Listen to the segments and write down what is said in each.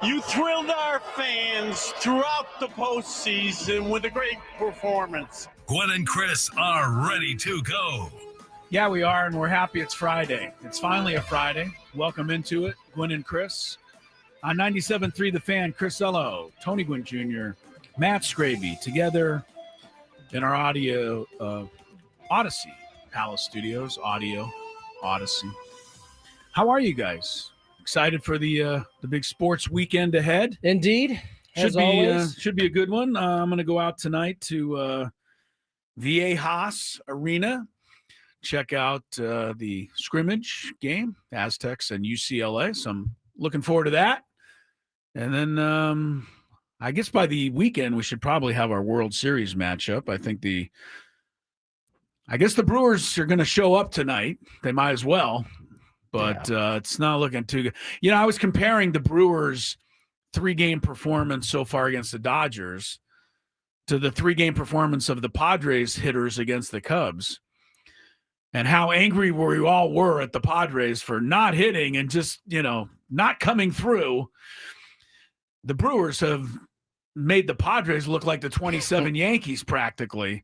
You thrilled our fans throughout the postseason with a great performance. Gwynn and Chris are ready to go. Yeah, we are, and we're happy it's Friday. It's finally a Friday. Welcome into it, Gwynn and Chris. On 97.3 The Fan, Chris Ello, Tony Gwynn Jr., Matt Skraby, together in our audio Odyssey Palace Studios, Audio Odyssey. How are you guys? Excited for the big sports weekend ahead? Indeed. Should be a good one. I'm going to go out tonight to Viejas Arena, check out the scrimmage game, Aztecs and UCLA. So I'm looking forward to that. And then I guess by the weekend we should probably have our World Series matchup. I guess the Brewers are going to show up tonight. They might as well. But it's not looking too good. You know, I was comparing the Brewers' 3-game performance so far against the Dodgers to the 3-game performance of the Padres hitters against the Cubs, and how angry we all were at the Padres for not hitting and just, not coming through. The Brewers have made the Padres look like the 27 Yankees practically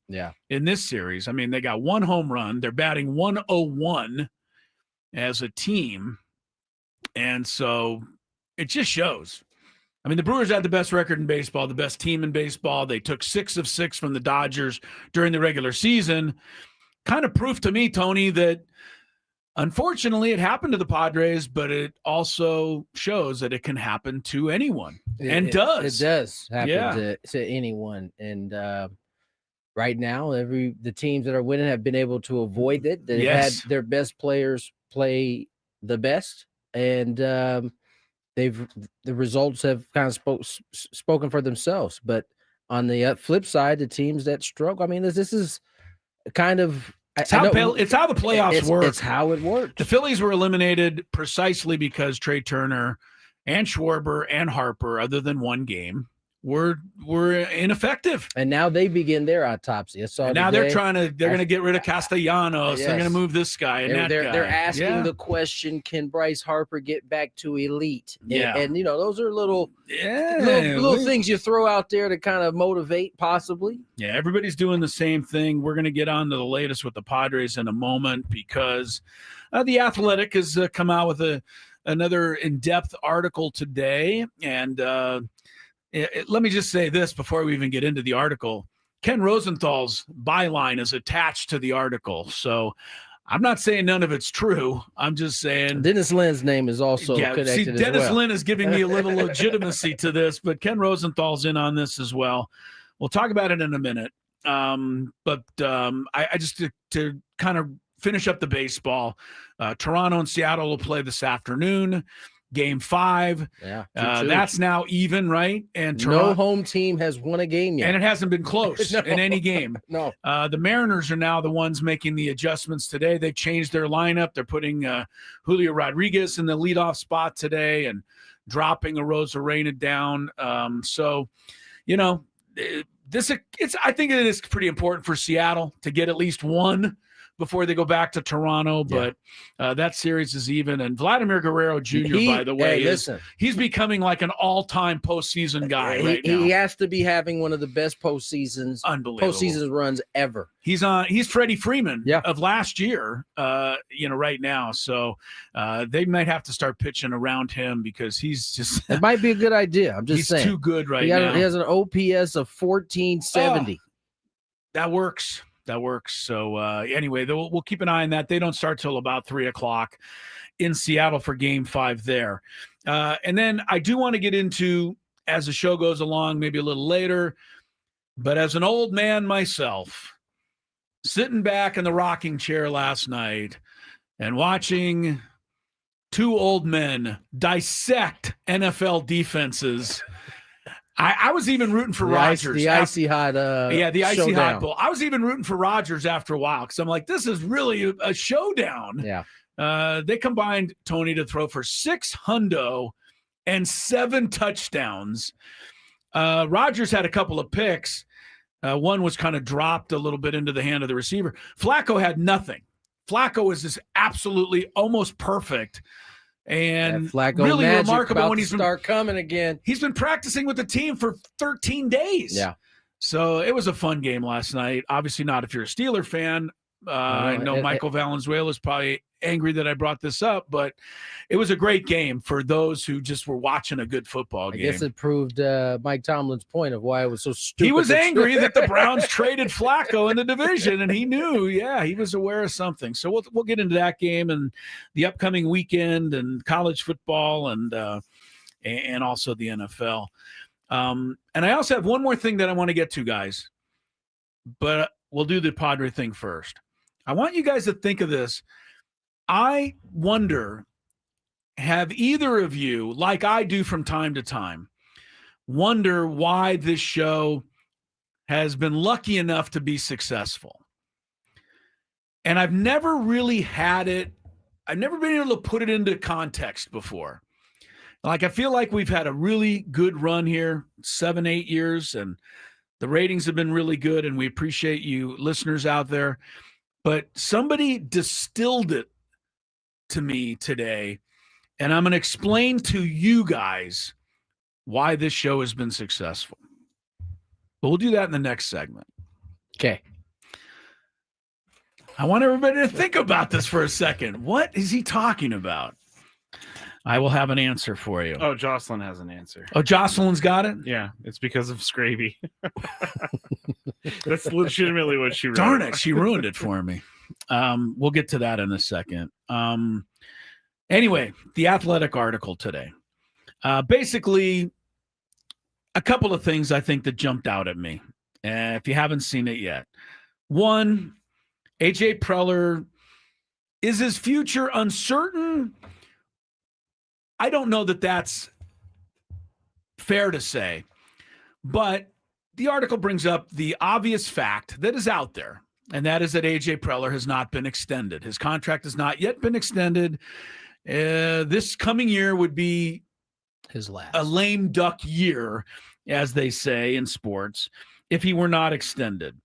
in this series. I mean, they got 1 home run. They're batting 101 as a team, and so it just shows. I mean, the Brewers had the best record in baseball, the best team in baseball. They took 6 of 6 from the Dodgers during the regular season. Kind of proof to me, Tony, that unfortunately it happened to the Padres, but it also shows that it can happen to anyone, and does. It does happen to anyone, and right now, the teams that are winning have been able to avoid it. They've had their best players play the best, and the results have kind of spoken for themselves. But on the flip side, the teams that struggle, I mean, this is kind of it's how the playoffs work. It's how it worked. The Phillies were eliminated precisely because Trey Turner and Schwarber and Harper, other than 1 game, were ineffective, and now they begin their autopsy. Now they're going to get rid of Castellanos. Yes. They're going to move this guy and that guy. They're asking the question: can Bryce Harper get back to elite? And those are little things you throw out there to kind of motivate, possibly. Yeah, everybody's doing the same thing. We're going to get on to the latest with the Padres in a moment, because the Athletic has come out with another in-depth article today, and let me just say this before we even get into the article. Ken Rosenthal's byline is attached to the article. So I'm not saying none of it's true. I'm just saying Dennis Lin's name is also connected as well. Dennis Lin is giving me a little legitimacy to this, but Ken Rosenthal's in on this as well. We'll talk about it in a minute. But I just to kind of finish up the baseball, Toronto and Seattle will play this afternoon. Game 5. That's now even, right? And no home team has won a game yet. And it hasn't been close in any game. No. The Mariners are now the ones making the adjustments today. They've changed their lineup. They're putting Julio Rodriguez in the leadoff spot today and dropping Arozarena down. I think it is pretty important for Seattle to get at least 1 before they go back to Toronto, but that series is even. And Vladimir Guerrero Jr., by the way, he's becoming like an all-time postseason guy right now. He has to be having one of the best postseason runs ever. He's Freddie Freeman of last year, right now. So they might have to start pitching around him, because he's just – It might be a good idea. I'm just saying. He's too good now. He has an OPS of 1470. That works. So anyway, we'll keep an eye on that. They don't start till about 3:00 in Seattle for Game 5 there. And then I do want to get into, as the show goes along, maybe a little later, but as an old man myself, sitting back in the rocking chair last night and watching 2 old men dissect NFL defenses. I was even rooting for Rodgers. The icy hot the icy showdown. hot bowl. I was even rooting for Rodgers after a while, because I'm like, this is really a showdown. Yeah. They combined, Tony, to throw for 600 and 7 touchdowns. Rodgers had a couple of picks. One was kind of dropped a little bit into the hand of the receiver. Flacco had nothing. Flacco was just absolutely almost perfect And Flacco really magic remarkable about when to he's start coming again. He's been practicing with the team for 13 days. Yeah. So it was a fun game last night. Obviously not if you're a Steeler fan. I know Michael Valenzuela is probably angry that I brought this up, but it was a great game for those who just were watching a good football game. I guess it proved Mike Tomlin's point of why it was so stupid. He was angry that the Browns traded Flacco in the division, and he knew, he was aware of something. So we'll get into that game and the upcoming weekend and college football and also the NFL. And I also have one more thing that I want to get to, guys, but we'll do the Padre thing first. I want you guys to think of this. I wonder, have either of you, like I do from time to time, wonder why this show has been lucky enough to be successful? And I've never really had it. I've never been able to put it into context before. Like, I feel like we've had a really good run here, 7-8 years, and the ratings have been really good, and we appreciate you listeners out there. But somebody distilled it to me today, and I'm going to explain to you guys why this show has been successful. But we'll do that in the next segment. Okay. I want everybody to think about this for a second. What is he talking about? I will have an answer for you. Oh, Jocelyn has an answer. Oh, Jocelyn's got it? Yeah, it's because of Skraby. That's legitimately what she wrote. Darn it, she ruined it for me. We'll get to that in a second. Anyway, the Athletic article today. Basically, a couple of things I think that jumped out at me. If you haven't seen it yet. One, AJ Preller, is his future uncertain? I don't know that that's fair to say, but the article brings up the obvious fact that is out there, and that is that AJ Preller has not been extended. His contract has not yet been extended. This coming year would be his last, a lame duck year, as they say in sports, if he were not extended.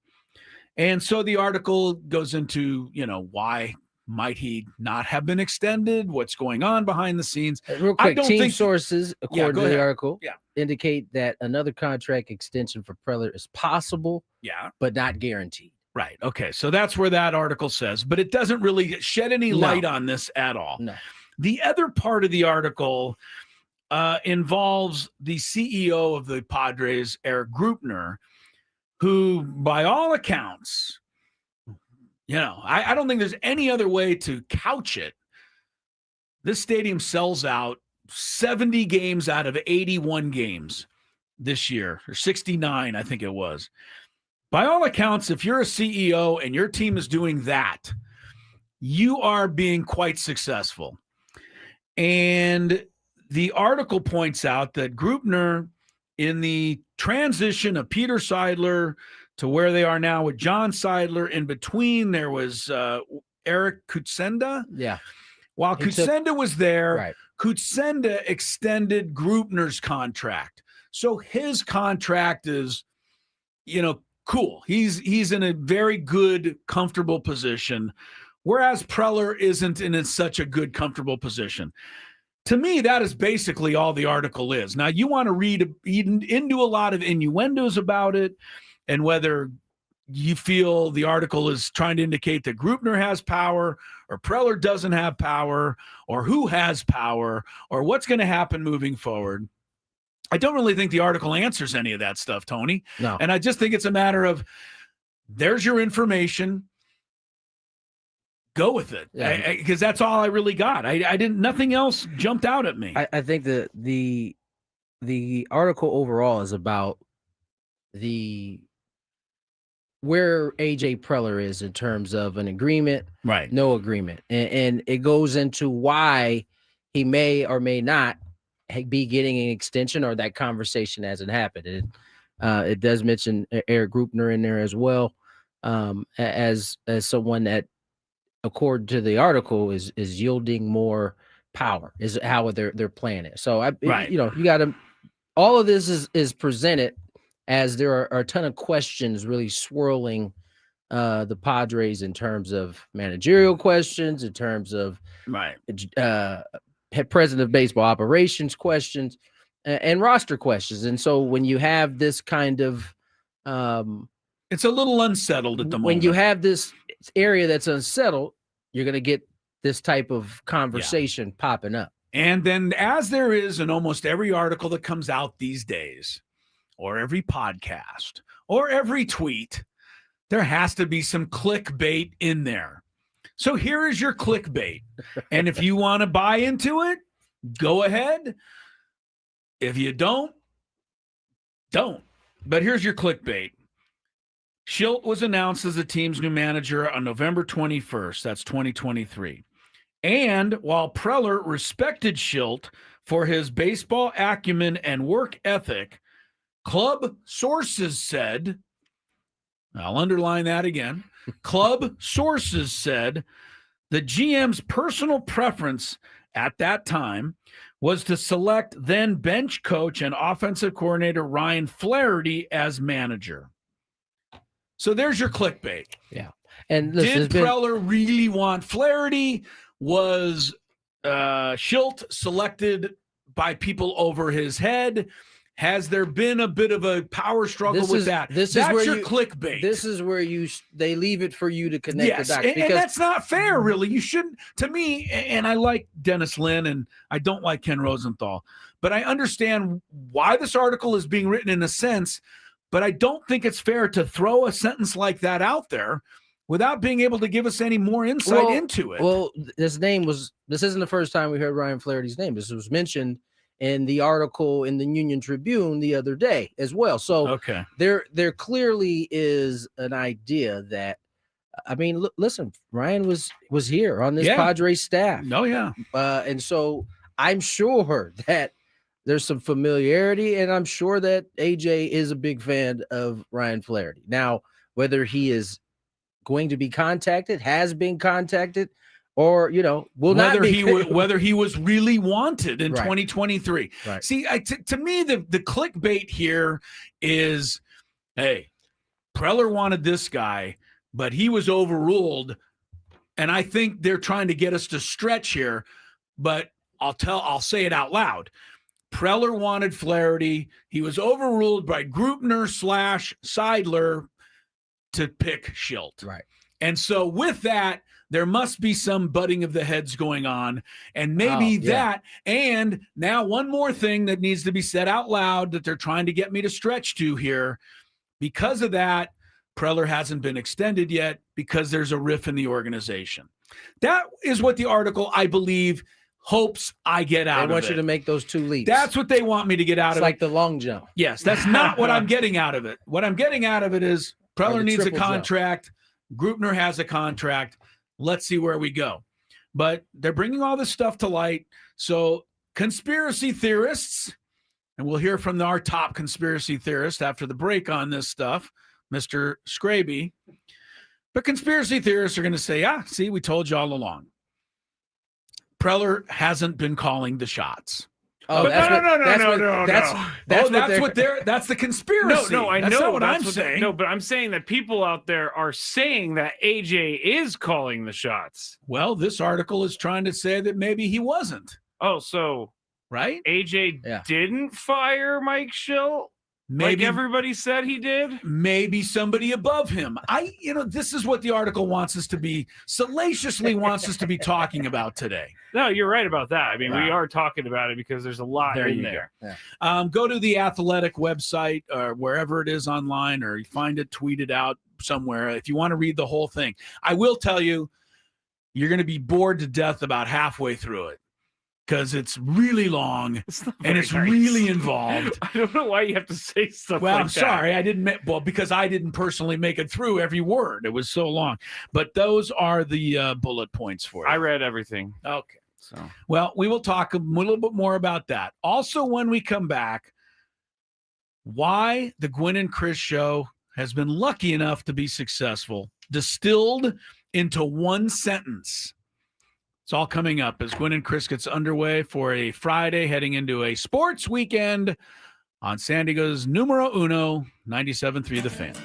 And so the article goes into, why might he not have been extended? What's going on behind the scenes? Real quick, sources, according to the article, indicate that another contract extension for Preller is possible, but not guaranteed. Right. Okay. So that's where that article says, but it doesn't really shed any light on this at all. No. The other part of the article involves the CEO of the Padres, Eric Grupner, who, by all accounts, I don't think there's any other way to couch it. This stadium sells out 70 games out of 81 games this year, or 69, I think it was. By all accounts, if you're a CEO and your team is doing that, you are being quite successful. And the article points out that Grupner, in the transition of Peter Seidler to where they are now with John Seidler, in between there was Eric Kutsenda. Yeah. While Kutsenda was there, right. Kutsenda extended Grupner's contract. So his contract is, cool. He's in a very good, comfortable position, whereas Preller isn't in such a good, comfortable position. To me, that is basically all the article is. Now, you want to read into a lot of innuendos about it, and whether you feel the article is trying to indicate that Grupner has power or Preller doesn't have power, or who has power, or what's going to happen moving forward. I don't really think the article answers any of that stuff, Tony. No. And I just think it's a matter of, there's your information. Go with it, because that's all I really got. Nothing else jumped out at me. I think that the article overall is about where AJ Preller is in terms of an agreement, right? No agreement, and it goes into why he may or may not be getting an extension, or that conversation hasn't happened. It does mention Eric Grupner in there as well, as someone that, according to the article, is yielding more power, is how their plan is. So you got to, all of this is presented as there are a ton of questions really swirling the Padres in terms of managerial questions, in terms of president of baseball operations questions and roster questions. And so when you have this kind of it's a little unsettled at the moment. When you have this area that's unsettled, you're going to get this type of conversation popping up. And then, as there is in almost every article that comes out these days, or every podcast, or every tweet, there has to be some clickbait in there. So here is your clickbait. And if you want to buy into it, go ahead. If you don't. But here's your clickbait. Shildt was announced as the team's new manager on November 21st. That's 2023. And while Preller respected Shildt for his baseball acumen and work ethic, club sources said, I'll underline that again, club sources said the GM's personal preference at that time was to select then bench coach and offensive coordinator Ryan Flaherty as manager. So there's your clickbait. Yeah. And listen, did Preller really want Flaherty? Was Shildt selected by people over his head? Has there been a bit of a power struggle with that? That's your clickbait. This is where they leave it for you to connect the dots. And that's not fair, really. You shouldn't, to me, and I like Dennis Lin and I don't like Ken Rosenthal, but I understand why this article is being written in a sense, but I don't think it's fair to throw a sentence like that out there without being able to give us any more insight into it. Well, this isn't the first time we heard Ryan Flaherty's name. This was mentioned in the article in the Union Tribune the other day as well. So there clearly is an idea that, I mean, listen, Ryan was here on this Padres staff. Oh, yeah. And so I'm sure that there's some familiarity, and I'm sure that AJ is a big fan of Ryan Flaherty. Now, whether he is going to be contacted, has been contacted, or will not be. Whether he was really wanted in 2023. Right. See, to me, the clickbait here is, hey, Preller wanted this guy, but he was overruled, and I think they're trying to get us to stretch here. But I'll say it out loud. Preller wanted Flaherty. He was overruled by Grupner/Seidler to pick Shildt. Right. And so with that, there must be some butting of the heads going on. And maybe that. And now one more thing that needs to be said out loud that they're trying to get me to stretch to here. Because of that, Preller hasn't been extended yet because there's a riff in the organization. That is what the article, I believe, hopes I get out of it. They want you to make those two leaps. That's what they want me to get out of it. It's like the long jump. Yes, that's not what I'm getting out of it. What I'm getting out of it is Preller needs a contract. Grupner has a contract. Let's see where we go. But they're bringing all this stuff to light. So conspiracy theorists, and we'll hear from our top conspiracy theorist after the break on this stuff, Mr. Skraby. But conspiracy theorists are going to say, see, we told you all along. Preller hasn't been calling the shots. Oh, no. That's the conspiracy. No, I know. That's not what I'm saying. No, but I'm saying that people out there are saying that AJ is calling the shots. Well, this article is trying to say that maybe he wasn't. Oh, so right? AJ didn't fire Mike Shildt? Maybe like everybody said he did? Maybe somebody above him. This is what the article wants us to be, salaciously wants us to be talking about today. No, you're right about that. I mean, we are talking about it because there's a lot in there. Yeah. Go to the Athletic website or wherever it is online, or you find it tweeted out somewhere if you want to read the whole thing. I will tell you, you're going to be bored to death about halfway through it. Because it's really long and it's really involved. I don't know why you have to say stuff like that. I'm sorry. I didn't because I didn't personally make it through every word. It was so long. But those are the bullet points for you. I read everything. Okay. So, well, we will talk a little bit more about that. Also, when we come back, why the Gwynn and Chris show has been lucky enough to be successful, distilled into one sentence. It's all coming up as Gwynn and Chris gets underway for a Friday heading into a sports weekend on San Diego's numero uno, 97.3 The Fan.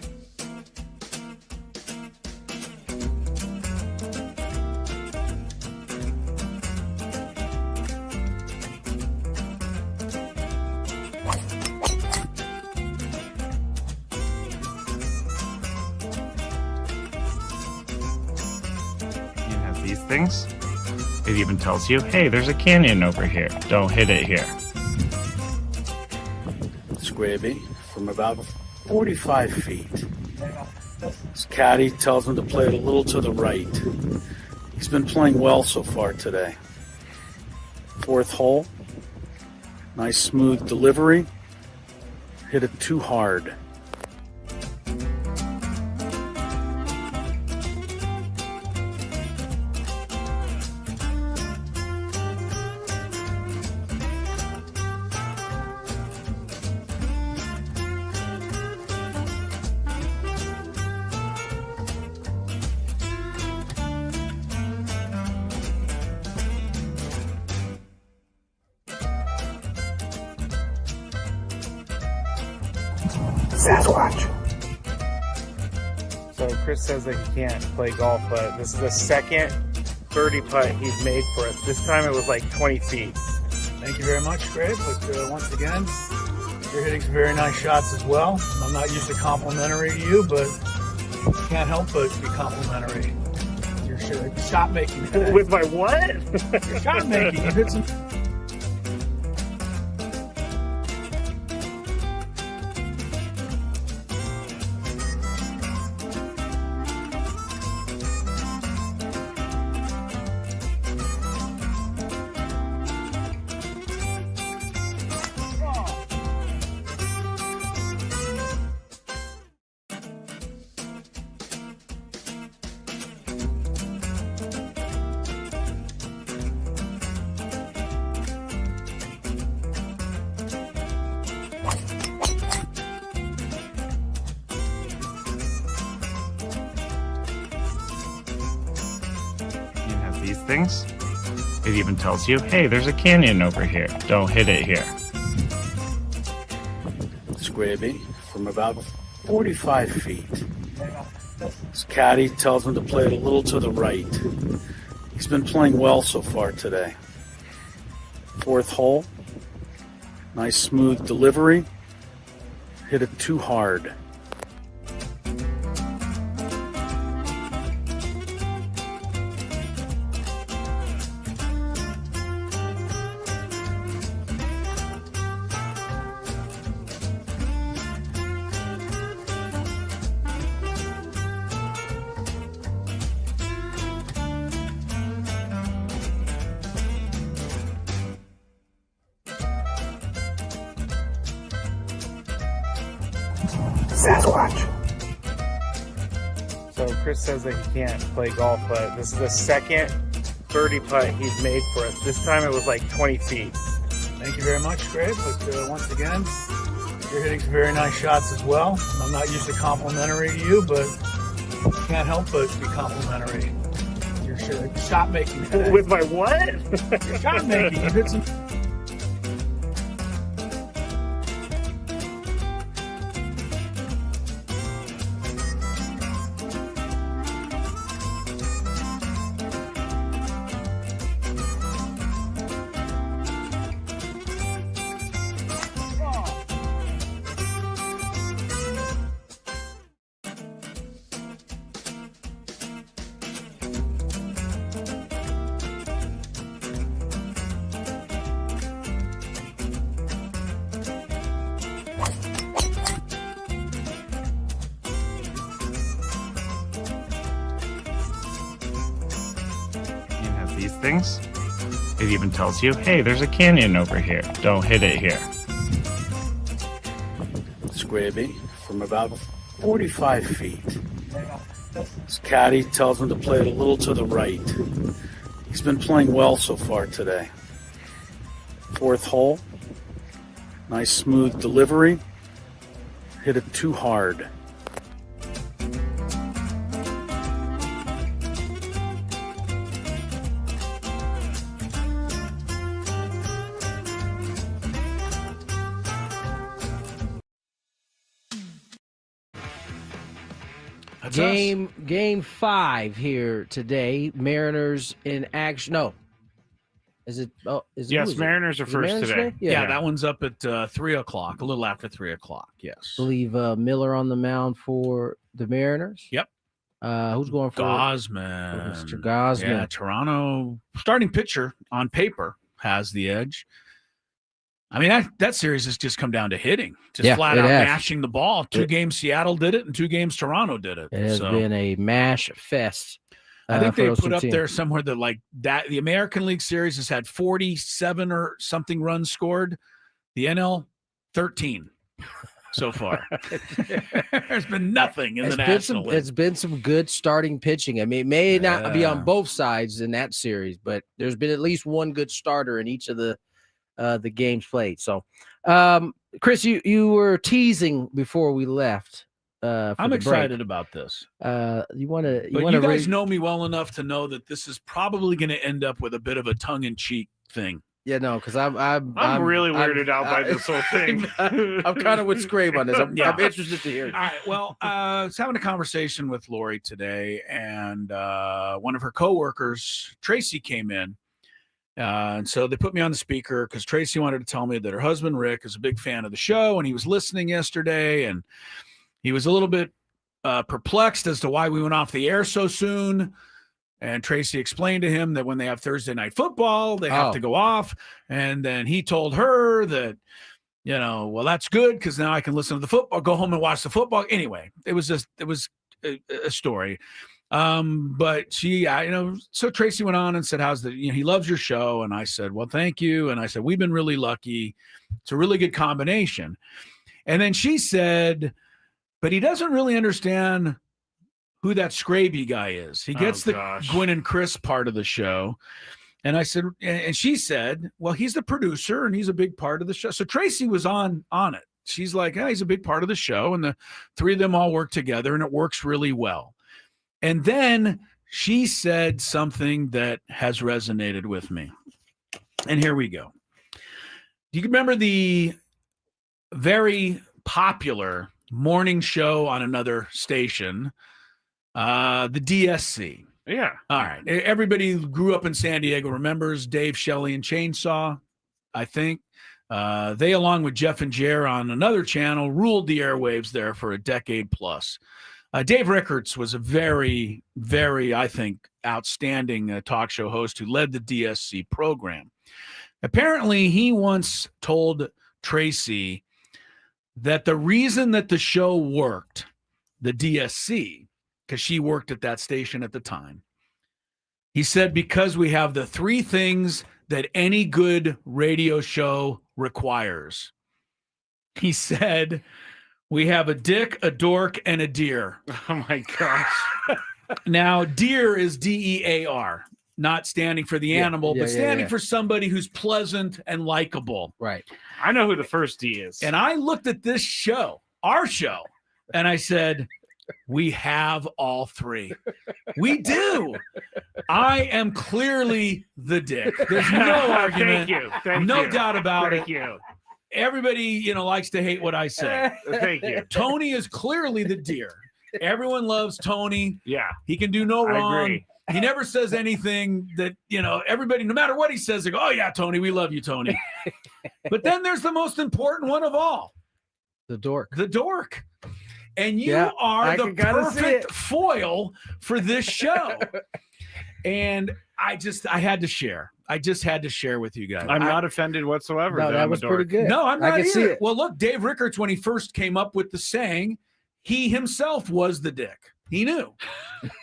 these things. It even tells you, hey, there's a canyon over here. Don't hit it here. Skraby from about 45 feet. His caddy tells him to play it a little to the right. He's been playing well so far today. Fourth hole. Nice smooth delivery. Hit it too hard. Sasquatch. So Chris says that he can't play golf, but this is the second birdie putt he's made for us. This time it was like 20 feet. Thank you very much, Greg. But once again, you're hitting some very nice shots as well. I'm not used to complimentary to you, but can't help but be complimentary. Your shot making. With my what? Your shot making. You hit some. These things. It even tells you, hey, there's a canyon over here. Don't hit it here. Skraby from about 45 feet. His caddy tells him to play it a little to the right. He's been playing well so far today. Fourth hole. Nice smooth delivery. Hit it too hard. Sasquatch. So Chris says that he can't play golf, but this is the second birdie putt he's made for us. This time it was like 20 feet. Thank you very much, Greg. But once again, you're hitting some very nice shots as well. I'm not used to complimentary to you, but can't help but be complimentary. Your shot making. With my what? Your shot making. You hit some. These things. It even tells you, hey, there's a canyon over here. Don't hit it here. Skraby from about 45 feet. His caddy tells him to play it a little to the right. He's been playing well so far today. Fourth hole. Nice smooth delivery. Hit it too hard. Game 5 here today. Mariners in action. No. Is it? Oh, is it? Yes, is Mariners it? are first today. Yeah, that one's up at 3 o'clock, a little after 3 o'clock. Yes. I believe Miller on the mound for the Mariners. Yep. Who's going for Gosman? Mr. Gosman. Yeah, Toronto starting pitcher on paper has the edge. I mean, that series has just come down to hitting, just flat out mashing the ball. 2 games Seattle did it, and 2 games Toronto did it. It has been a mash fest. I think they put up there somewhere that like that. The American League Series has had 47 or something runs scored. The NL 13 so far. There's been nothing in the National League. It's been some good starting pitching. I mean, it may not be on both sides in that series, but there's been at least one good starter in each of the games played. So, Chris, you were teasing before we left. I'm excited about this. You guys know me well enough to know that this is probably going to end up with a bit of a tongue-in-cheek thing. Yeah, no, because I'm really weirded out by this whole thing. I'm kind of with Skraby on this. I'm interested to hear. All right. Well, I was having a conversation with Lori today, and one of her coworkers, Tracy, came in. And so they put me on the speaker because Tracy wanted to tell me that her husband, Rick, is a big fan of the show, and he was listening yesterday, and he was a little bit perplexed as to why we went off the air so soon. And Tracy explained to him that when they have Thursday night football, they have to go off. And then he told her that, well, that's good because now I can listen to the football, go home and watch the football. Anyway, it was a story. But she, so Tracy went on and said, he loves your show. And I said, well, thank you. And I said, we've been really lucky. It's a really good combination. And then she said, but he doesn't really understand who that Skraby guy is. He gets the Gwynn and Chris part of the show. And I said, and she said, well, he's the producer and he's a big part of the show. So Tracy was on it. She's like, he's a big part of the show. And the 3 of them all work together and it works really well. And then she said something that has resonated with me. And here we go. Do you remember the very popular morning show on another station, the DSC? Yeah. All right. Everybody who grew up in San Diego remembers Dave, Shelley, and Chainsaw, I think. They, along with Jeff and Jer on another channel, ruled the airwaves there for a decade plus. Dave Rickards was a very, very, I think, outstanding talk show host who led the DSC program. Apparently, he once told Tracy that the reason that the show worked, the DSC, because she worked at that station at the time, he said, because we have the 3 things that any good radio show requires. He said, we have a dick, a dork, and a deer. Oh, my gosh. Now, deer is DEAR, not standing for the animal, but standing for somebody who's pleasant and likable. Right. I know who the first D is. And I looked at this show, our show, and I said, we have all 3. We do. I am clearly the dick. There's no argument. Thank you. No doubt about it. Thank you. Everybody, likes to hate what I say. Thank you. Tony is clearly the deer. Everyone loves Tony. Yeah. He can do no wrong. I agree. He never says anything that, everybody, no matter what he says, they go, oh, yeah, Tony, we love you, Tony. But then there's the most important one of all. The dork. The dork. And you are the perfect foil for this show. And I had to share. I just had to share with you guys. I'm not offended whatsoever. No, that was pretty good. No, I'm not I can see either. it. Well, look, Dave Rickards, when he first came up with the saying, he himself was the dick. He knew.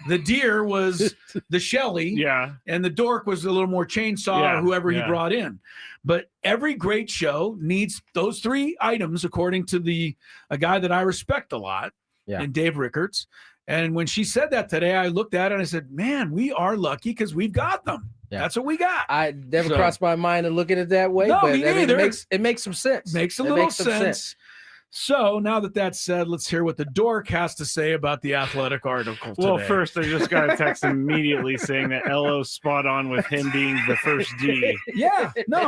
The deer was the Shelley. Yeah. And the dork was a little more Chainsaw or whoever he brought in. But every great show needs those 3 items, according to a guy that I respect a lot, and Dave Rickards. And when she said that today, I looked at it and I said, man, we are lucky because we've got them. Yeah. That's what we got. I never crossed my mind to look at it that way. No, but me neither. It makes some sense. Makes a little sense. So now that's said, let's hear what the dork has to say about the Athletic article today. Well, first, I just got a text immediately saying that Ello's spot on with him being the first D. Yeah, no,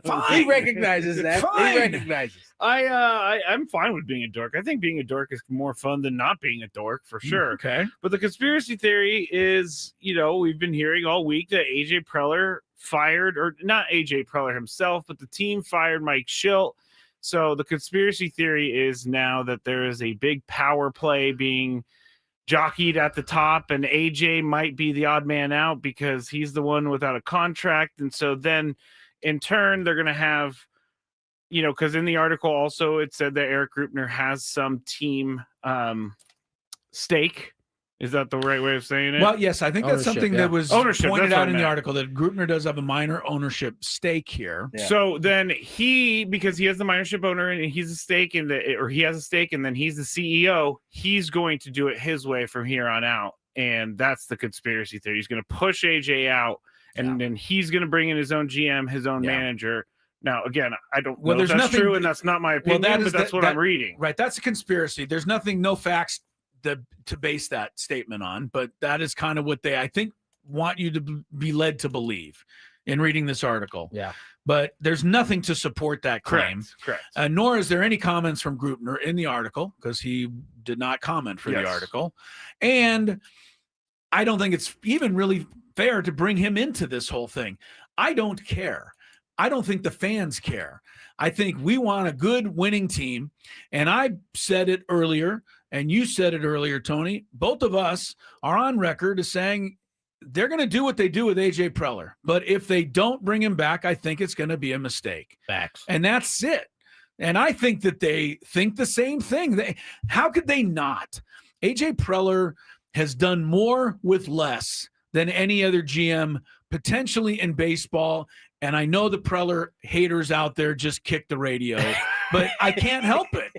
fine. He recognizes that. Fine. He recognizes. I'm fine with being a dork. I think being a dork is more fun than not being a dork, for sure. Okay. But the conspiracy theory is, we've been hearing all week that AJ Preller fired, or not AJ Preller himself, but the team fired Mike Schilt. So the conspiracy theory is now that there is a big power play being jockeyed at the top, and AJ might be the odd man out because he's the one without a contract. And so then in turn, they're going to have, because in the article also it said that Eric Grupner has some team stake. Is that the right way of saying it? Well, yes, I think that's something that was pointed out in the article, that Grupner does have a minor ownership stake here. Yeah. So then because he has the minorship owner and he's a stake he has a stake, and then he's the CEO, he's going to do it his way from here on out. And that's the conspiracy theory. He's going to push AJ out, and then he's going to bring in his own GM, his own manager. Now, again, I don't know if that's true, and that's not my opinion, but that's what I'm reading. Right, that's a conspiracy. There's no facts to base that statement on, but that is kind of what they, I think, want you to be led to believe in reading this article. Yeah. But there's nothing to support that claim. Correct. Nor is there any comments from Grupner in the article, because he did not comment for the article. And I don't think it's even really fair to bring him into this whole thing. I don't care. I don't think the fans care. I think we want a good winning team. And I said it earlier, and you said it earlier, Tony. Both of us are on record as saying they're going to do what they do with AJ Preller. But if they don't bring him back, I think it's going to be a mistake. Facts. And that's it. And I think that they think the same thing. How could they not? AJ Preller has done more with less than any other GM potentially in baseball. And I know the Preller haters out there just kick the radio, but I can't help it.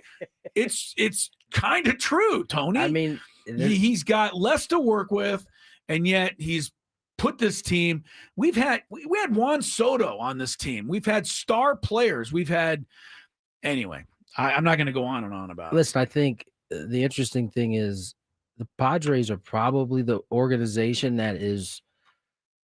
It's kind of true, Tony. I mean, he's got less to work with, and yet he's put this team. We had Juan Soto on this team. We've had star players. Anyway, I'm not going to go on and on about it. Listen, I think the interesting thing is the Padres are probably the organization that is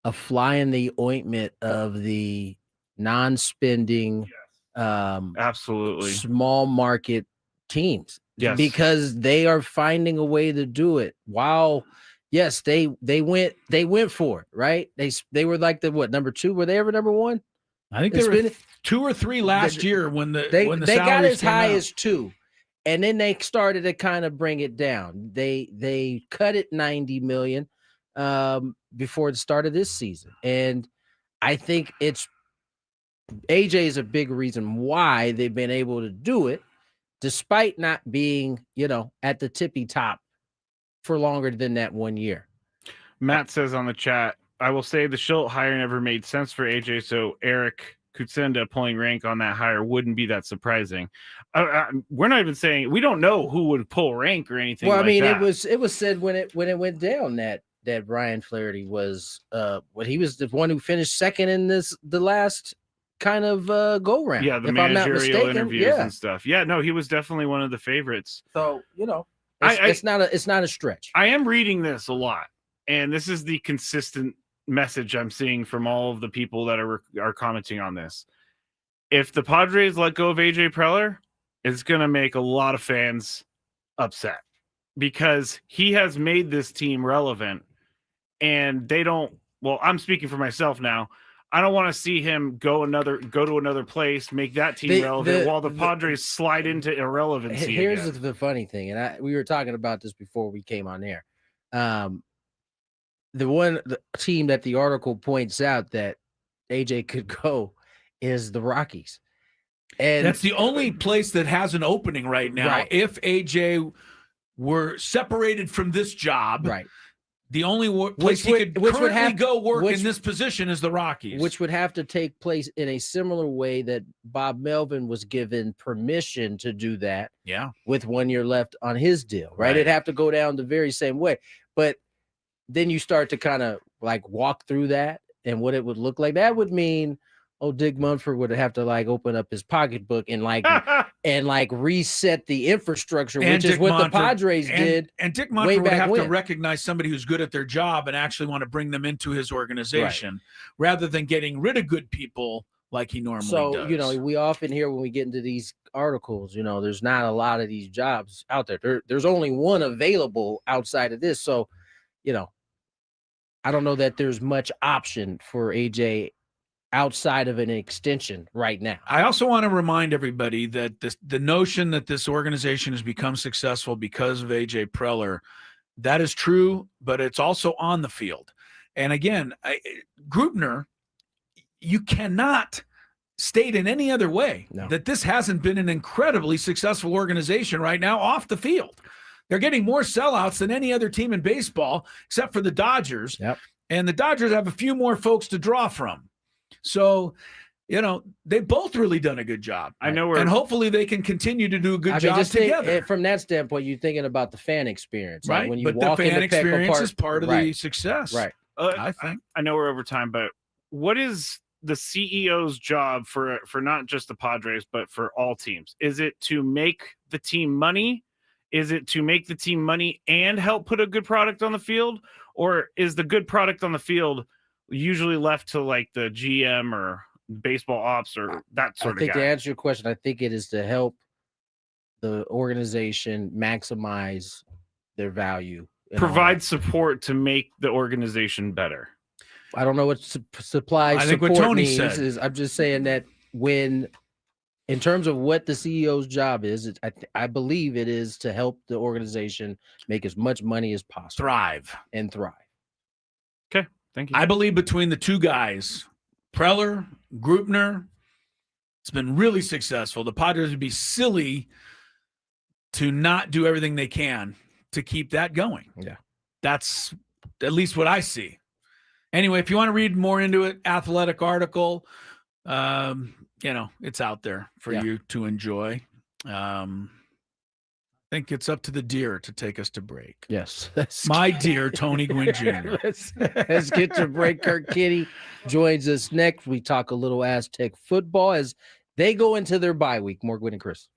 a fly in the ointment of the non-spending, absolutely small market teams. Yes. Because they are finding a way to do it. While yes, they went for it, right? They were like number 2? Were they ever number 1? I think they were 2 or 3 last year when they got as high as 2. And then they started to kind of bring it down. They cut it $90 million before the start of this season. And I think AJ is a big reason why they've been able to do it, despite not being, at the tippy top for longer than that 1 year. Matt says on the chat, I will say the Schultz hire never made sense for AJ, so Eric Kutsenda pulling rank on that hire wouldn't be that surprising. We're not even saying, we don't know who would pull rank or anything. Well, I mean, it was said when it went down that Brian Flaherty was he was the one who finished second in the last kind of go round. Yeah, the managerial interviews and stuff. Yeah, no, he was definitely one of the favorites. So it's not a stretch. I am reading this a lot, and this is the consistent message I'm seeing from all of the people that are commenting on this. If the Padres let go of AJ Preller, it's going to make a lot of fans upset because he has made this team relevant, and they don't. Well, I'm speaking for myself now. I don't want to see him go to another place, make that team relevant while the Padres slide into irrelevancy. Here's again. the funny thing, and we were talking about this before we came on air. The team that the article points out that AJ could go is the Rockies. And that's the only place that has an opening right now. Right. If AJ were separated from this job, right. The only place he could currently go work in this position is the Rockies. Which would have to take place in a similar way that Bob Melvin was given permission to do that. Yeah. With 1 year left on his deal, right? It'd have to go down the very same way. But then you start to kind of like walk through that and what it would look like. That would mean, Dick Munford would have to like open up his pocketbook and like reset the infrastructure, which is what the Padres did. And Dick Munford would have to recognize somebody who's good at their job and actually want to bring them into his organization rather than getting rid of good people like he normally does. So, we often hear when we get into these articles, there's not a lot of these jobs out there. There's only one available outside of this. So, I don't know that there's much option for AJ outside of an extension right now. I also want to remind everybody that the notion that this organization has become successful because of AJ Preller That is true, but it's also on the field. And again, Grubner, you cannot state in any other way that this hasn't been an incredibly successful organization right now off the field. They're getting more sellouts than any other team in baseball, except for the Dodgers. Yep. And the Dodgers have a few more folks to draw from. So, they've both really done a good job. I know and hopefully they can continue to do a good job just together. From that standpoint, you're thinking about the fan experience. Right. Like when you but walk the fan into Petco experience Park, is part of the success. Right. I think. I know we're over time, but what is the CEO's job for not just the Padres, but for all teams? Is it to make the team money? Is it to make the team money and help put a good product on the field? Or is the good product on the field usually left to like the GM or baseball ops or that sort of guy? To answer your question, I think it is to help the organization maximize their value. Provide support to make the organization better. I don't know what supply I think support what Tony means. said. I'm just saying that in terms of what the CEO's job is, I believe it is to help the organization make as much money as possible. Thrive. Okay, thank you. I believe between the two guys, Preller, Grubner, it's been really successful. The Padres would be silly to not do everything they can to keep that going. Yeah. That's at least what I see. Anyway, if you want to read more into it, athletic article, it's out there for you to enjoy. I think it's up to the deer to take us to break. Yes. My dear Tony Gwynn Jr. Let's get to break. Kirk Kitty joins us next. We talk a little Aztec football as they go into their bye week. More Gwynn and Chris.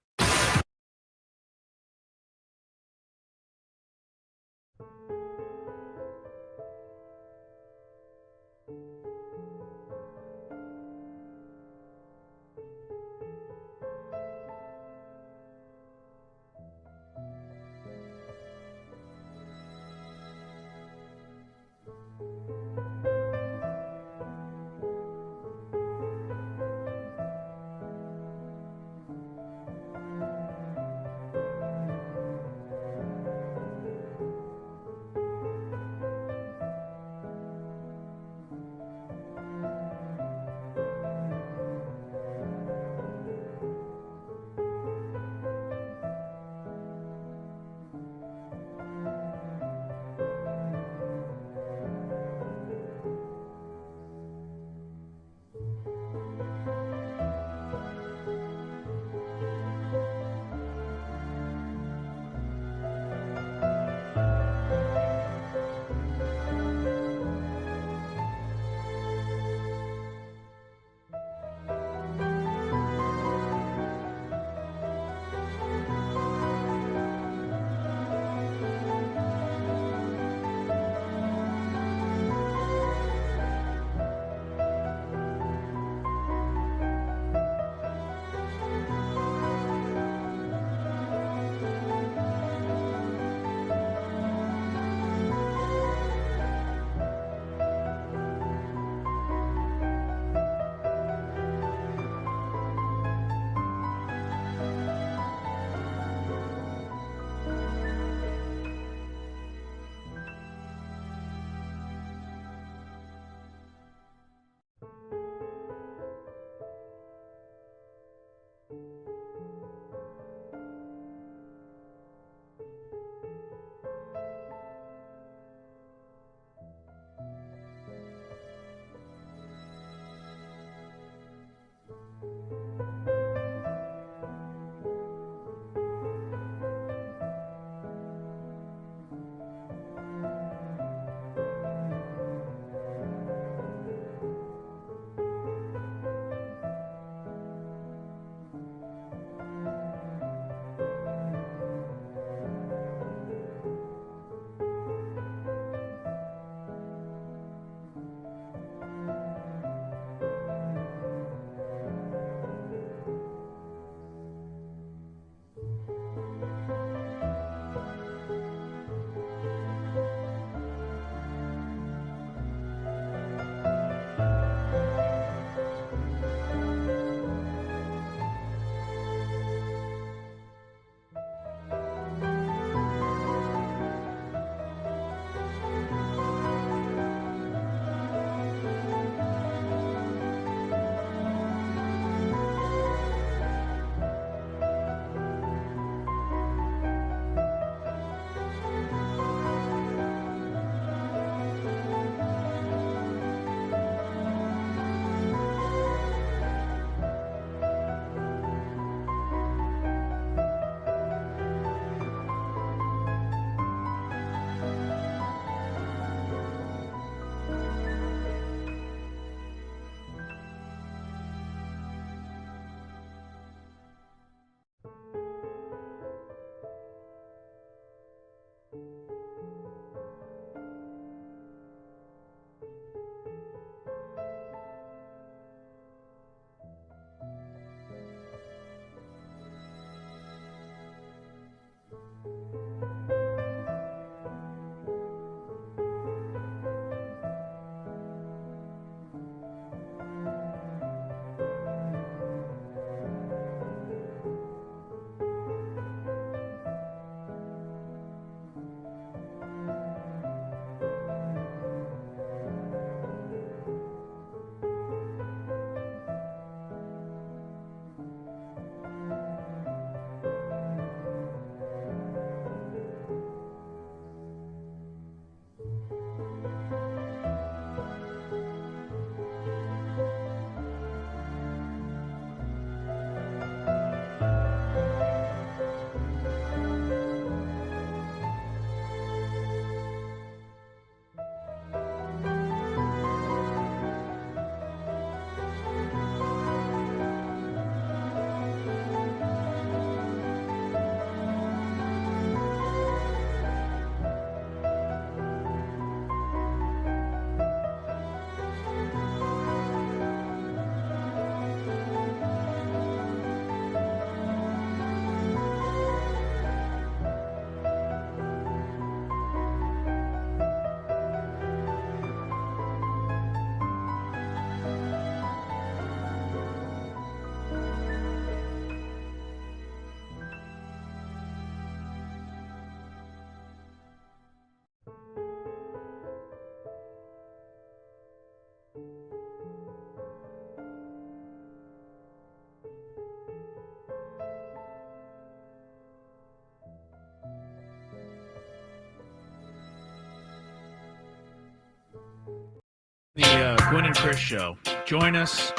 Gwynn Chris Show. Join us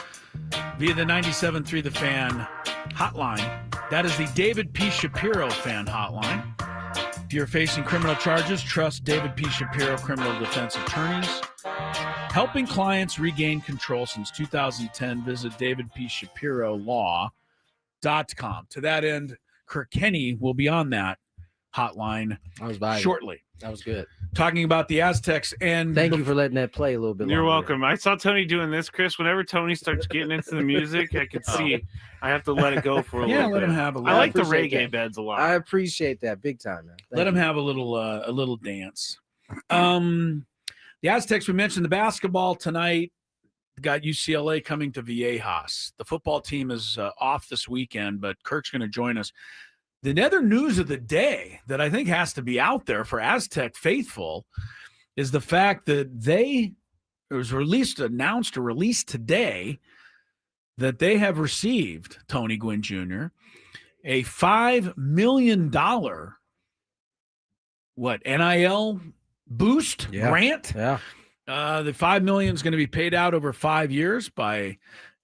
via the 97.3 The Fan hotline. That is the David P. Shapiro fan hotline. If you're facing criminal charges, trust David P. Shapiro criminal defense attorneys. Helping clients regain control since 2010. Visit davidpshapirolaw.com. To that end, Kirk Kenny will be on that hotline shortly. That was good. Talking about the Aztecs. And thank you for letting that play a little bit You're longer. welcome. I saw Tony doing this, Chris. Whenever Tony starts getting into the music, I could see I have to let it go for a little bit. Let him have a little. I like the reggae beds a lot. I appreciate that big time, man. Let him have a little dance. The Aztecs, we mentioned the basketball tonight. Got UCLA coming to Viejas. The football team is off this weekend, but Kirk's going to join us. The other news of the day that I think has to be out there for Aztec faithful is the fact that it was released today that they have received, Tony Gwynn Jr., a $5 million NIL boost grant. Yeah. The $5 million is going to be paid out over 5 years by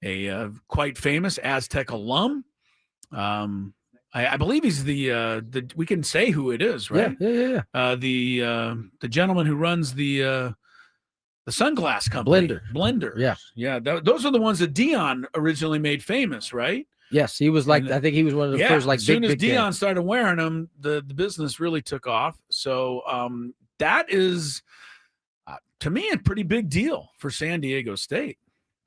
a quite famous Aztec alum. I believe he's the we can say who it is, right? Yeah. The gentleman who runs the sunglass company, Blender. Yeah. Those are the ones that Dion originally made famous, right? Yes, he was I think he was one of the first. As soon as Dion started wearing them, the business really took off. So that is, to me, a pretty big deal for San Diego State.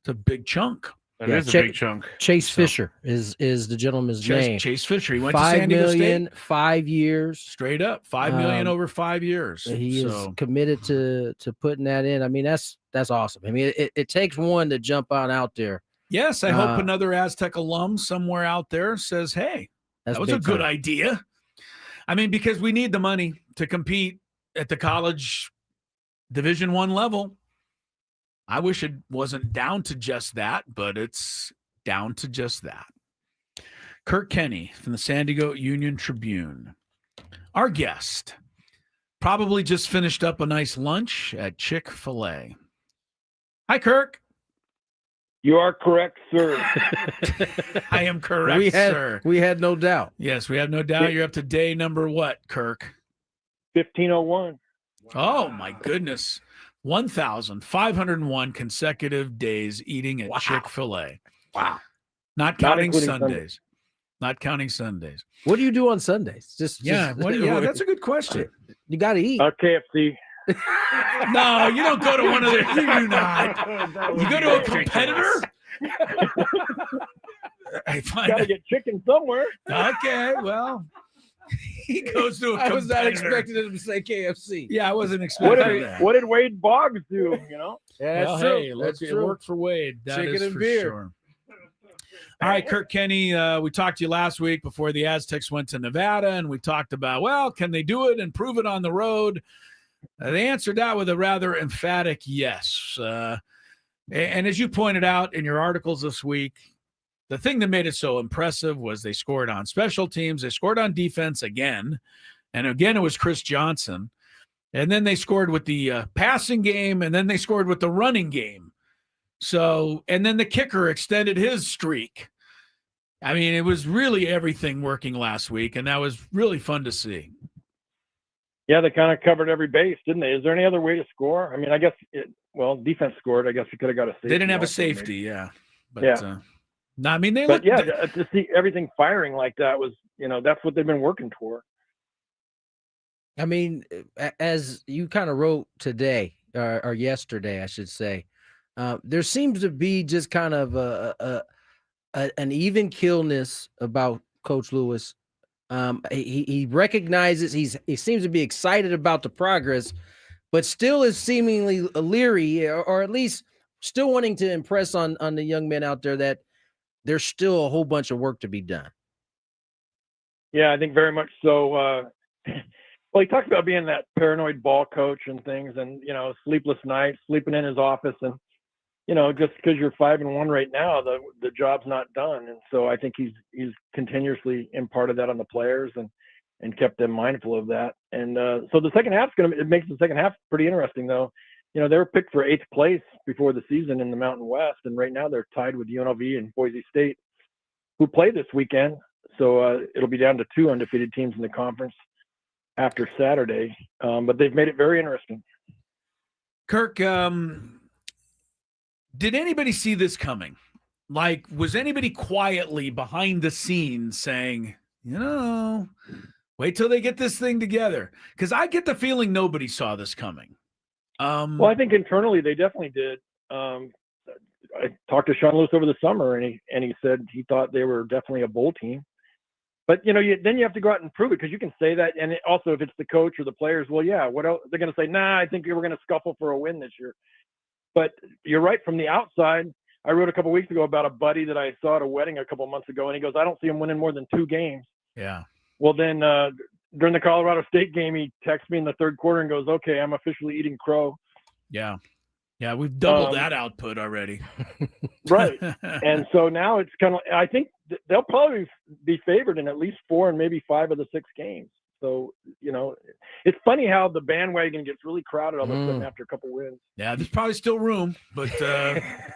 It's a big chunk. That is a big chunk. Chase Fisher is the gentleman's name. Chase Fisher. He went to San Diego State. 5 years. Straight up. $5 million over 5 years. He is committed to putting that in. I mean, that's awesome. I mean, it takes one to jump on out there. Yes, I hope another Aztec alum somewhere out there says, hey, that was a good idea. I mean, because we need the money to compete at the college Division I level. I wish it wasn't down to just that, but it's down to just that. Kirk Kenny from the San Diego Union-Tribune. Our guest probably just finished up a nice lunch at Chick-fil-A. Hi, Kirk. You are correct, sir. I am correct, sir. We had no doubt. Yes, we have no doubt. You're up to day number what, Kirk? 1501. Oh, my goodness. 1,501 consecutive days eating at Chick-fil-A. Wow. Not counting Sundays. Not counting Sundays. What do you do on Sundays? That's a good question. You got to eat. KFC. No, you don't go to one of their. You do not. You go to a competitor. Got to get chicken somewhere. Okay, well, he goes to a competitor. I was not expecting him to say KFC. Yeah, I wasn't expecting that. What did Wade Boggs do? Yeah, well, hey, it worked for Wade. That chicken is and for beer. Sure. All right, Kirk Kenny, we talked to you last week before the Aztecs went to Nevada, and we talked about, well, can they do it and prove it on the road? They answered that with a rather emphatic yes. And as you pointed out in your articles this week, the thing that made it so impressive was they scored on special teams. They scored on defense again. And again, it was Chris Johnson. And then they scored with the passing game, and then they scored with the running game. So, and then the kicker extended his streak. I mean, it was really everything working last week, and that was really fun to see. Yeah, they kind of covered every base, didn't they? Is there any other way to score? I mean, I guess, defense scored. I guess you could have got a safety. They didn't have a safety, yeah. But, yeah. No, I mean, to see everything firing like that was, that's what they've been working toward. I mean, as you kind of wrote today, or yesterday, I should say, there seems to be just kind of an even killness about Coach Lewis. He recognizes he seems to be excited about the progress, but still is seemingly leery, or at least still wanting to impress on the young men out there that there's still a whole bunch of work to be done. Yeah, I think very much so. Well, he talks about being that paranoid ball coach and things, and sleepless nights, sleeping in his office, and just because you're 5-1 right now, the job's not done. And so I think he's continuously imparted that on the players and kept them mindful of that. And so the second half's it makes the second half pretty interesting though. you know, they were picked for 8th place before the season in the Mountain West, and right now they're tied with UNLV and Boise State, who play this weekend. So it'll be down to 2 undefeated teams in the conference after Saturday, but they've made it very interesting. Kirk, did anybody see this coming? Like, was anybody quietly behind the scenes saying, you know, wait till they get this thing together? Because I get the feeling nobody saw this coming. Well, I think internally they definitely did. I talked to Sean Lewis over the summer, and he said he thought they were definitely a bowl team. But, you know, then you have to go out and prove it, because you can say that. And also, if it's the coach or the players, well, yeah, what else? They're going to say, nah, I think we're going to scuffle for a win this year. But you're right, from the outside. I wrote a couple weeks ago about a buddy that I saw at a wedding a couple months ago, and he goes, I don't see him winning more than 2 games. Yeah. Well, then during the Colorado State game, he texted me in the 3rd quarter and goes, okay, I'm officially eating crow. Yeah. Yeah, we've doubled that output already. Right. And so now it's kind of, I think they'll probably be favored in at least 4 and maybe 5 of the 6 games. So, you know, it's funny how the bandwagon gets really crowded all of a sudden after a couple wins. Yeah, there's probably still room, but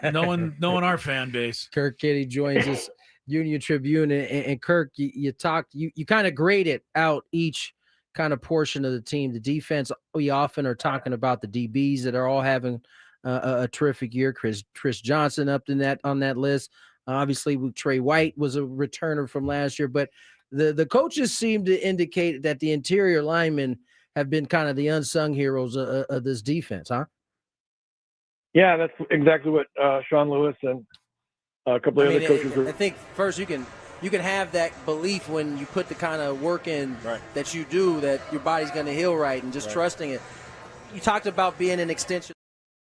knowing our fan base. Kirk Kitty joins us, Union Tribune, and Kirk, you kind of graded out each kind of portion of the team. The defense, we often are talking about the DBs that are all having a terrific year. Chris Johnson up in that on that list. Obviously, Trey White was a returner from last year, but the coaches seem to indicate that the interior linemen have been kind of the unsung heroes of this defense, huh? Yeah, that's exactly what Sean Lewis and a couple of other coaches are. I think first you can have that belief when you put the kind of work in that you do, that your body's going to heal right, and just trusting it. You talked about being an extension.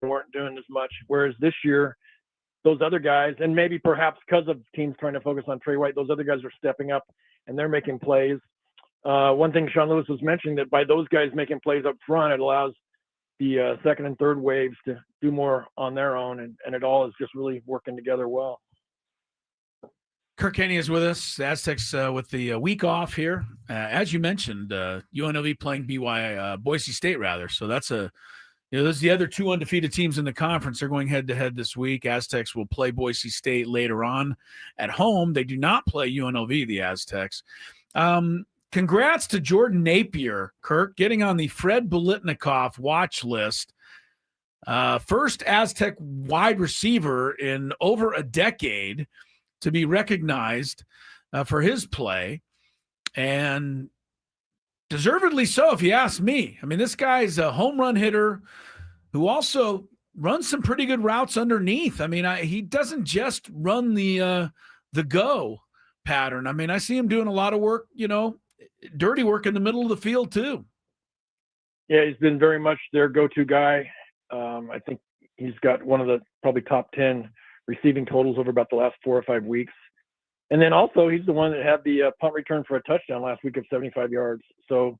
They weren't doing as much, whereas this year, those other guys, and maybe perhaps because of teams trying to focus on Trey White, those other guys are stepping up and they're making plays. One thing Sean Lewis was mentioning, that by those guys making plays up front, it allows the 2nd and 3rd waves to do more on their own, and it all is just really working together well. Kirk Kenny is with us. The Aztecs with the week off here. As you mentioned, UNLV playing Boise State, rather. So that's those are the other 2 undefeated teams in the conference. They're going head-to-head this week. Aztecs will play Boise State later on at home. They do not play UNLV, the Aztecs. Congrats to Jordan Napier, Kirk, getting on the Fred Biletnikoff watch list. First Aztec wide receiver in over a decade to be recognized for his play, and deservedly so, if you ask me. I mean, this guy's a home run hitter who also runs some pretty good routes underneath. I mean, he doesn't just run the go pattern. I mean, I see him doing a lot of work, dirty work in the middle of the field too. Yeah, he's been very much their go-to guy. I think he's got one of the probably top 10 receiving totals over about the last 4 or 5 weeks. And then also he's the one that had the punt return for a touchdown last week of 75 yards. So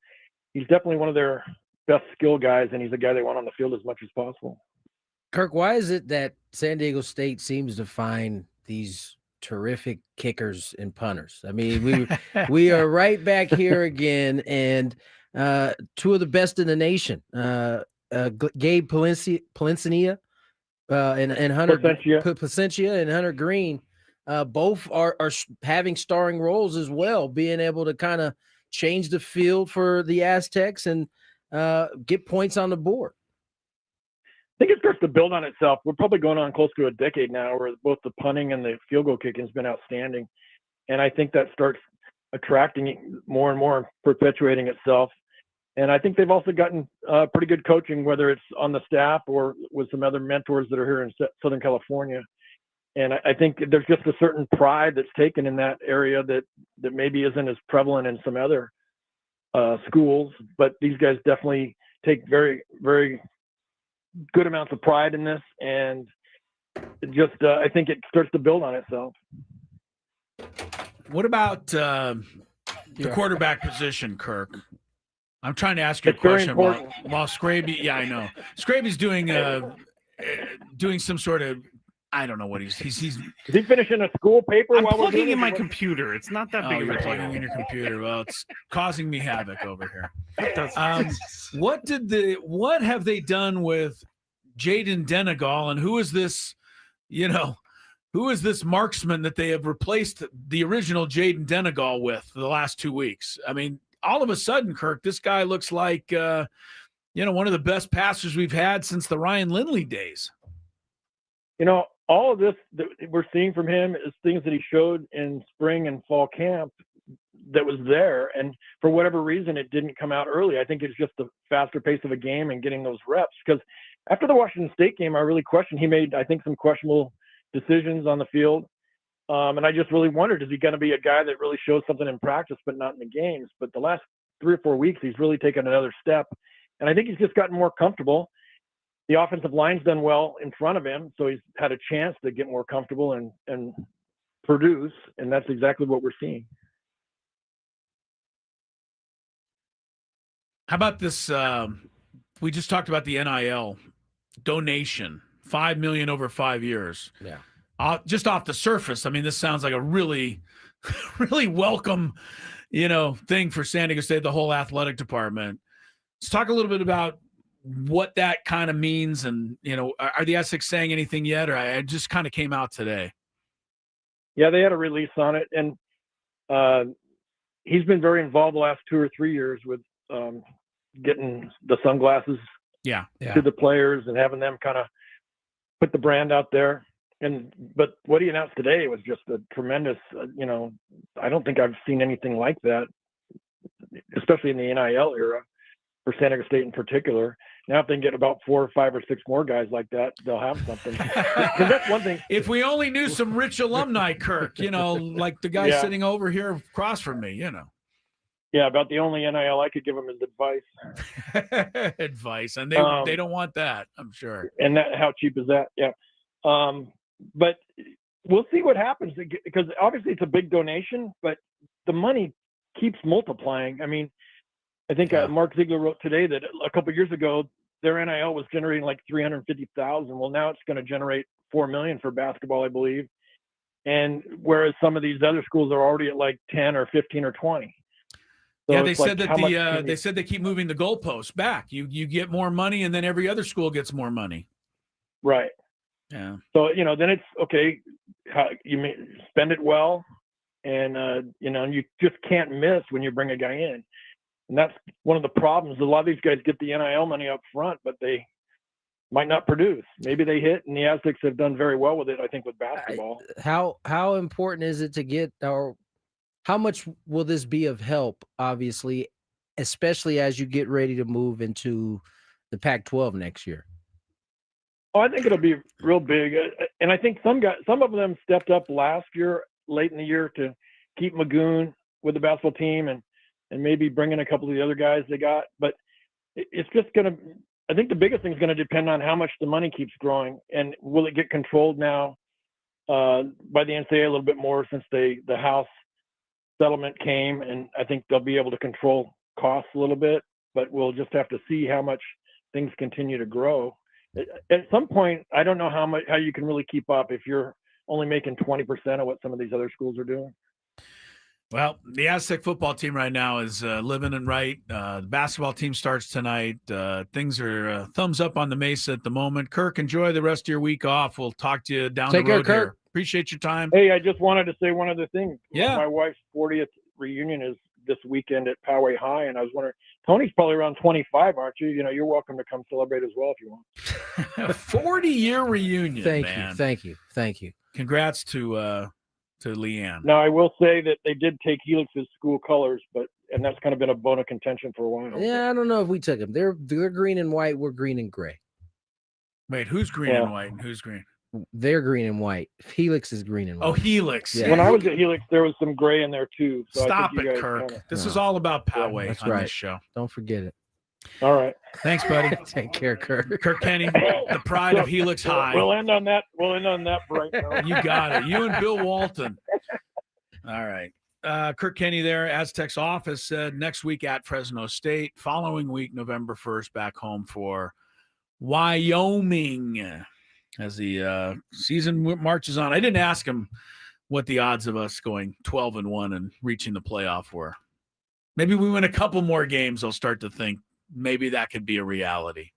he's definitely one of their best skill guys, and he's a guy they want on the field as much as possible. Kirk, why is it that San Diego State seems to find these terrific kickers and punters? I mean, we are right back here again, and 2 of the best in the nation, Gabe Palencia and Hunter Placentia and Hunter Green, both are having starring roles as well, being able to kind of change the field for the Aztecs and get points on the board. I think it starts to build on itself. We're probably going on close to a decade now where both the punting and the field goal kicking has been outstanding. And I think that starts attracting more and more, perpetuating itself. And I think they've also gotten pretty good coaching, whether it's on the staff or with some other mentors that are here in Southern California. And I think there's just a certain pride that's taken in that area that maybe isn't as prevalent in some other schools. But these guys definitely take very, very good amounts of pride in this. And I think it starts to build on itself. What about the quarterback position, Kirk? I'm trying to ask you a question while Skraby. Yeah, I know. Skraby's doing some sort of, I don't know what he's. Is he finishing a school paper? I'm plugging in my computer. It's not that big of a deal. Plugging in your computer. Well, it's causing me havoc over here. What have they done with Jaden Denegal, and who is this, who is this marksman that they have replaced the original Jaden Denegal with the last 2 weeks? I mean, all of a sudden, Kirk, this guy looks like, one of the best passers we've had since the Ryan Lindley days. All of this that we're seeing from him is things that he showed in spring and fall camp that was there. And for whatever reason, it didn't come out early. I think it's just the faster pace of a game and getting those reps. Because after the Washington State game, I really questioned. He made, I think, some questionable decisions on the field. And I just really wondered, is he going to be a guy that really shows something in practice but not in the games? But the last 3 or 4 weeks, he's really taken another step. And I think he's just gotten more comfortable. The offensive line's done well in front of him, so he's had a chance to get more comfortable and produce, and that's exactly what we're seeing. How about this? We just talked about the NIL donation, $5 million over 5 years. Yeah. Just off the surface, I mean, this sounds like a really, really welcome, thing for San Diego State, the whole athletic department. Let's talk a little bit about what that kind of means, and are the Essex saying anything yet, or I just kind of came out today? Yeah, they had a release on it, and he's been very involved the last 2 or 3 years with getting the sunglasses to the players and having them kind of put the brand out there. But what he announced today was just a tremendous, I don't think I've seen anything like that, especially in the NIL era for San Diego State in particular. Now, if they can get about 4 or 5 or 6 more guys like that, they'll have something. That's one thing. If we only knew some rich alumni, Kirk, like the guy sitting over here across from me, Yeah, about the only NIL I could give them is advice. Advice, and they don't want that, I'm sure. And how cheap is that? Yeah. But we'll see what happens, because obviously it's a big donation, but the money keeps multiplying. I mean, I think Mark Ziegler wrote today that a couple of years ago, their NIL was generating like $350,000. Well, now it's going to generate $4 million for basketball, I believe. And whereas some of these other schools are already at like 10 or 15 or 20. So yeah, they said that they said they keep moving the goalposts back. You get more money, and then every other school gets more money. Right. Yeah. So then it's okay. You may spend it well, and you just can't miss when you bring a guy in. And that's one of the problems. A lot of these guys get the NIL money up front, but they might not produce. Maybe they hit, and the Aztecs have done very well with it, I think, with basketball. How important is it to get, or how much will this be of help, obviously, especially as you get ready to move into the Pac-12 next year? Oh, I think it'll be real big. And I think some of them stepped up last year, late in the year, to keep Magoon with the basketball team and maybe bring in a couple of the other guys they got. But it's just going to – I think the biggest thing is going to depend on how much the money keeps growing. And will it get controlled now by the NCAA a little bit more, since the House settlement came, and I think they'll be able to control costs a little bit. But we'll just have to see how much things continue to grow. At some point, I don't know how you can really keep up if you're only making 20% of what some of these other schools are doing. Well, the Aztec football team right now is living and right. The basketball team starts tonight. Things are thumbs up on the Mesa at the moment. Kirk, enjoy the rest of your week off. We'll talk to you down the road here. Appreciate your time. Hey, I just wanted to say one other thing. Yeah. My wife's 40th reunion is this weekend at Poway High, and I was wondering, Tony's probably around 25, aren't you? You're welcome to come celebrate as well if you want. 40-year reunion. Thank you. Congrats to Leanne. Now, I will say that they did take Helix's school colors, and that's kind of been a bone of contention for a while. Yeah, I don't know if we took them. They're green and white. We're green and gray. Wait, who's green and white and who's green? They're green and white. Helix is green and white. Oh, Helix. Yeah. When I was at Helix, there was some gray in there too. So Stop it, Kirk. This is all about Poway on this show. Don't forget it. All right. Thanks, buddy. Take care, Kirk. Kirk Kenny, the pride of Helix High. We'll end on that bright note. You got it. You and Bill Walton. All right. Kirk Kenny there. Aztecs office said next week at Fresno State. Following week, November 1st, back home for Wyoming as the season marches on. I didn't ask him what the odds of us going 12-1 and reaching the playoff were. Maybe we win a couple more games. I'll start to think maybe that could be a reality.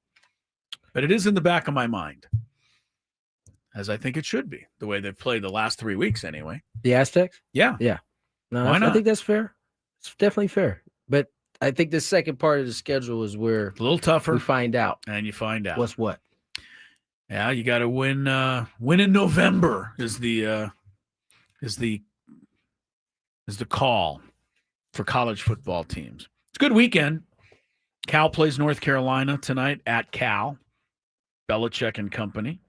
But it is in the back of my mind, as I think it should be, the way they've played the last 3 weeks anyway. The Aztecs? Yeah. No, Why not? I think that's fair. It's definitely fair. But I think the second part of the schedule is where A little tougher. we find out And you find out. what's what. Yeah, you got to win. Win in November is the call for college football teams. It's a good weekend. Cal plays North Carolina tonight at Cal. Belichick and company.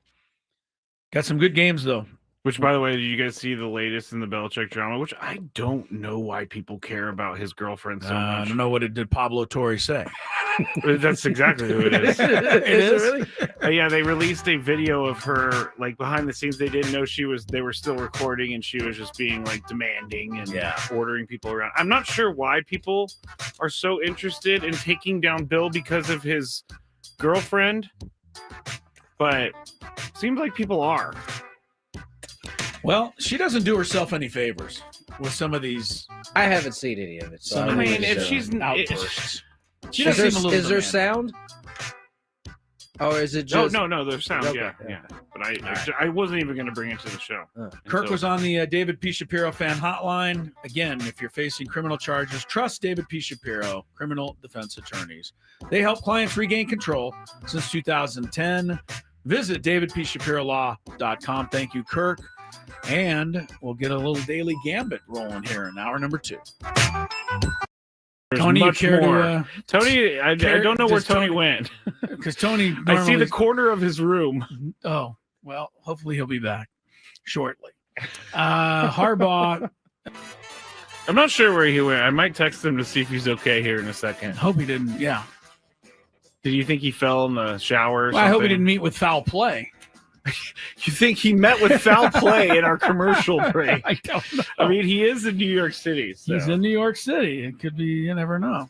Got some good games though. Which, by the way, did you guys see the latest in the Belichick drama? Which I don't know why people care about his girlfriend so I much. don't know what did Pablo Torre say. That's exactly who it is. It is really. Yeah, they released a video of her like behind the scenes. They didn't know they were still recording, and she was just being like demanding and ordering people around. I'm not sure why people are so interested in taking down Bill because of his girlfriend, but seems like people are. Well, she doesn't do herself any favors with some of these. I haven't seen any of it. So Some I of mean, these, if she's outbursts. She is does seem a little. there demanding. sound? Or is it just No, there's sound. Okay. Yeah. But I wasn't even going to bring it to the show. Kirk was on the David P. Shapiro fan hotline. Again, if you're facing criminal charges, trust David P. Shapiro, criminal defense attorneys. They help clients regain control since 2010. Visit davidpshapirolaw.com. Thank you, Kirk. And we'll get a little daily gambit rolling here in hour number 2. There's Tony, you much care more. to... Tony, I don't know where Tony went. Because Tony I see the normally- corner of his room. Oh, well, hopefully he'll be back shortly. Harbaugh, I'm not sure where he went. I might text him to see if he's okay here in a second. hope he didn't, yeah. Did you think he fell in the shower or Well, I hope he something? didn't meet with foul play. You think he met with foul play in our commercial break? I don't know. I mean, he is in New York City. So. He's in New York City. It could be, you never know.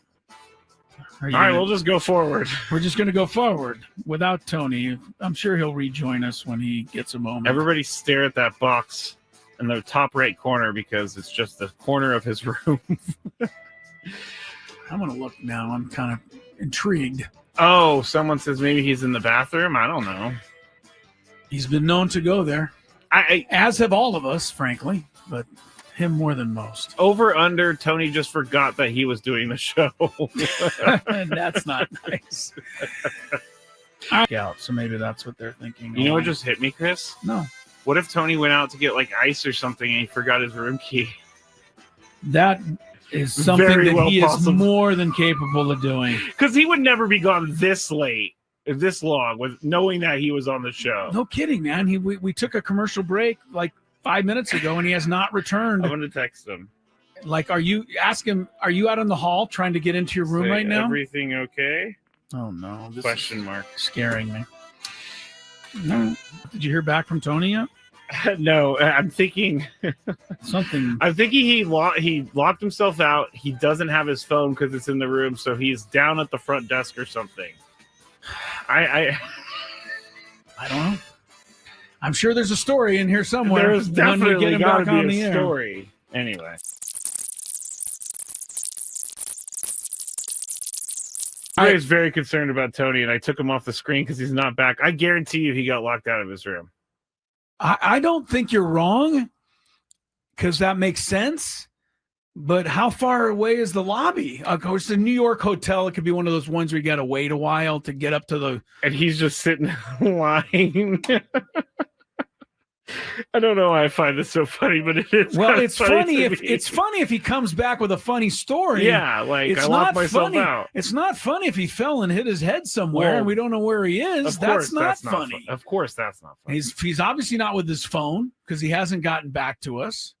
All right, we'll just go forward. We're just going to go forward without Tony. I'm sure he'll rejoin us when he gets a moment. Everybody stare at that box in the top right corner because it's just the corner of his room. I'm going to look now. I'm kind of intrigued. Oh, someone says maybe he's in the bathroom. I don't know. He's been known to go there, as have all of us, frankly, but him more than most. Over under, Tony just forgot that he was doing the show. That's not nice. So maybe that's what they're thinking. You know what just hit me, Chris? No. What if Tony went out to get like ice or something and he forgot his room key? That is something Very that well he possible. is more than capable of doing. Because he would never be gone this late, this long, with knowing that he was on the show. No kidding, man. We took a commercial break like 5 minutes ago, and he has not returned. I'm going to text him. Like, are you out in the hall trying to get into your room Say, right now? Everything okay? Oh, no. This Question mark. is scaring me. No. Did you hear back from Tony yet? No, I'm thinking Something. he locked himself out. He doesn't have his phone because it's in the room, so he's down at the front desk or something. I don't know. I'm sure there's a story in here somewhere. There's definitely when we get him got back on to be the a air. story. Anyway. I was very concerned about Tony, and I took him off the screen because he's not back. I guarantee you he got locked out of his room. I don't think you're wrong, because that makes sense. But how far away is the lobby? Of course, the New York hotel, it could be one of those ones where you got to wait a while to get up to the... And he's just sitting in line. I don't know why I find this so funny, but it is. Well, it's funny to me. if he comes back with a funny story. Yeah, like It's I locked not myself funny. out. It's not funny if he fell and hit his head somewhere Well, and we don't know where he is. Of course, That's not funny. Of course, that's not funny. He's obviously not with his phone because he hasn't gotten back to us.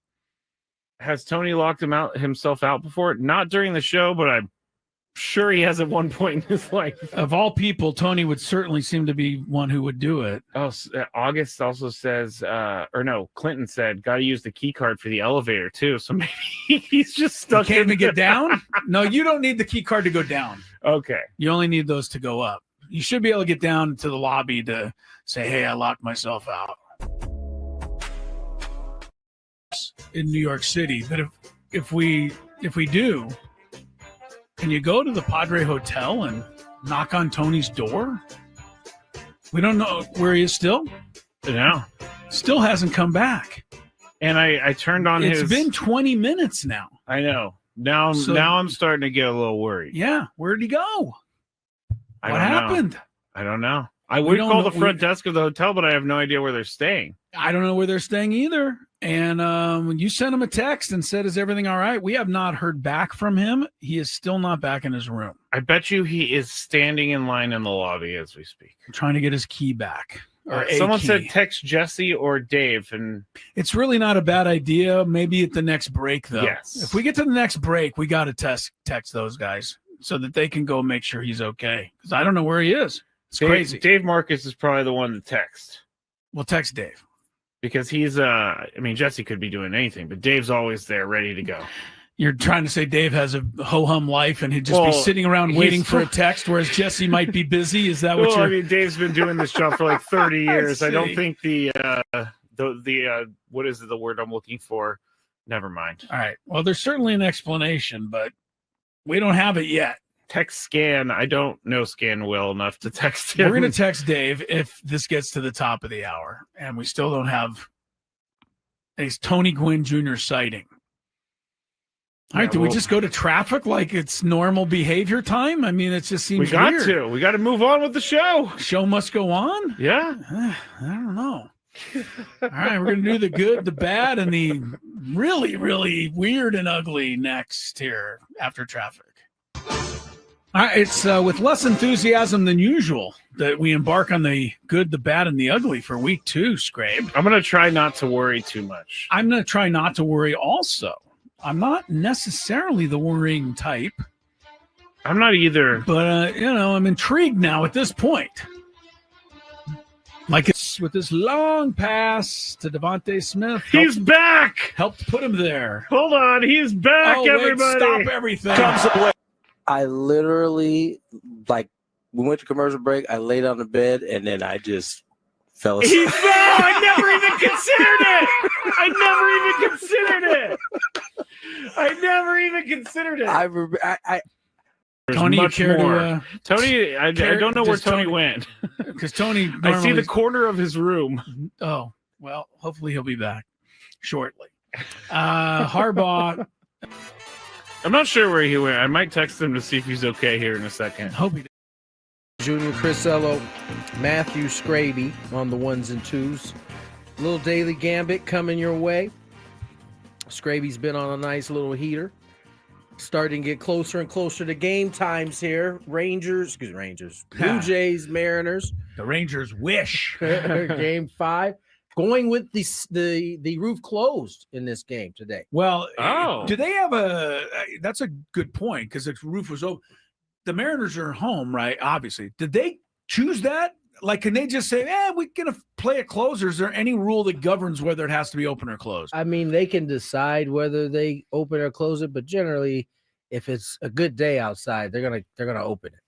Has Tony locked himself out before? Not during the show, but I'm sure he has at one point in his life. Of all people, Tony would certainly seem to be one who would do it. Oh, August also says, Clinton said, got to use the key card for the elevator too. So maybe he's just stuck. Can't even get down? No, you don't need the key card to go down. Okay. You only need those to go up. You should be able to get down to the lobby to say, hey, I locked myself out. In New York City. But if we do, can you go to the Padre Hotel and knock on Tony's door? We don't know where he is still. No. Still hasn't come back. And I turned on It's his. been 20 minutes now. I know. Now I'm starting to get a little worried. Yeah. Where'd he go? What happened? I don't know. I would call the front desk of the hotel, but I have no idea where they're staying. I don't know where they're staying either. And when you sent him a text and said, is everything all right? We have not heard back from him. He is still not back in his room. I bet you he is standing in line in the lobby as we speak. Trying to get his key back. Someone said text Jesse or Dave. And it's really not a bad idea. Maybe at the next break, though. Yes. If we get to the next break, we got to text those guys so that they can go make sure he's okay. Because I don't know where he is. It's crazy. Dave Marcus is probably the one to text. We'll text Dave. Because he's, Jesse could be doing anything, but Dave's always there ready to go. You're trying to say Dave has a ho-hum life and he'd just be sitting around waiting for a text, whereas Jesse might be busy? Is that what you're... Dave's been doing this job for like 30 years. I don't think the what is the word I'm looking for? Never mind. All right. Well, there's certainly an explanation, but we don't have it yet. Text Scan. I don't know Scan well enough to text him. We're going to text Dave if this gets to the top of the hour, and we still don't have a Tony Gwynn Jr. sighting. All right, do we just go to traffic like it's normal behavior time? I mean, it just seems weird. We got to move on with the show. Show must go on? Yeah. I don't know. All right, we're going to do the good, the bad, and the really, really weird and ugly next here after traffic. All right, it's with less enthusiasm than usual that we embark on the good, the bad, and the ugly for week 2, Skrabe. I'm going to try not to worry too much. I'm going to try not to worry also. I'm not necessarily the worrying type. I'm not either. But, I'm intrigued now at this point. Like it's with this long pass to Devontae Smith. He's back! Helped put him there. Hold on, he's back, everybody! Stop everything. I literally, we went to commercial break, I laid on the bed, and then I just fell asleep. He's back! I never even considered it! I never even considered it! Tony, much care more. To, Tony, I don't know where Tony went. Because Tony, I see the corner of his room. Oh, well, hopefully he'll be back shortly. Harbaugh. I'm not sure where he went. I might text him to see if he's okay here in a second. Hope he does. Junior, Chris Ello, Matthew Skraby on the 1s and 2s. Little daily gambit coming your way. Skraby's been on a nice little heater. Starting to get closer and closer to game times here. Rangers. Blue Jays, Mariners. The Rangers wish. Game 5. Going with the roof closed in this game today. Well, do they have that's a good point because the roof was open. The Mariners are home, right? Obviously. Did they choose that? Like, can they just say, we're going to play it closed? Or is there any rule that governs whether it has to be open or closed? I mean, they can decide whether they open or close it, but generally, if it's a good day outside, they're gonna open it.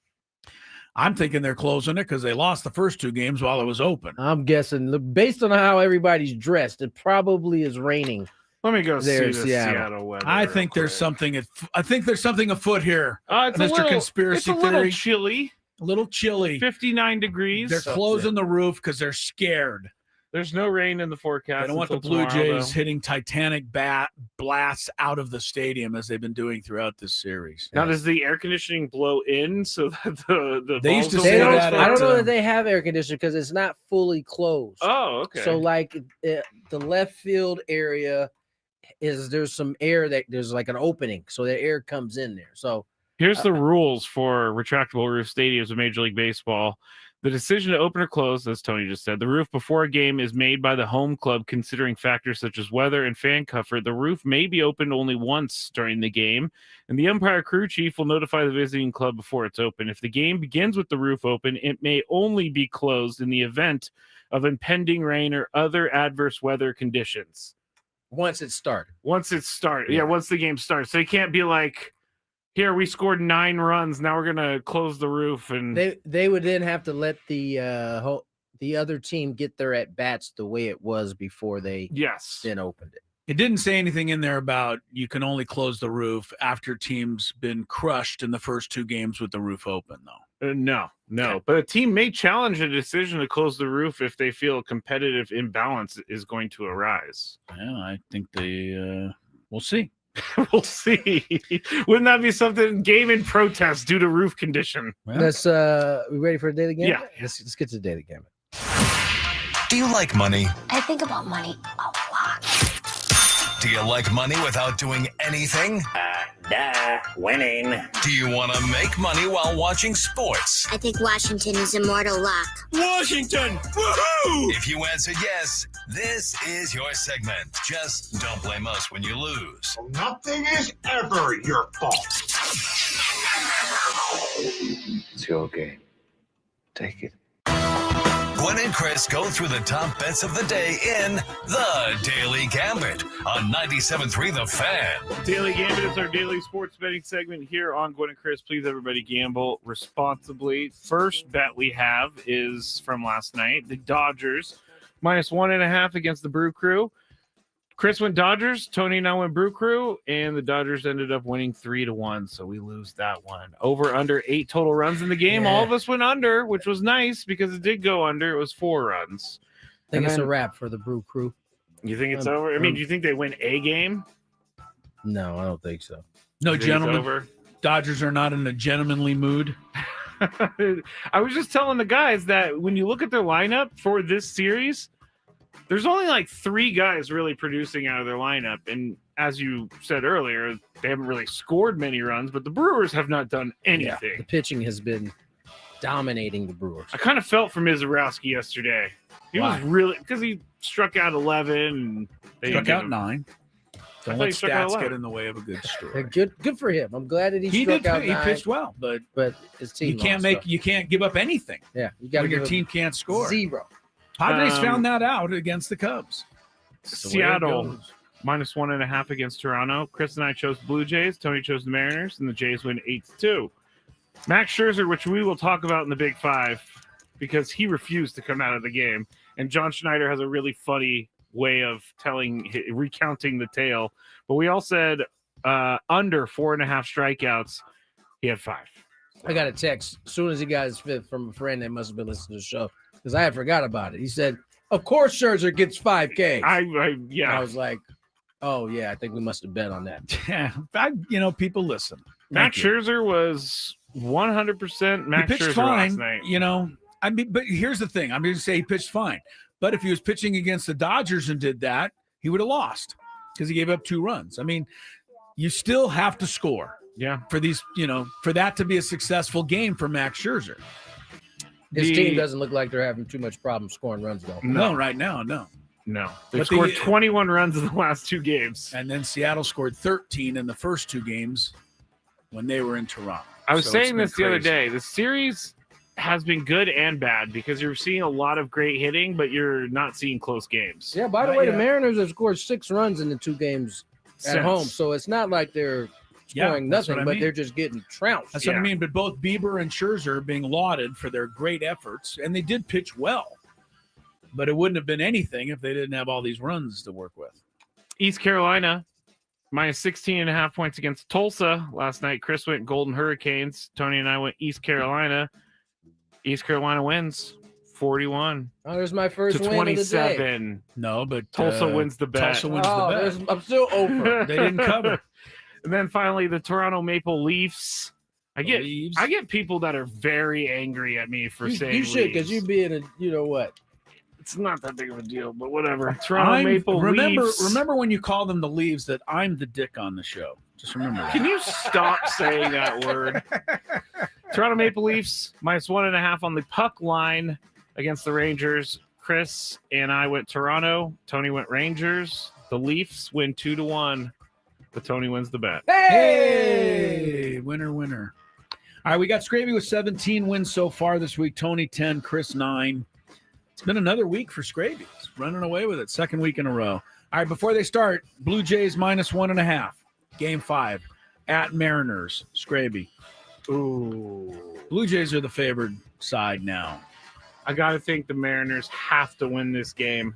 I'm thinking they're closing it because they lost the first 2 games while it was open. I'm guessing, based on how everybody's dressed, it probably is raining. Let me go see the Seattle weather. I think there's something afoot here, Mr. Conspiracy Theory. It's a little chilly. A little chilly. 59 degrees. They're closing the roof because they're scared. There's no rain in the forecast. They don't want the Blue Jays hitting Titanic blasts out of the stadium as they've been doing throughout this series. Now, does the air conditioning blow in so that the they used to balls say don't that? I don't know that they have air conditioning because it's not fully closed. Oh, okay. So, the left field area there's some air there's like an opening, so the air comes in there. So. Here's the rules for retractable roof stadiums in Major League Baseball. The decision to open or close, as Tony just said, the roof before a game is made by the home club considering factors such as weather and fan comfort. The roof may be opened only once during the game, and the umpire crew chief will notify the visiting club before it's open. If the game begins with the roof open, it may only be closed in the event of impending rain or other adverse weather conditions. Once it started. Once the game starts. So you can't be like, here, we scored 9 runs. Now we're gonna close the roof, and they would then have to let the other team get their at bats the way it was before they then opened it. It didn't say anything in there about you can only close the roof after teams been crushed in the first 2 games with the roof open, though. No. But a team may challenge a decision to close the roof if they feel a competitive imbalance is going to arise. Yeah, I think we'll see. We'll see. Wouldn't that be something? Game in protest due to roof condition. Well, Let's we ready for a daily game? Yeah. Let's get to the daily game. Do you like money? I think about money a lot. Do you like money without doing anything? Winning. Do you want to make money while watching sports? I think Washington is immortal luck. Washington! Woohoo! If you answered yes, this is your segment. Just don't blame us when you lose. Nothing is ever your fault. It's your game. Take it. Gwynn and Chris go through the top bets of the day in The Daily Gambit on 97.3 The Fan. Daily Gambit is our daily sports betting segment here on Gwynn and Chris. Please, everybody, gamble responsibly. First bet we have is from last night. The Dodgers, -1.5 against the Brew Crew. Chris went Dodgers, Tony and I went Brew Crew, and the Dodgers ended up winning 3-1, so we lose that one. Over under 8 total runs in the game. All of us went under, which was nice because it did go under. It was 4 runs. I think it's a wrap for the Brew Crew. You think it's over? I mean, do you think they win a game? No, I don't think so. No, Over? gentlemen. Dodgers are not in a gentlemanly mood. I was just telling the guys that when you look at their lineup for this series, there's only like 3 guys really producing out of their lineup. And as you said earlier, they haven't really scored many runs, but the Brewers have not done anything. The pitching has been dominating the Brewers. I kind of felt for Mizorowski yesterday. He was really, because he struck out 11 and they Struck didn't out give him- 9. I Don't thought let he struck out stats 11. get in the way of a good story. Good for him. I'm glad that he He struck out 9, pitched well, but his team you can't give up anything Yeah, you got when your team can't score. 0. Padres found that out against the Cubs. That's the way it Seattle, goes. -1.5 against Toronto. Chris and I chose the Blue Jays. Tony chose the Mariners, and the Jays win 8-2. Max Scherzer, which we will talk about in the Big Five, because he refused to come out of the game. And John Schneider has a really funny way of recounting the tale. But we all said under 4.5 strikeouts. He had 5. I got a text as soon as he got his 5th from a friend that must have been listening to the show because I had forgot about it. He said, "Of course, Scherzer gets 5 Ks." Yeah. I was like, "Oh yeah, I think we must have bet on that." Yeah, people listen. Max Scherzer was 100% Max he pitched Scherzer fine, last night. I mean, but here's the thing. I'm going to say he pitched fine. But if he was pitching against the Dodgers and did that, he would have lost because he gave up 2 runs. I mean, you still have to score. Yeah. For these, for that to be a successful game for Max Scherzer. His team doesn't look like they're having too much problem scoring runs, though. No, right now, no. They've scored 21 runs in the last 2 games. And then Seattle scored 13 in the first 2 games when they were in Toronto. I was So saying it's this been the other crazy. day. The series has been good and bad because you're seeing a lot of great hitting, but you're not seeing close games. Yeah, by the way, the Mariners have scored 6 runs in the 2 games at Since. home. So it's not like they're scoring that's nothing, what I but mean. they're just getting trounced. That's what I mean. But both Bieber and Scherzer are being lauded for their great efforts, and they did pitch well. But it wouldn't have been anything if they didn't have all these runs to work with. East Carolina, -16.5 points against Tulsa last night. Chris went Golden Hurricanes. Tony and I went East Carolina. East Carolina wins 41 Oh, there's my first to win of the day. 27. No, but Tulsa wins the bet. Tulsa wins the bet. I'm still over. They didn't cover. And then finally, the Toronto Maple Leafs. I get people that are very angry at me for saying you should, because Leafs. you being a, you know what? It's not that big of a deal, but whatever. Toronto Maple Leafs. Remember when you call them the Leaves that I'm the dick on the show. Just remember that. Can you stop saying that word? Toronto Maple Leafs -1.5 on the puck line against the Rangers. Chris and I went Toronto. Tony went Rangers. The Leafs win 2-1, but Tony wins the bet. Hey, winner, winner. All right, we got Skraby with 17 wins so far this week. Tony 10, Chris 9. It's been another week for Skraby. He's running away with it. 2nd week in a row. All right, before they start, Blue Jays -1.5. Game 5 at Mariners. Skraby. Ooh. Blue Jays are the favored side now. I got to think the Mariners have to win this game.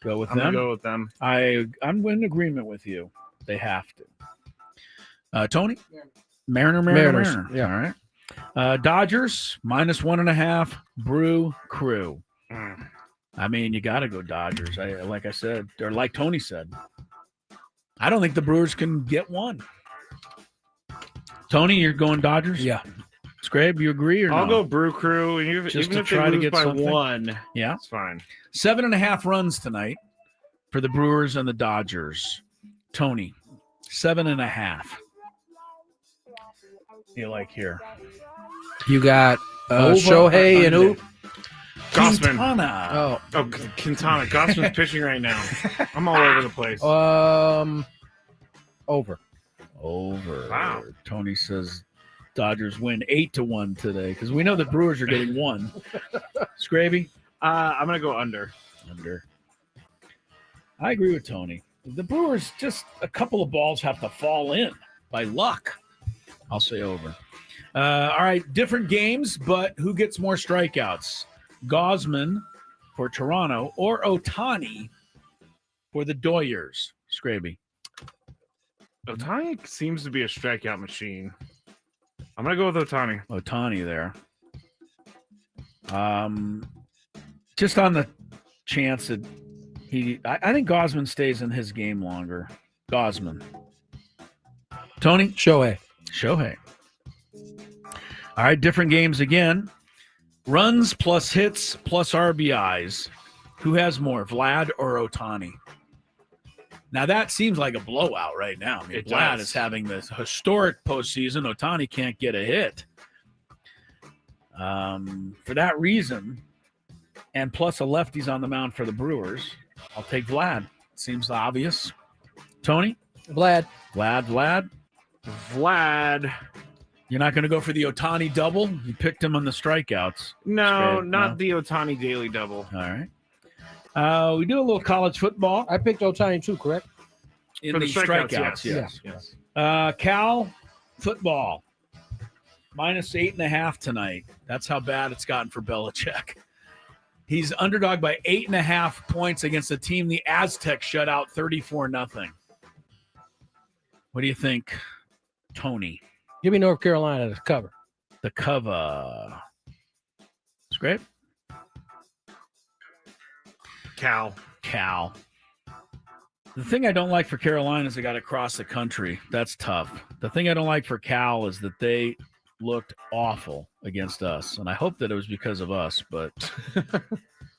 Go with I'm them. gonna go with them. I'm in agreement with you. They have to. Tony? Mariners. Yeah. All right. Dodgers, -1.5. Brew Crew. I mean, you got to go Dodgers. Like I said, or like Tony said, I don't think the Brewers can get one. Tony, you're going Dodgers? Yeah. Skrabe, you agree or I'll no? go Brew Crew, and even Just to if try they to lose get by something? one, Yeah. it's fine. 7.5 runs tonight for the Brewers and the Dodgers. Tony, 7.5. What do you like here? You got Over Shohei and who? Gossman. Quintana. Oh, Quintana. Gossman's pitching right now. I'm all over the place. Over. Wow. Tony says Dodgers win 8-1 today because we know the Brewers are getting one. Scraby? I'm gonna go under. Under. I agree with Tony. The Brewers, just a couple of balls have to fall in by luck. I'll say over. All right, different games, but who gets more strikeouts? Gosman for Toronto or Ohtani for the Doyers? Scraby. Ohtani seems to be a strikeout machine. I'm gonna go with Ohtani. Ohtani there. Just on the chance that I think Gosman stays in his game longer. Gosman. Tony? Shohei. All right, different games again. Runs plus hits plus RBIs. Who has more, Vlad or Ohtani? Now, that seems like a blowout right now. I mean, Vlad is having this historic postseason. Ohtani can't get a hit. For that reason, and plus a lefty's on the mound for the Brewers, I'll take Vlad. Seems obvious. Tony? Vlad. You're not going to go for the Ohtani double? You picked him on the strikeouts. No, not the Ohtani daily double. All right. We do a little college football. I picked Ohtani too, correct? In For the the strikeouts, strikeouts, yes. Cal football, -8.5 tonight. That's how bad it's gotten for Belichick. He's underdog by 8.5 points against a team the Aztecs shut out 34-0. What do you think, Tony? Give me North Carolina to cover. The cover. It's great. Cal. The thing I don't like for Carolina is they got to cross the country. That's tough. The thing I don't like for Cal is that they looked awful against us, and I hope that it was because of us, but I'm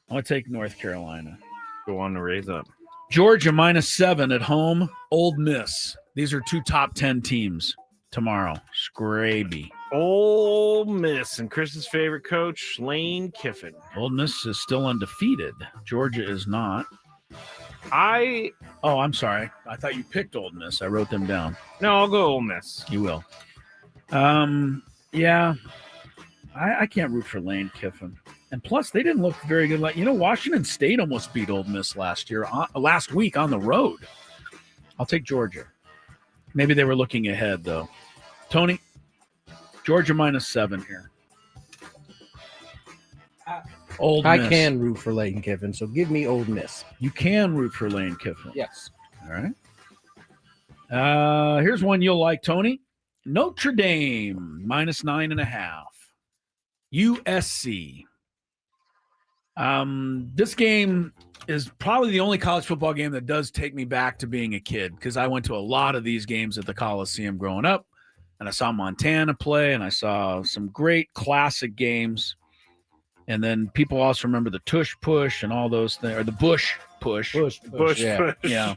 going to take North Carolina. Go on to raise up. Georgia -7 at home. Ole Miss. These are two top 10 teams tomorrow. Scraby. Ole Miss and Chris's favorite coach, Lane Kiffin. Ole Miss is still undefeated. Georgia is not. Oh, I'm sorry. I thought you picked Ole Miss. I wrote them down. No, I'll go Ole Miss. You will. Yeah. I can't root for Lane Kiffin. And plus, they didn't look very good. Washington State almost beat Ole Miss last week on the road. I'll take Georgia. Maybe they were looking ahead, though. Tony? Georgia -7 here. Ole Miss. I can root for Lane Kiffin, so give me Ole Miss. You can root for Lane Kiffin. Yes. All right. Here's one you'll like, Tony. Notre Dame -9.5. USC. This game is probably the only college football game that does take me back to being a kid because I went to a lot of these games at the Coliseum growing up, and I saw Montana play, and I saw some great classic games. And then people also remember the Tush Push and all those things, or the Bush Push. Bush. Yeah.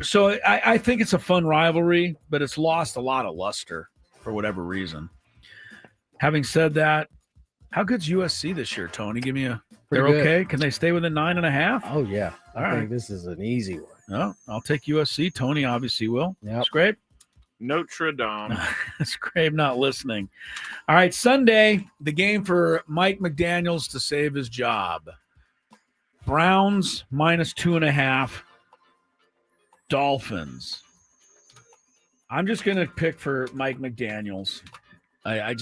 So I think it's a fun rivalry, but it's lost a lot of luster for whatever reason. Having said that, how good's USC this year, Tony? Give me they're good. okay? Can they stay within 9.5? Oh, yeah. All I right. think this is an easy one. No, I'll take USC. Tony obviously will. Yep. Scrape? Notre Dame. Scrape not listening. All right, Sunday, the game for Mike McDaniels to save his job. Browns -2.5. Dolphins. I'm just going to pick for Mike McDaniels. I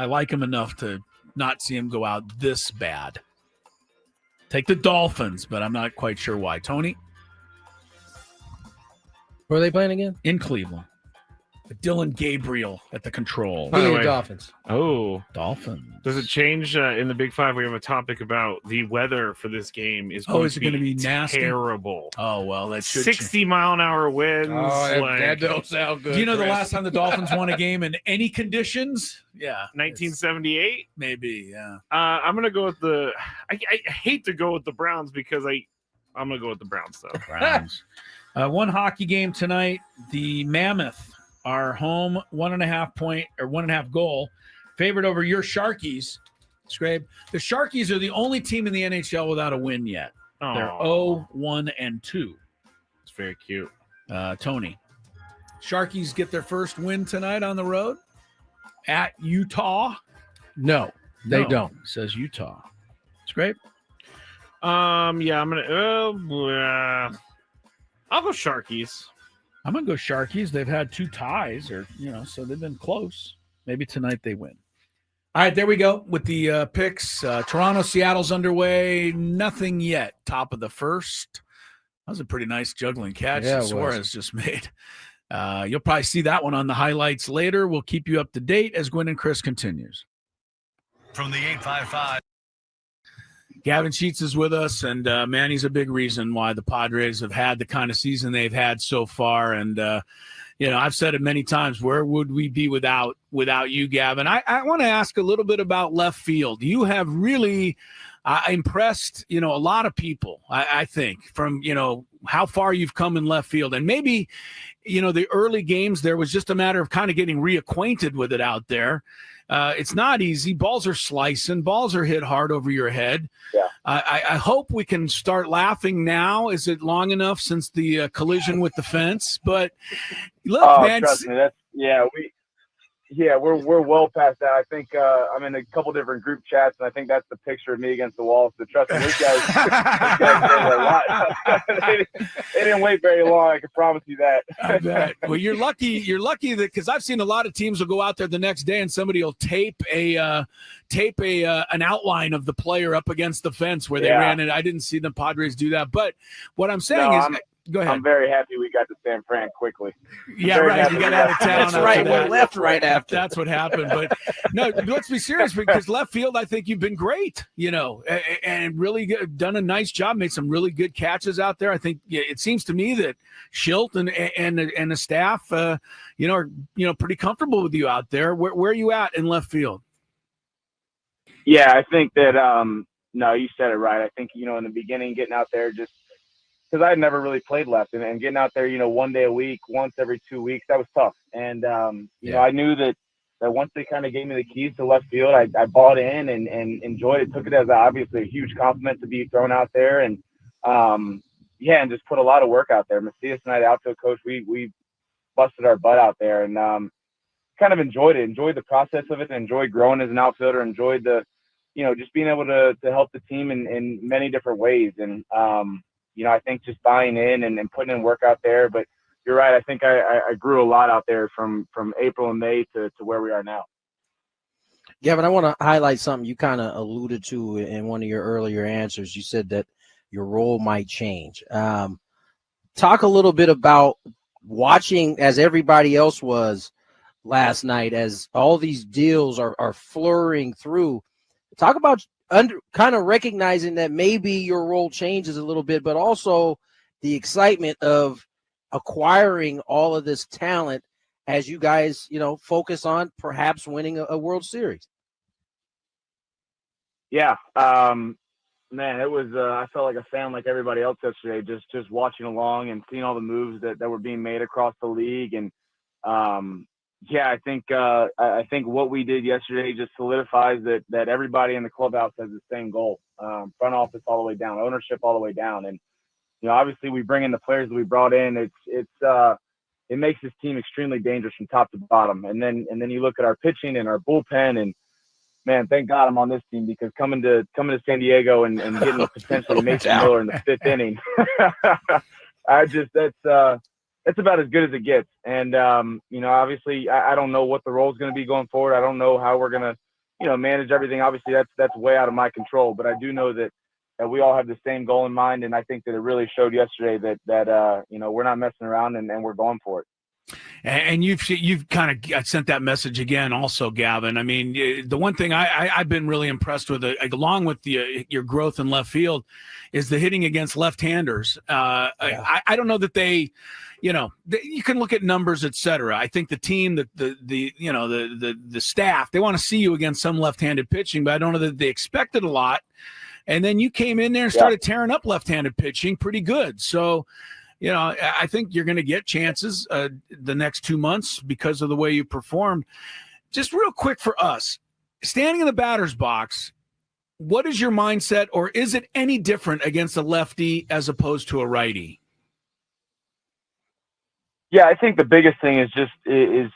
like him enough to not see him go out this bad. Take the Dolphins, but I'm not quite sure why. Tony? Where are they playing again? In Cleveland. Dylan Gabriel at the control. Give me the Dolphins. Oh, Dolphins. Does it change in the Big Five? We have a topic about the weather for this game. Is it going to be nasty? Terrible. Oh, well, that should 60-mile-an-hour winds. That don't sound good. Do you know the last time the Dolphins won a game in any conditions? Yeah. 1978? Maybe, yeah. I'm going to go with the – I hate to go with the Browns because I'm going to go with the Browns, though. Browns. One hockey game tonight. The Mammoth are home 1.5 goal favorite over your Sharkies. Skrabe. The Sharkies are the only team in the NHL without a win yet. Oh. They're 0-1-2. It's very cute. Tony. Sharkies get their first win tonight on the road at Utah. No, they don't. Says Utah. Skrabe. Yeah, I'm gonna. I'll go Sharkies. I'm going to go Sharkies. They've had 2 ties so they've been close. Maybe tonight they win. All right, there we go with the picks. Toronto, Seattle's underway. Nothing yet. Top of the first. That was a pretty nice juggling catch that Suarez just made. You'll probably see that one on the highlights later. We'll keep you up to date as Gwynn and Chris continues. From the 855. Gavin Sheets is with us, and man, he's a big reason why the Padres have had the kind of season they've had so far. And I've said it many times. Where would we be without you, Gavin? I want to ask a little bit about left field. You have really impressed a lot of people. I think from how far you've come in left field, and maybe the early games there was just a matter of kind of getting reacquainted with it out there. It's not easy. Balls are slicing. Balls are hit hard over your head. Yeah. I hope we can start laughing now. Is it long enough since the collision with the fence? But look, man. Trust me, we're well past that. I think I'm in a couple different group chats, and I think that's the picture of me against the wall. So trust me, these guys did a lot. they didn't wait very long. I can promise you that. I bet. Well, you're lucky that because I've seen a lot of teams will go out there the next day and somebody will tape an outline of the player up against the fence where they ran it. I didn't see the Padres do that, but what I'm saying is. Go ahead. I'm very happy we got to San Fran quickly. Yeah, right. You got out of town. That's right. We left right after. That's what happened. But no, let's be serious because left field, I think you've been great, and really done a nice job, made some really good catches out there. I think it seems to me that Schilt and the staff, are pretty comfortable with you out there. Where are you at in left field? Yeah, I think that, no, you said it right. I think, in the beginning, getting out there just, because I had never really played left, and getting out there, one day a week, once every 2 weeks, that was tough. And, I knew that once they kind of gave me the keys to left field, I bought in and enjoyed it, took it as obviously a huge compliment to be thrown out there. And, and just put a lot of work out there. Macias and I, the outfield coach, we busted our butt out there and kind of enjoyed the process of it, and enjoyed growing as an outfielder, enjoyed the, just being able to help the team in many different ways. And, I think just buying in and putting in work out there. But you're right. I think I grew a lot out there from April and May to where we are now. Gavin, I want to highlight something you kind of alluded to in one of your earlier answers. You said that your role might change. Talk a little bit about watching as everybody else was last night, as all these deals are flurrying through. Talk about kind of recognizing that maybe your role changes a little bit, but also the excitement of acquiring all of this talent as you guys, focus on perhaps winning a World Series. Yeah. Man, it was, I felt like a fan like everybody else yesterday, just watching along and seeing all the moves that were being made across the league. And, I think what we did yesterday just solidifies that everybody in the clubhouse has the same goal. Front office all the way down, ownership all the way down. And, obviously we bring in the players that we brought in. It makes this team extremely dangerous from top to bottom. And then you look at our pitching and our bullpen, and man, thank God I'm on this team, because coming to San Diego and getting potentially Mason Miller in the 5th inning, that's about as good as it gets. And, obviously I don't know what the role is going to be going forward. I don't know how we're going to, manage everything. Obviously that's way out of my control, but I do know that we all have the same goal in mind. And I think that it really showed yesterday that we're not messing around and we're going for it. And you've kind of sent that message again also, Gavin. I mean, the one thing I've been really impressed with, along with your growth in left field, is the hitting against left-handers. I don't know that they, you can look at numbers, et cetera. I think the team, the staff, they want to see you against some left-handed pitching, but I don't know that they expected a lot. And then you came in there and started tearing up left-handed pitching pretty good. So, I think you're going to get chances the next 2 months because of the way you performed. Just real quick for us, standing in the batter's box, what is your mindset, or is it any different against a lefty as opposed to a righty? Yeah, I think the biggest thing is just is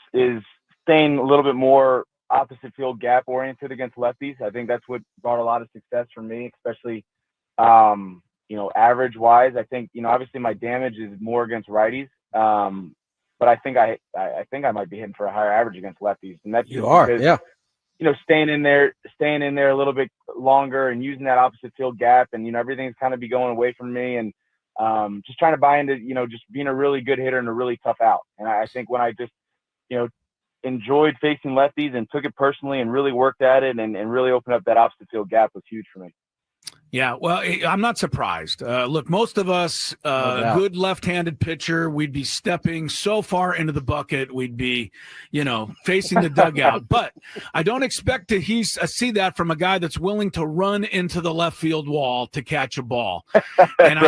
staying a little bit more opposite field gap oriented against lefties. I think that's what brought a lot of success for me, especially average wise. I think, obviously my damage is more against righties. But I think I might be hitting for a higher average against lefties. And that's because, staying in there a little bit longer and using that opposite field gap, and, everything's kind of be going away from me, and just trying to buy into, just being a really good hitter and a really tough out. And I think when I just, enjoyed facing lefties and took it personally and really worked at it and really opened up that opposite field gap was huge for me. Yeah, well, I'm not surprised. Look, most of us, a good left-handed pitcher, we'd be stepping so far into the bucket, we'd be, facing the dugout. But I don't expect to see that from a guy that's willing to run into the left field wall to catch a ball. And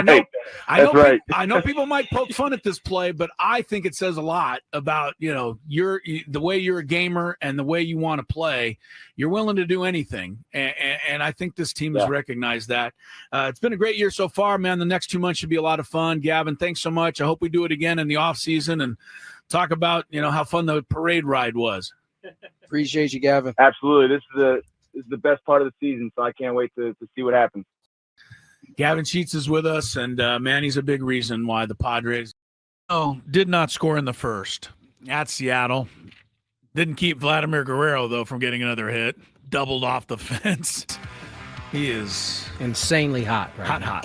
I know people might poke fun at this play, but I think it says a lot about, the way you're a gamer and the way you want to play. You're willing to do anything, and I think this team has recognized that. It's been a great year so far, man. The next 2 months should be a lot of fun. Gavin, thanks so much. I hope we do it again in the off season and talk about how fun the parade ride was. Appreciate you, Gavin. Absolutely. This is the best part of the season, so I can't wait to see what happens. Gavin Sheets is with us, and man, he's a big reason why the Padres did not score in the first at Seattle. Didn't keep Vladimir Guerrero, though, from getting another hit. Doubled off the fence. He is insanely hot right now.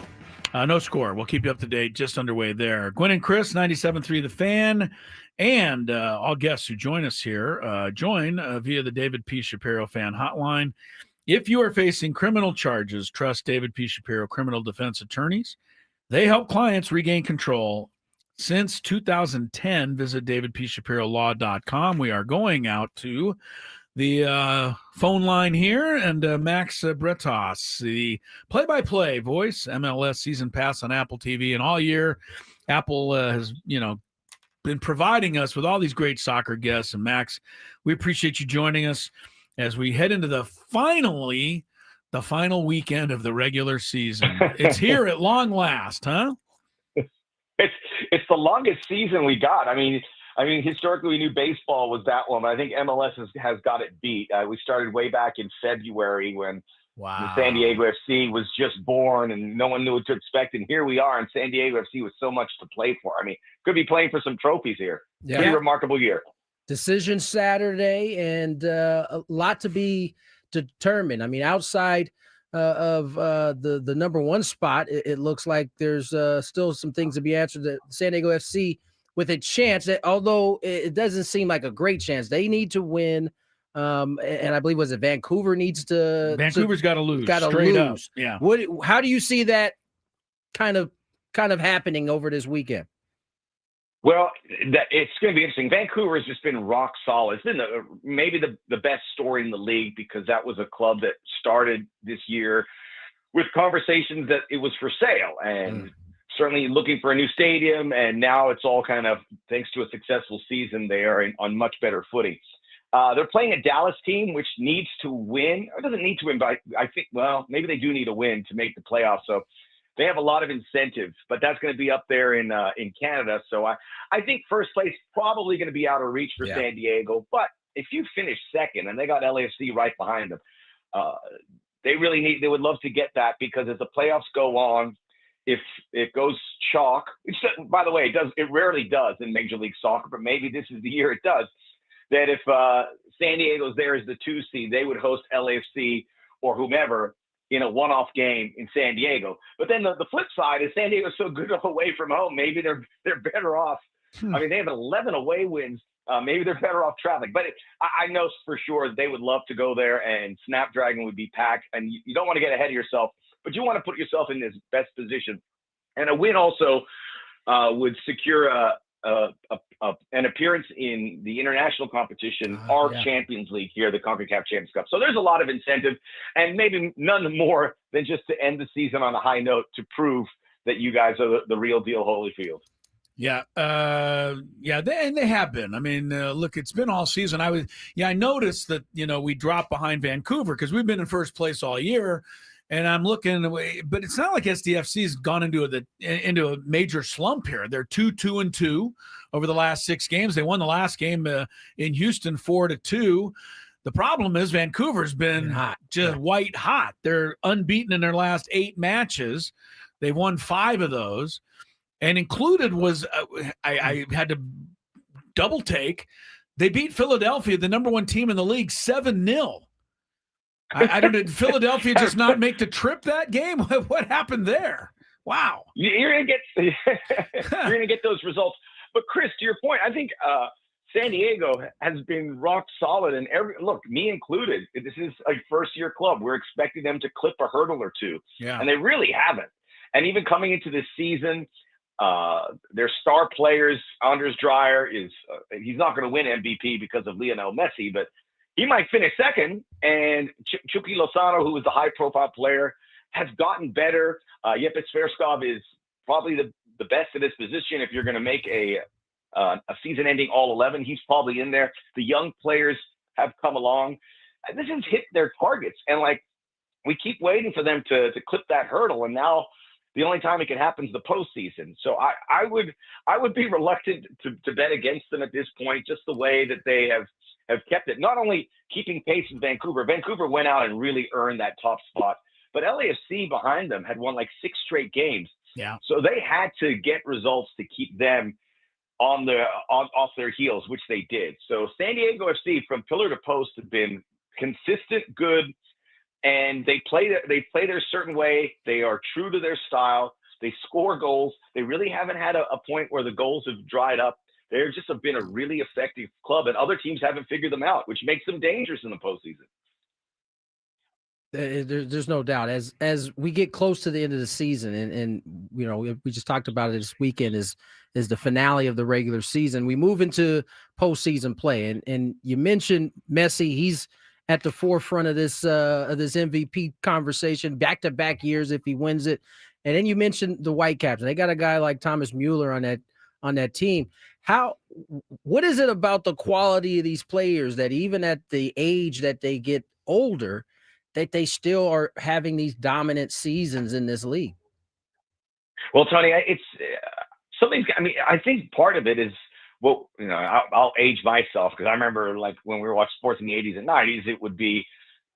No score. We'll keep you up to date. Just underway there. Gwynn and Chris, 97.3 The Fan, and all guests who join us here join via the David P. Shapiro Fan Hotline. If you are facing criminal charges, trust David P. Shapiro Criminal Defense Attorneys. They help clients regain control. Since 2010, visit davidpshapirolaw.com. We are going out to the phone line here, and Max Bretos, the play-by-play voice, MLS Season Pass on Apple TV, and all year Apple has, been providing us with all these great soccer guests. And Max, we appreciate you joining us as we head into the final weekend of the regular season. It's here at long last, huh? It's the longest season we got. I mean, historically we knew baseball was that one, but I think MLS has got it beat. We started way back in February when the San Diego FC was just born and no one knew what to expect. And here we are, and San Diego FC with so much to play for. I mean, could be playing for some trophies here. Yeah. Pretty remarkable year. Decision Saturday, and a lot to be determined. I mean, outside of the number one spot, it looks like there's still some things to be answered. That San Diego FC with a chance, that although it doesn't seem like a great chance, they need to win. And I believe Vancouver's got to lose. Straight up. Yeah. How do you see that kind of happening over this weekend? Well, it's going to be interesting. Vancouver has just been rock solid. It's been maybe the best story in the league, because that was a club that started this year with conversations that it was for sale and certainly looking for a new stadium. And now it's all kind of, thanks to a successful season, they are on much better footing. They're playing a Dallas team which needs to win, or doesn't need to win, but I think, well, maybe they do need a win to make the playoffs. So they have a lot of incentives, but that's going to be up there in Canada. So I think first place probably going to be out of reach for San Diego. But if you finish second, and they got LAFC right behind them, they would love to get that, because as the playoffs go on, if it goes chalk, which, by the way, it rarely does in Major League Soccer, but maybe this is the year it does, that if San Diego's there as the 2 seed, they would host LAFC or whomever in a one-off game in San Diego. But then the flip side is San Diego's so good away from home. Maybe they're better off. I mean, they have 11 away wins. Maybe they're better off traveling. But I know for sure they would love to go there, and Snapdragon would be packed. And you don't want to get ahead of yourself, but you want to put yourself in this best position. And a win also would secure an appearance in the international competition, our Champions League here, the CONCACAF Champions Cup. So there's a lot of incentive, and maybe none more than just to end the season on a high note to prove that you guys are the real deal Holyfield. Yeah, they have been. I mean, look, it's been all season. I noticed that, we dropped behind Vancouver because we've been in first place all year, and I'm looking, but it's not like SDFC's gone into a major slump here. They're 2-2-2 over the last 6 games. They won the last game in Houston 4-2. The problem is Vancouver's been white hot. They're unbeaten in their last 8 matches. They've won 5 of those. And included was, I had to double take, they beat Philadelphia, the number 1 team in the league, 7-0. I don't know, did Philadelphia just not make the trip that game? What happened there? Wow. You're gonna get those results. But Chris, to your point, I think San Diego has been rock solid, and me included. This is a first-year club. We're expecting them to clip a hurdle or two, and they really haven't. And even coming into this season, their star players, Anders Dreyer he's not going to win MVP because of Lionel Messi, but he might finish second. And Chucky Lozano, who was the high-profile player, has gotten better. Yepes Verskov is probably the best in this position. If you're going to make a season-ending All-11, he's probably in there. The young players have come along. This has hit their targets, and we keep waiting for them to clip that hurdle, and now the only time it can happen is the postseason. So I would be reluctant to bet against them at this point, just the way that they have kept it. Not only keeping pace with Vancouver. Vancouver went out and really earned that top spot, but LAFC behind them had won 6 straight games. Yeah. So they had to get results to keep them off their heels, which they did. So San Diego FC from pillar to post have been consistent, good. And they play their certain way. They are true to their style. They score goals. They really haven't had a point where the goals have dried up. They've just been a really effective club, and other teams haven't figured them out, which makes them dangerous in the postseason. There's no doubt. As we get close to the end of the season, and we just talked about it this weekend is the finale of the regular season. We move into postseason play, and you mentioned Messi. He's at the forefront of this MVP conversation, back-to-back years if he wins it. And then you mentioned the Whitecaps. They got a guy like Thomas Mueller on that team. What is it about the quality of these players that even at the age that they get older, that they still are having these dominant seasons in this league? Well, Tony, it's something. I mean, I think part of it is, well, I'll age myself because I remember when we were watching sports in the 80s and 90s, it would be,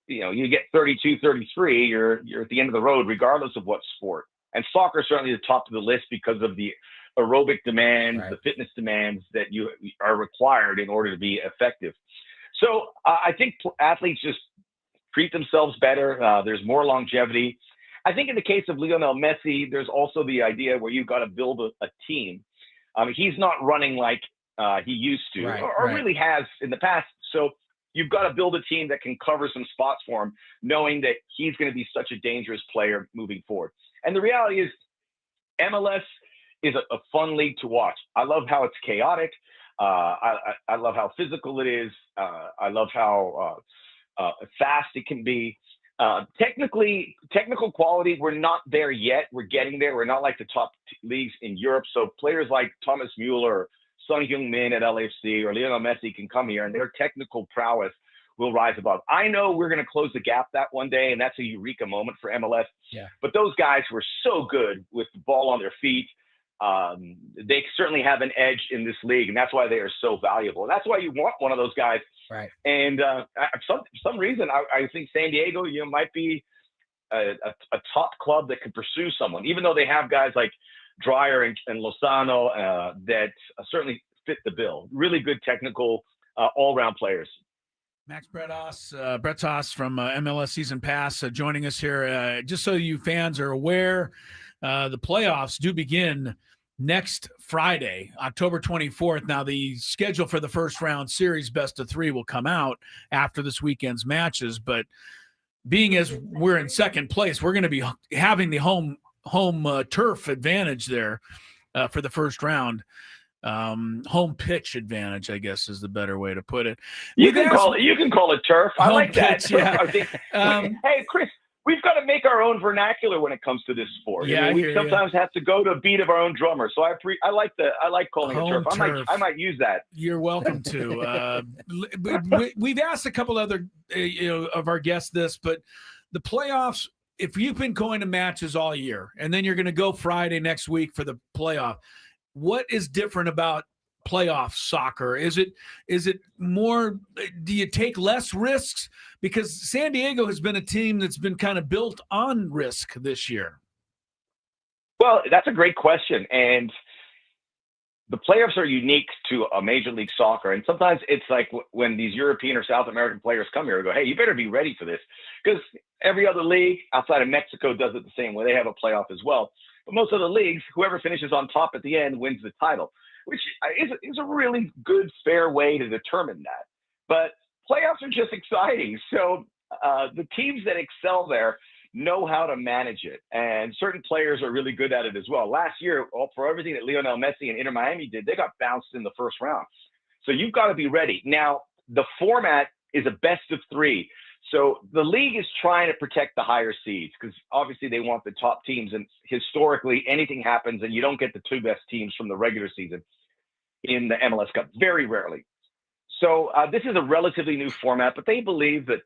you get 32, 33, you're at the end of the road regardless of what sport. And soccer is certainly the top of the list because of the aerobic demands, the fitness demands that you are required in order to be effective. So I think athletes just treat themselves better. There's more longevity. I think in the case of Lionel Messi, there's also the idea where you've got to build a team. He's not running like he used to, or really has in the past. So you've got to build a team that can cover some spots for him, knowing that he's going to be such a dangerous player moving forward. And the reality is MLS is a fun league to watch. I love how it's chaotic. I love how physical it is. I love how fast it can be. Technical quality, we're not there yet. We're getting there. We're not like the top leagues in Europe. So players like Thomas Mueller, or Son Heung-min at LAFC, or Lionel Messi can come here, and their technical prowess will rise above. I know we're going to close the gap that one day, and that's a eureka moment for MLS. Yeah. But those guys were so good with the ball on their feet. They certainly have an edge in this league, and that's why they are so valuable. And that's why you want one of those guys. Right. And for some reason, I think San Diego, might be a top club that could pursue someone, even though they have guys like Dreyer and Lozano that certainly fit the bill. Really good technical all-round players. Max Bretos from MLS Season Pass joining us here. Just so you fans are aware, the playoffs do begin next Friday, October 24th. Now, the schedule for the first round series best of 3 will come out after this weekend's matches, but being as we're in second place, we're going to be having the home turf advantage there for the first round. Home pitch advantage, I guess, is the better way to put it. You can call it turf. I like that. Pitch, yeah. I think, hey, Chris, we've got to make our own vernacular when it comes to this sport. Yeah, we sometimes have to go to a beat of our own drummer. So I like calling it turf. I might use that. You're welcome to. We've asked a couple other of our guests this, but the playoffs, if you've been going to matches all year and then you're going to go Friday next week for the playoff, what is different about playoff soccer? Is it more, do you take less risks? Because San Diego has been a team that's been kind of built on risk this year. Well, that's a great question. And the playoffs are unique to a Major League Soccer. And sometimes it's like when these European or South American players come here and go, hey, you better be ready for this. Because every other league outside of Mexico does it the same way. They have a playoff as well. But most of the leagues, whoever finishes on top at the end wins the title, which is a really good, fair way to determine that. But playoffs are just exciting. So the teams that excel there know how to manage it. And certain players are really good at it as well. Last year, for everything that Lionel Messi and Inter Miami did, they got bounced in the first round. So you've got to be ready. Now, the format is a best of 3. So the league is trying to protect the higher seeds because obviously they want the top teams. And historically, anything happens and you don't get the 2 best teams from the regular season in the MLS Cup. Very rarely. So this is a relatively new format, but they believe that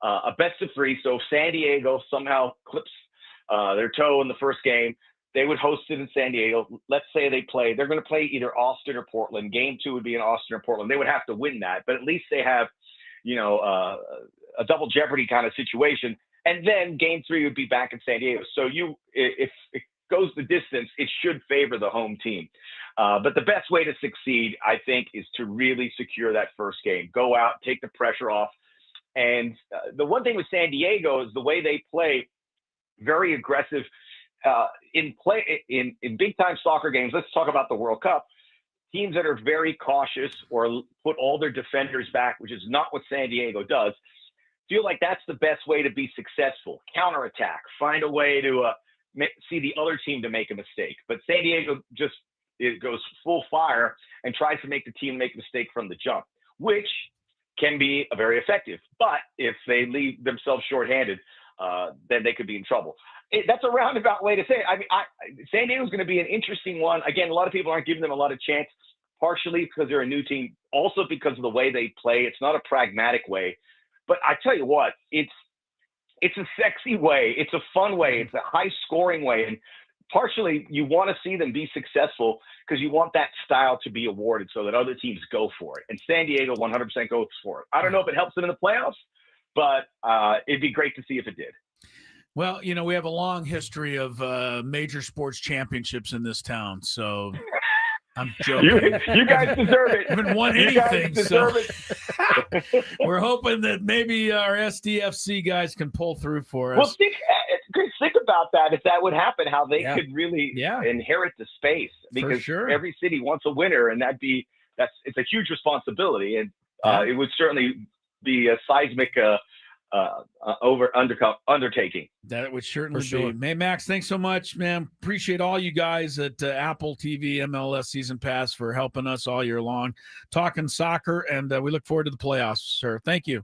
a best of 3. So if San Diego somehow clips their toe in the first game, they would host it in San Diego. Let's say they're going to play either Austin or Portland. Game 2 would be in Austin or Portland. They would have to win that, but at least they have, a double jeopardy kind of situation. And then game 3 would be back in San Diego. So if it goes the distance, it should favor the home team. But the best way to succeed, I think, is to really secure that first game. Go out, take the pressure off. And the one thing with San Diego is the way they play, very aggressive in big time soccer games. Let's talk about the World Cup. Teams that are very cautious or put all their defenders back, which is not what San Diego does, feel like that's the best way to be successful. Counterattack, find a way to see the other team to make a mistake. But San Diego it goes full fire and tries to make the team make a mistake from the jump, which can be very effective. But if they leave themselves shorthanded, then they could be in trouble. That's a roundabout way to say it. I mean, San Diego is going to be an interesting one. Again, a lot of people aren't giving them a lot of chance, partially because they're a new team, also because of the way they play. It's not a pragmatic way. But I tell you what, it's a sexy way. It's a fun way. It's a high-scoring way. And partially, you want to see them be successful because you want that style to be awarded so that other teams go for it. And San Diego 100% goes for it. I don't know if it helps them in the playoffs, but it'd be great to see if it did. Well, we have a long history of major sports championships in this town, so I'm joking. You guys deserve it. Haven't won anything, so we're hoping that maybe our SDFC guys can pull through for us. Well, think about that. If that would happen, how they could really inherit the space, because every city wants a winner, and it's a huge responsibility, and it would certainly be a seismic undertaking. That would certainly be. Hey, Max, thanks so much, man. Appreciate all you guys at Apple TV MLS Season Pass for helping us all year long, talking soccer, and we look forward to the playoffs, sir. Thank you.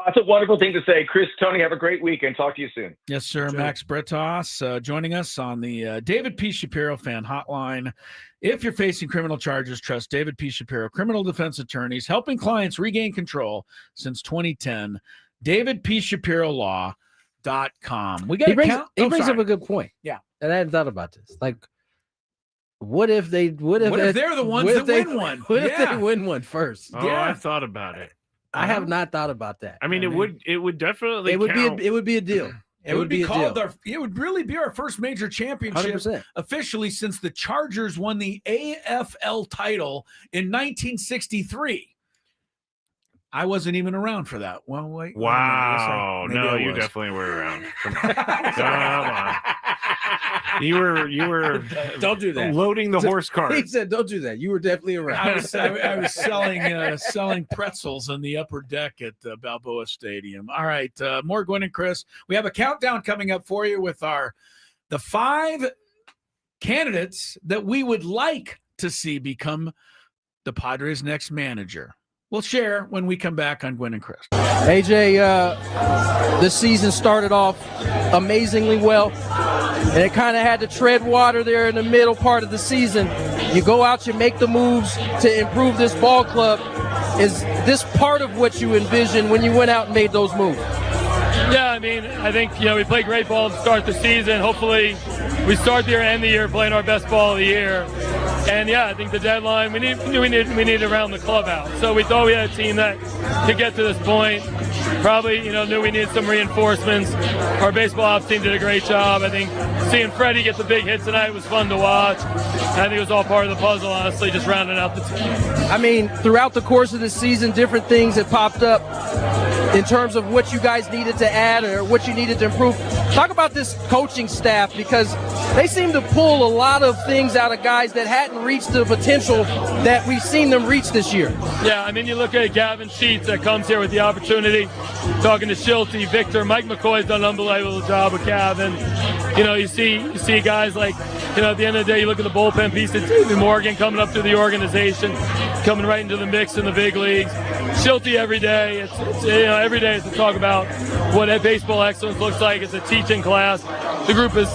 That's a wonderful thing to say. Chris, Tony, have a great weekend. Talk to you soon. Yes, sir. Sure. Max Bretos joining us on the David P. Shapiro fan hotline. If you're facing criminal charges, trust David P. Shapiro, criminal defense attorneys, helping clients regain control since 2010. DavidPShapiroLaw.com. We got he brings up a good point. Yeah. And I hadn't thought about this. Like, what if they're the ones that win one? What if they win one first? Oh, yeah. I thought about it. I have not thought about that. I mean, it would definitely it would be a deal. It would be called it would really be our first major championship 100%. officially since the Chargers won the AFL title in 1963. I wasn't even around for that. Well, wait. Wow. No, you definitely were around. Come on. Come on. You were don't do that. Loading the horse cart. He said, "Don't do that." You were definitely around. I was selling pretzels on the upper deck at Balboa Stadium. All right, more Gwynn and Chris. We have a countdown coming up for you with the 5 candidates that we would like to see become the Padres' next manager. We'll share when we come back on Gwynn and Chris. AJ, this season started off amazingly well, and it kind of had to tread water there in the middle part of the season. You go out, you make the moves to improve this ball club. Is this part of what you envisioned when you went out and made those moves? Yeah, I mean, I think, we played great ball to start the season. Hopefully we start the year, end the year playing our best ball of the year. And yeah, I think the deadline, we needed to round the club out. So we thought we had a team that could get to this point. Probably, knew we needed some reinforcements. Our baseball ops team did a great job. I think seeing Freddie get the big hit tonight was fun to watch. I think it was all part of the puzzle, honestly, just rounding out the team. I mean, throughout the course of the season, different things have popped up in terms of what you guys needed to add or what you needed to improve. Talk about this coaching staff, because they seem to pull a lot of things out of guys that hadn't reached the potential that we've seen them reach this year. Yeah, I mean, you look at Gavin Sheets that comes here with the opportunity, talking to Schulte, Victor, Mike McCoy's done an unbelievable job with Gavin. You see guys like, at the end of the day, you look at the bullpen piece of David Morgan coming up through the organization, coming right into the mix in the big leagues. Schulte every day. Every day is to talk about what baseball excellence looks like. It's a teaching class. The group is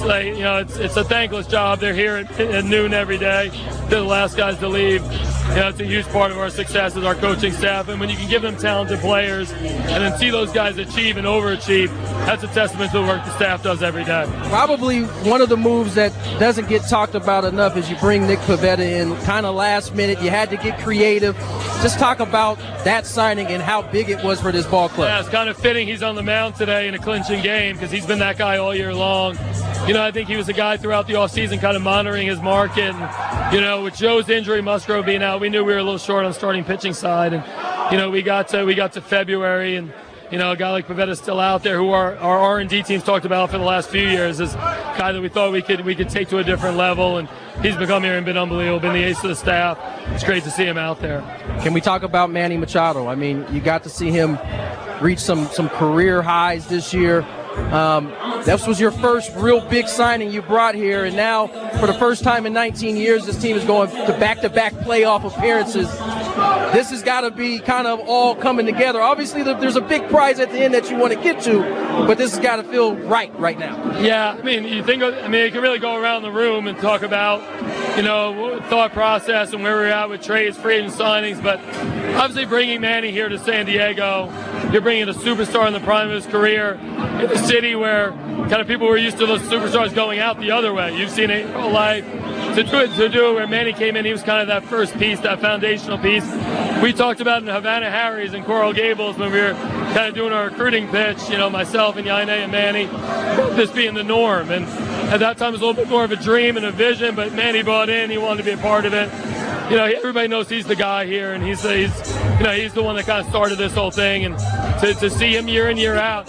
it's a thankless job. They're here at noon every day. They're the last guys to leave. It's a huge part of our success is our coaching staff. And when you can give them talented players and then see those guys achieve and overachieve, that's a testament to the work the staff does every day. Probably one of the moves that doesn't get talked about enough is you bring Nick Pivetta in kind of last minute. You had to get creative. Just talk about that signing and how big it was for this ball club. Yeah, it's kind of fitting he's on the mound today in a clinching game because he's been that guy all year long. I think he was a guy throughout the offseason kind of monitoring his market. And, with Joe's injury, Musgrove being out, we knew we were a little short on starting pitching side. And, we got to February and, a guy like Pavetta's still out there who our R&D teams talked about for the last few years is a guy that we thought we could take to a different level. And he's become here and been unbelievable, been the ace of the staff. It's great to see him out there. Can we talk about Manny Machado? I mean, you got to see him reach some career highs this year. This was your first real big signing you brought here, and now for the first time in 19 years, this team is going to back-to-back playoff appearances. This has got to be kind of all coming together. Obviously, there's a big prize at the end that you want to get to, but this has got to feel right now. Yeah, I mean, you can really go around the room and talk about, thought process and where we're at with trades, free agent signings, but obviously bringing Manny here to San Diego, you're bringing a superstar in the prime of his career in a city where kind of people were used to those superstars going out the other way. You've seen it your whole life. To do it where Manny came in, he was kind of that first piece, that foundational piece. We talked about in Havana Harry's and Coral Gables when we were kind of doing our recruiting pitch, myself and Yaine and Manny, this being the norm. And at that time it was a little bit more of a dream and a vision, but Manny bought in, he wanted to be a part of it. Everybody knows he's the guy here, and he's the one that kind of started this whole thing. And to see him year in, year out.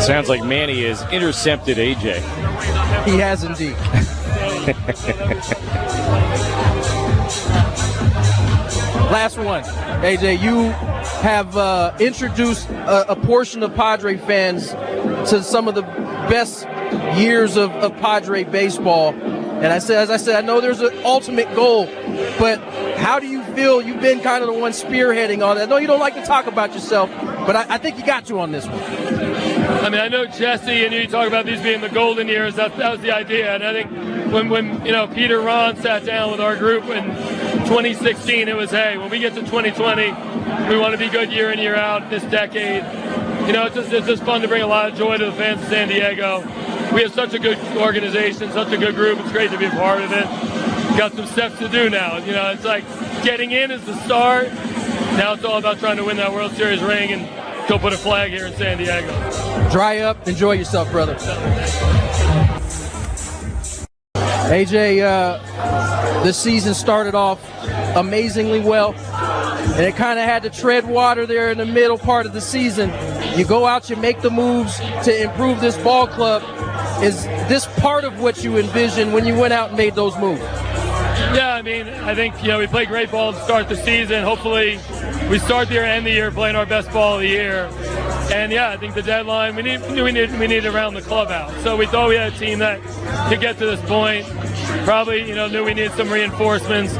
Sounds like Manny has intercepted AJ. He has indeed. Last one. AJ, you have introduced a portion of Padre fans to some of the best years of Padre baseball. And as I said, I know there's an ultimate goal, but how do you feel? You've been kind of the one spearheading on it. I know you don't like to talk about yourself, but I think you got to on this one. I mean, I know Jesse and you talk about these being the golden years. That was the idea. And I think when Peter Ron sat down with our group in 2016, it was, hey, when we get to 2020, we want to be good year in, year out this decade. It's just fun to bring a lot of joy to the fans of San Diego. We have such a good organization, such a good group. It's great to be a part of it. Got some steps to do now. It's like getting in is the start. Now it's all about trying to win that World Series ring and go put a flag here in San Diego. Dry up. Enjoy yourself, brother. AJ, this season started off amazingly well, and it kind of had to tread water there in the middle part of the season. You go out, you make the moves to improve this ball club. Is this part of what you envisioned when you went out and made those moves? Yeah, I mean, I think, we played great ball to start the season. Hopefully we start the year and end the year playing our best ball of the year. And yeah, I think the deadline, we needed around the clubhouse. So we thought we had a team that could get to this point. Probably, knew we needed some reinforcements.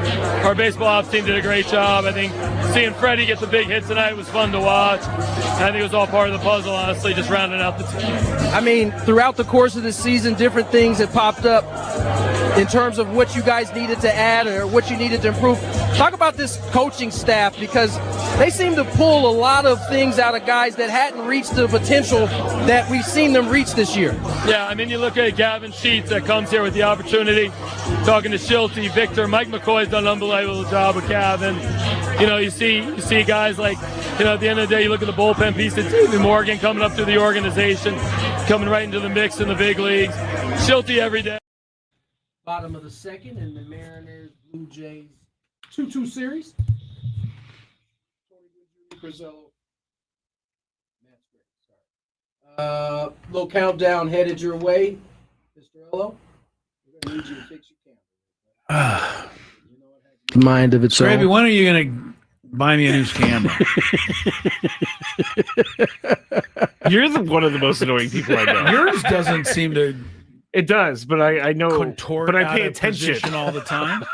Our baseball ops team did a great job. I think seeing Freddie get the big hit tonight was fun to watch. I think it was all part of the puzzle, honestly, just rounding out the team. I mean, throughout the course of the season, different things have popped up in terms of what you guys needed to add or what you needed to improve. Talk about this coaching staff, because they seem to pull a lot of things out of guys that hadn't reached the potential that we've seen them reach this year. Yeah, I mean, you look at Gavin Sheets that comes here with the opportunity, talking to Schulte, Victor, Mike McCoy's done an unbelievable job with Gavin. You see guys like, at the end of the day, you look at the bullpen piece of Davey Morgan coming up through the organization, coming right into the mix in the big leagues. Schulte every day. Bottom of the second in the Mariners Blue Jays 2-2 series. Chris Ello. Matt Skraby, little countdown headed your way, Mr. Ello. We're going to need you to fix your camera. Mind of its own. Skraby, when are you going to buy me a new camera? You're one of the most annoying people I know. Yours doesn't seem to. It does, but I know. Contort, but I pay out of attention position all the time.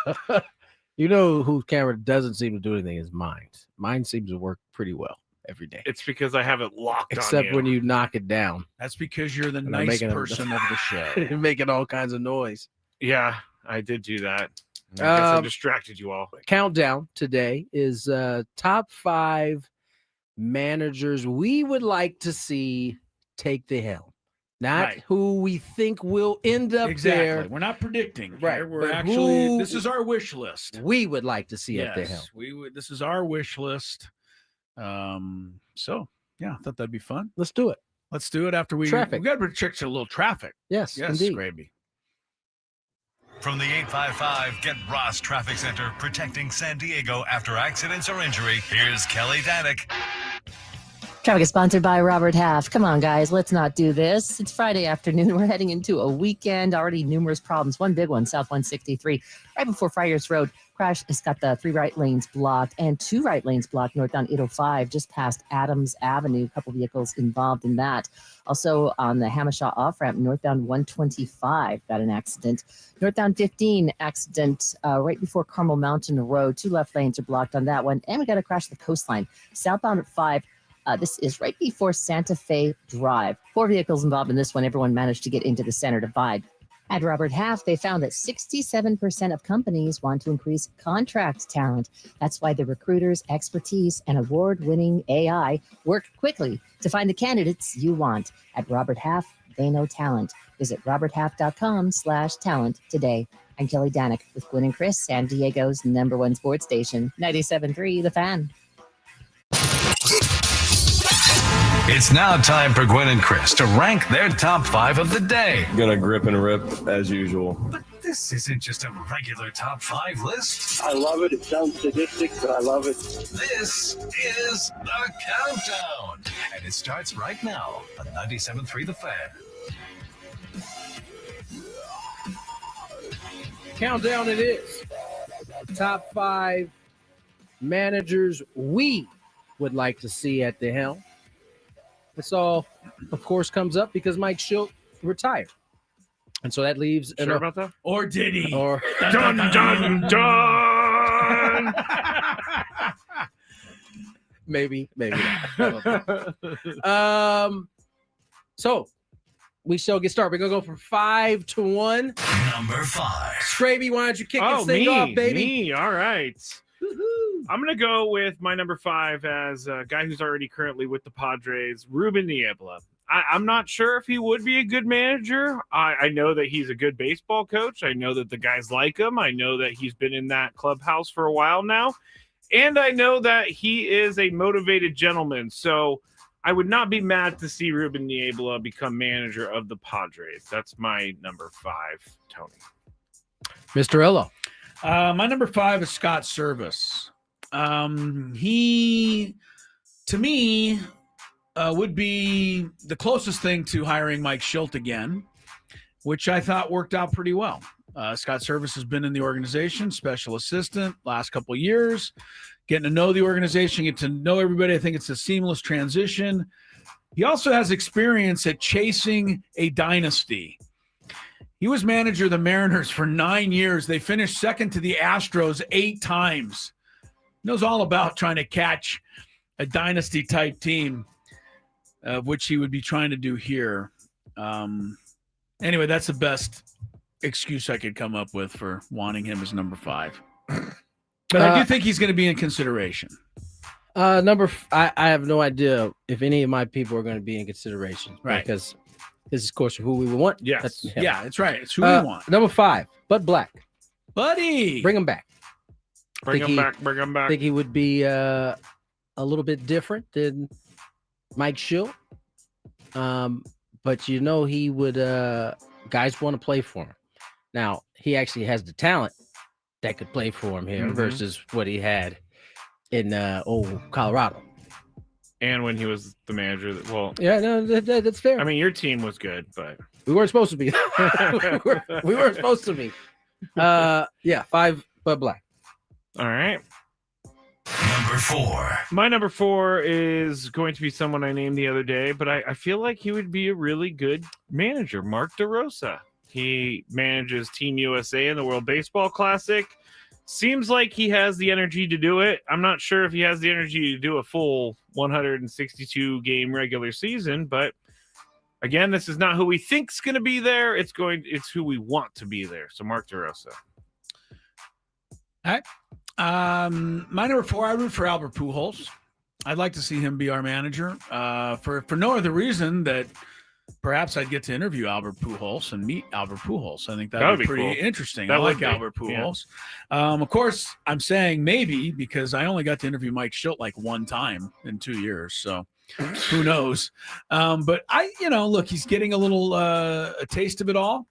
You know whose camera doesn't seem to do anything is mine. Mine seems to work pretty well every day. It's because I have it locked Except on you. when you knock it down. That's because you're the And nice making person of the show. You're making all kinds of noise. Yeah, I did do that. I guess I distracted you all. Countdown today is top 5 managers we would like to see take the helm. Not Right. who we think will end up Exactly. there. We're not predicting. Right. Here. We're But actually. who This is our wish list. We would like to see at the helm. we would. This is our wish list. So yeah, I thought that'd be fun. Let's do it. Let's do it after we. Traffic. We got to check a little traffic. Yes, Yes, indeed. Skraby. From the 855 Get Ross Traffic Center, protecting San Diego after accidents or injury, here's Kelly Danick. Traffic is sponsored by Robert Half. Come on, guys, let's not do this. It's Friday afternoon. We're heading into a weekend. Already numerous problems. One big one, South 163, right before Friars Road. Crash has got the 3 right lanes blocked and 2 right lanes blocked northbound 805, just past Adams Avenue. A couple vehicles involved in that. Also on the Hamishaw off-ramp, northbound 125, got an accident. Northbound 15 accident right before Carmel Mountain Road. 2 left lanes are blocked on that one. And we got to crash the coastline. Southbound at 5. This is right before Santa Fe Drive. 4 vehicles involved in this one. Everyone managed to get into the center divide. At Robert Half, they found that 67% of companies want to increase contract talent. That's why the recruiters' expertise and award-winning AI work quickly to find the candidates you want. At Robert Half, they know talent. Visit roberthalf.com/talent today. I'm Kelly Danick with Gwynn and Chris, San Diego's #1 sports station, 97.3 The Fan. It's now time for Gwynn and Chris to rank their top 5 of the day. Gonna grip and rip as usual. But this isn't just a regular top 5 list. I love it. It sounds sadistic, but I love it. This is the countdown. And it starts right now on 97.3 The Fan. Countdown it is. Top 5 managers we would like to see at the helm. This all, of course, comes up because Mike Schilt retired. And so that leaves... Sure about that? Or did he? Or Dun, dun, dun! maybe not. So we shall get started. We're going to go from 5 to 1. Number 5. Skraby, why don't you kick this thing me, off, baby? Me. All right. Woo-hoo. I'm going to go with my number 5 as a guy who's already currently with the Padres, Ruben Niebla. I'm not sure if he would be a good manager. I know that he's a good baseball coach. I know that the guys like him. I know that he's been in that clubhouse for a while now. And I know that he is a motivated gentleman. So I would not be mad to see Ruben Niebla become manager of the Padres. That's my number 5, Tony. Mr. Ello. My number 5 is Scott Service. He, to me, would be the closest thing to hiring Mike Schilt again, which I thought worked out pretty well. Scott Service has been in the organization, special assistant, last couple of years, getting to know the organization, get to know everybody. I think it's a seamless transition. He also has experience at chasing a dynasty. He was manager of the Mariners for 9 years. They finished second to the Astros 8 times. He knows all about trying to catch a dynasty-type team, which he would be trying to do here. Anyway, that's the best excuse I could come up with for wanting him as number 5. But I do think he's going to be in consideration. I have no idea if any of my people are going to be in consideration. Right. Because this is, of course, who we want. Yes. Yeah, that's right. It's who we want. Number 5, Bud Black. Buddy. Bring him back. Bring him back. I think he would be a little bit different than Mike Schilt. But he would guys want to play for him. Now, he actually has the talent that could play for him here versus what he had in Colorado. And when he was the manager, that's fair. I mean, your team was good, but we weren't supposed to be. we weren't supposed to be. 5 Bud Black. All right. Number 4. My number 4 is going to be someone I named the other day, but I feel like he would be a really good manager, Mark DeRosa. He manages Team USA in the World Baseball Classic. Seems like he has the energy to do it. I'm not sure if he has the energy to do a full 162-game regular season, but again, this is not who we think's going to be there. It's who we want to be there. So Mark DeRosa. All right. My number 4, I root for Albert Pujols. I'd like to see him be our manager for no other reason that perhaps I'd get to interview Albert Pujols and meet Albert Pujols. I think that would be pretty interesting. I like Albert Pujols. Yeah. Of course, I'm saying maybe because I only got to interview Mike Schilt like 1 time in 2 years. So who knows? But look, he's getting a little a taste of it all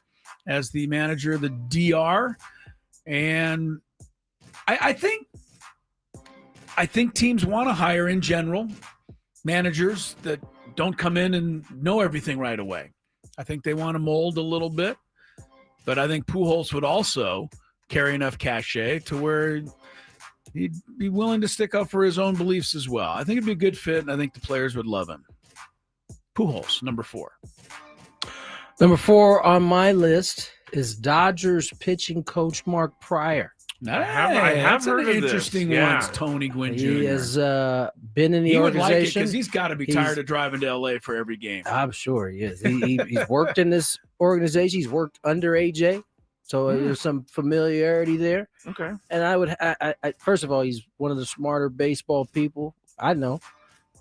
as the manager of the DR. And I think teams want to hire in general managers that don't come in and know everything right away. I think they want to mold a little bit, but I think Pujols would also carry enough cachet to where he'd be willing to stick up for his own beliefs as well. I think it'd be a good fit, and I think the players would love him. Pujols, number 4. Number 4 on my list is Dodgers pitching coach Mark Pryor. I have heard of interesting this. ones, Tony Gwynn Jr. He has been in the organization because he's got to be tired of driving to LA for every game. I'm sure he is. He's worked in this organization. He's worked under AJ, so there's some familiarity there. Okay. And I first of all, he's one of the smarter baseball people I know,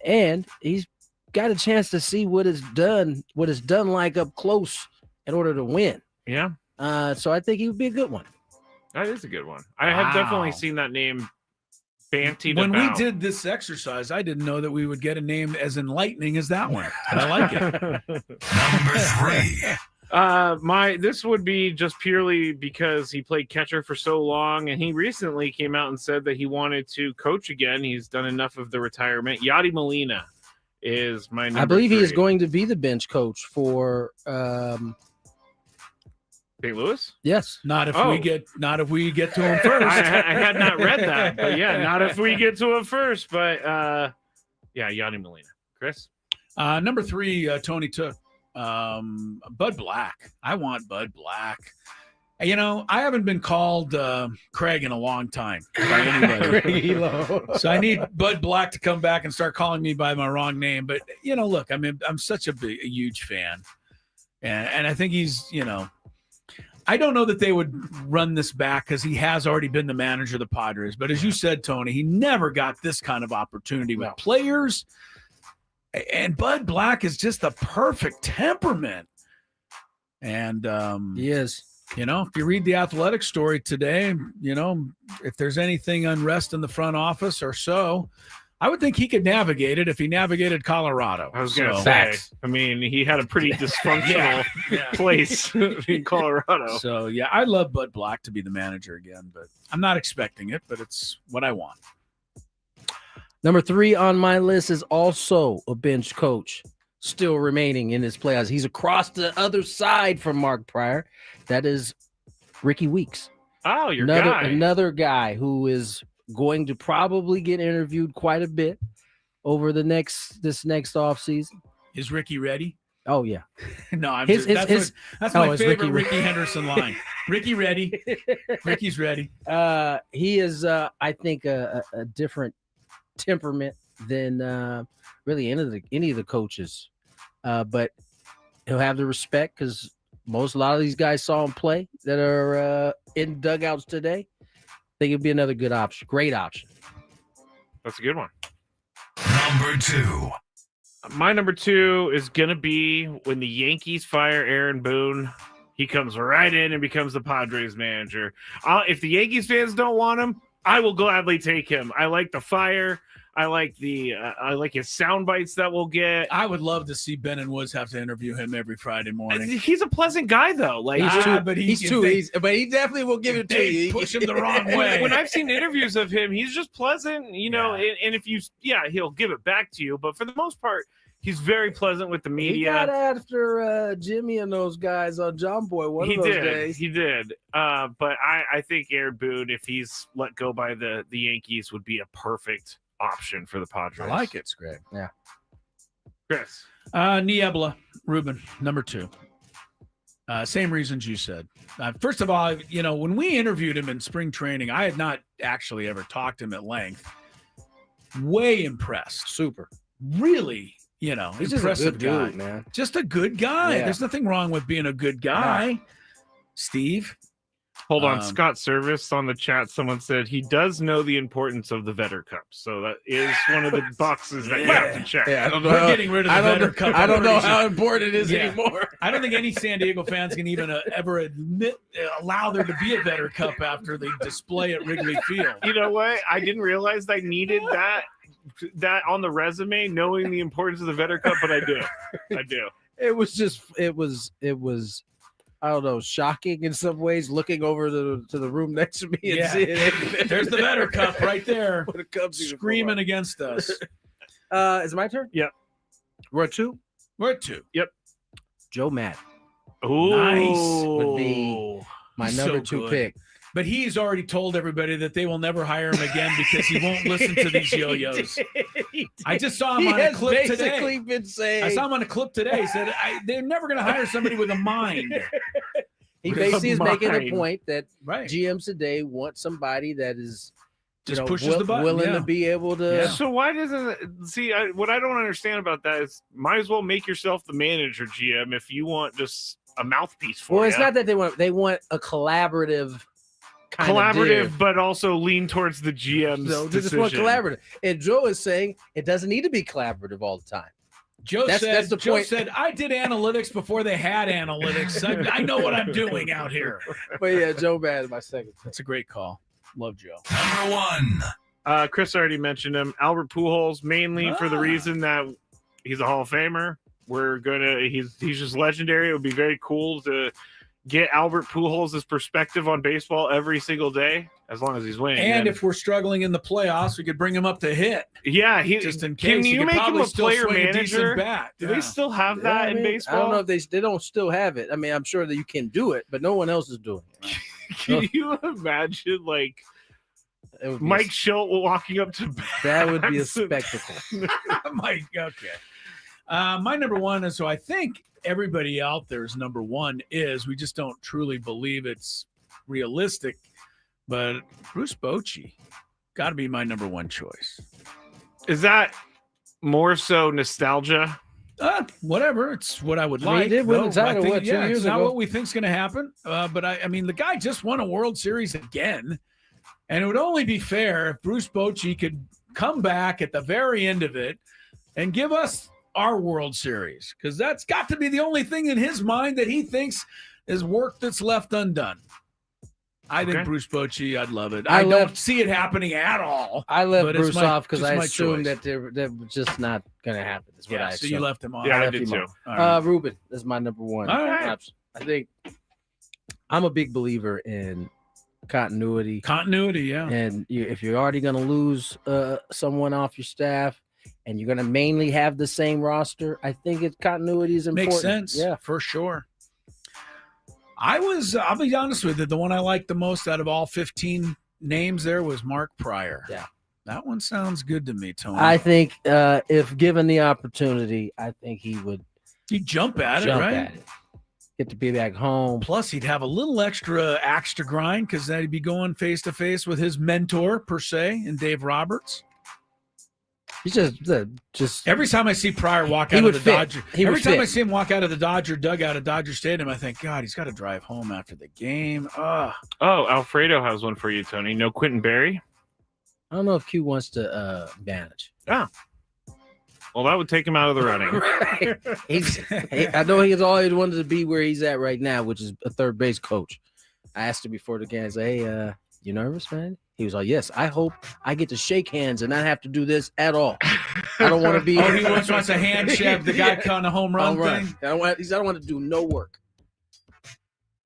and he's got a chance to see what it's done like up close in order to win. Yeah. So I think he would be a good one. That is a good one. I have definitely seen that name bantied When about. we did this exercise, I didn't know that we would get a name as enlightening as that one. I like it. Number 3. This would be just purely because he played catcher for so long, and he recently came out and said that he wanted to coach again. He's done enough of the retirement. Yadi Molina is my number 3. I believe he is going to be the bench coach for St. Louis? Yes. Not if we get to him first. I had not read that, but yeah, not if we get to him first. But Yadi Molina. Chris? Number 3, Tony took Bud Black. I want Bud Black. I haven't been called Craig in a long time by anybody. So I need Bud Black to come back and start calling me by my wrong name. But look, I'm such a huge fan, and I think he's I don't know that they would run this back because he has already been the manager of the Padres. But as you said, Tony, he never got this kind of opportunity with players. And Bud Black is just the perfect temperament. And he is. If you read the Athletic story today, if there's anything unrest in the front office or so, I would think he could navigate it if he navigated Colorado. I was going to say, I mean, he had a pretty dysfunctional place in Colorado. So, yeah, I'd love Bud Black to be the manager again, but I'm not expecting it, but it's what I want. Number 3 on my list is also a bench coach still remaining in his playoffs. He's across the other side from Mark Pryor. That is Ricky Weeks. Oh, your guy. Another guy who is going to probably get interviewed quite a bit over this next offseason. Is Ricky ready? Oh, yeah. No, that's my favorite Ricky Henderson line. Ricky ready. Ricky's ready. He is, I think, a different temperament than really any of the coaches. But he'll have the respect because a lot of these guys saw him play that are in dugouts today. I think it'd be another good option. Great option. That's a good one. Number 2. My number 2 is going to be when the Yankees fire Aaron Boone. He comes right in and becomes the Padres manager. If the Yankees fans don't want him, I will gladly take him. I like the fire. I like his sound bites that we'll get. I would love to see Ben and Woods have to interview him every Friday morning. He's a pleasant guy, though. Like but he definitely will give it to you. Push him the wrong way. When I've seen interviews of him, he's just pleasant, you know. And if he'll give it back to you. But for the most part, he's very pleasant with the media. He got after Jimmy and those guys on John Boy one of those days. He did. But I think Aaron Boone, if he's let go by the Yankees, would be a perfect option for the Padres. I like it. It's great. Yeah. Chris. Niebla, Ruben, number 2. Same reasons you said. First of all, when we interviewed him in spring training, I had not actually ever talked to him at length. Way impressed. Super. Really, he's impressive just a good guy. Dude, man. Just a good guy. Yeah. There's nothing wrong with being a good guy. Yeah. Steve. Hold on, Scott Service on the chat. Someone said he does know the importance of the Vetter Cup, so that is one of the boxes that you have to check. Yeah, I don't know. We're getting rid of the Vetter Cup. I don't know how important it is anymore. I don't think any San Diego fans can even ever allow there to be a Vetter Cup after they display at Wrigley Field. You know what? I didn't realize I needed that on the resume, knowing the importance of the Vetter Cup, but I do. It was. I don't know, shocking in some ways, looking over to the room next to me and seeing it. There's the Vetter Cup right there, screaming against us. Is it my turn? Yep. We're at 2? We're at 2. Yep. Joe Madden. Ooh. Nice. Would be my number 2 pick. But he's already told everybody that they will never hire him again because he won't listen to these yo-yos. I just saw him on a clip today. Been saying, I saw him on a clip today. He said they're never going to hire somebody with a mind. He basically is making a point that right. GMs today want somebody that is just pushes the button, willing to be able to. Yeah. So why doesn't what I don't understand about that is might as well make yourself the manager, GM, if you want just a mouthpiece for. Well, it's not that they want a collaborative. But also lean towards the GM's so decision. Just want collaborative. And Joe is saying it doesn't need to be collaborative all the time. Joe said, I did analytics before they had analytics. I know what I'm doing out here. But yeah, Joe Madden, my second. That's a great call. Love Joe. Number 1. Chris already mentioned him. Albert Pujols, mainly for the reason that he's a Hall of Famer. He's just legendary. It would be very cool to get Albert Pujols' perspective on baseball every single day, as long as he's winning. And if we're struggling in the playoffs, we could bring him up to hit. Yeah, just in case. Can you make him a player manager? Do they still have that in baseball? I don't know if they don't still have it. I mean, I'm sure that you can do it, but no one else is doing it. Can you imagine Mike Schilt walking up to bat? That would be a spectacle. Mike, okay. My number 1 is, so I think everybody out there's number 1 is, we just don't truly believe it's realistic, but Bruce Bochy got to be my number 1 choice. Is that more so nostalgia? Whatever. It's what I would like. He did win the title, 2 years ago? It's not what we think's going to happen. But I mean, the guy just won a World Series again, and it would only be fair if Bruce Bochy could come back at the very end of it and give us our World Series, because that's got to be the only thing in his mind that he thinks is work that's left undone. I think Bruce Bochy, I'd love it. I don't see it happening at all. I left but it's Bruce my- off because just I my assumed choice. that they're just not going to happen. Is what I So assumed. you left him off. Yeah, I left did him too. off. All right. Ruben is my number one. All right. I think I'm a big believer in continuity. Continuity, yeah. And if you're already going to lose someone off your staff and you're going to mainly have the same roster, I think continuity is important. Makes sense. Yeah, for sure. I'll be honest with you, the one I liked the most out of all 15 names there was Mark Pryor. Yeah. That one sounds good to me, Tony. I think if given the opportunity, I think he would He'd jump at it, right? at it. Get to be back home. Plus, he'd have a little extra axe to grind because then he'd be going face to face with his mentor, per se, and Dave Roberts. He's just every time I see Pryor walk He out of would the fit. Dodger, He would every time fit. I see him walk out of the Dodger dugout at Dodger Stadium, I think, God, he's got to drive home after the game. Oh, Alfredo has one for you, Tony. No Quentin Berry? I don't know if Q wants to manage. Ah. Well, that would take him out of the running. Right. I know he's always wanted to be where he's at right now, which is a third base coach. I asked him before the game, I said, hey, you nervous, man? He was like, yes, I hope I get to shake hands and not have to do this at all. I don't want to be. Oh, he wants a handshake, the guy caught a home run thing. I don't want to do no work.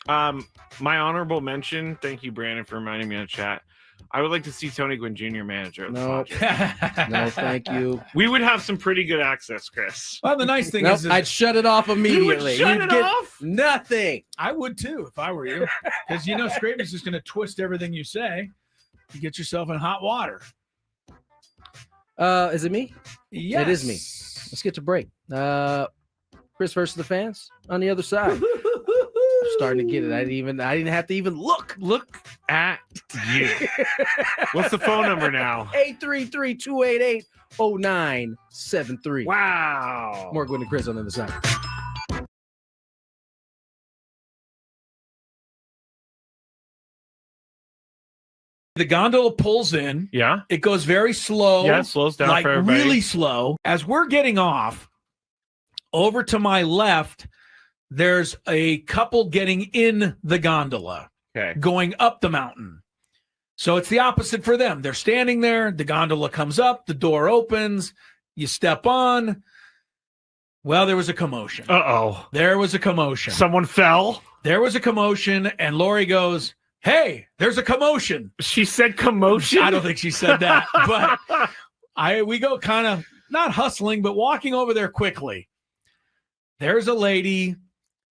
My honorable mention, thank you, Brandon, for reminding me in the chat. I would like to see Tony Gwynn Jr. manager. Of the Padres. No, thank you. We would have some pretty good access, Chris. Well, the nice thing Nope, is I'd shut it off immediately. You would shut You'd it get off? Nothing. I would too if I were you, because Skraby's just going to twist everything you say. You get yourself in hot water. Is it me? Yes. It is me. Let's get to break. Chris versus the fans on the other side. I'm starting to get it. I didn't have to even look. Look at you. What's the phone number now? 833-288-0973. Wow. More Gwynn and Chris on the other side. The gondola pulls in. Yeah. It goes very slow. Yeah, it slows down like for everybody. really slow. As we're getting off, over to my left, there's a couple getting in the gondola, going up the mountain. So it's the opposite for them. They're standing there. The gondola comes up. The door opens. You step on. Well, there was a commotion. Uh-oh. There was a commotion. Someone fell. There was a commotion, and Lori goes, hey, there's a commotion. She said commotion? I don't think she said that, but we go kind of not hustling, but walking over there quickly. There's a lady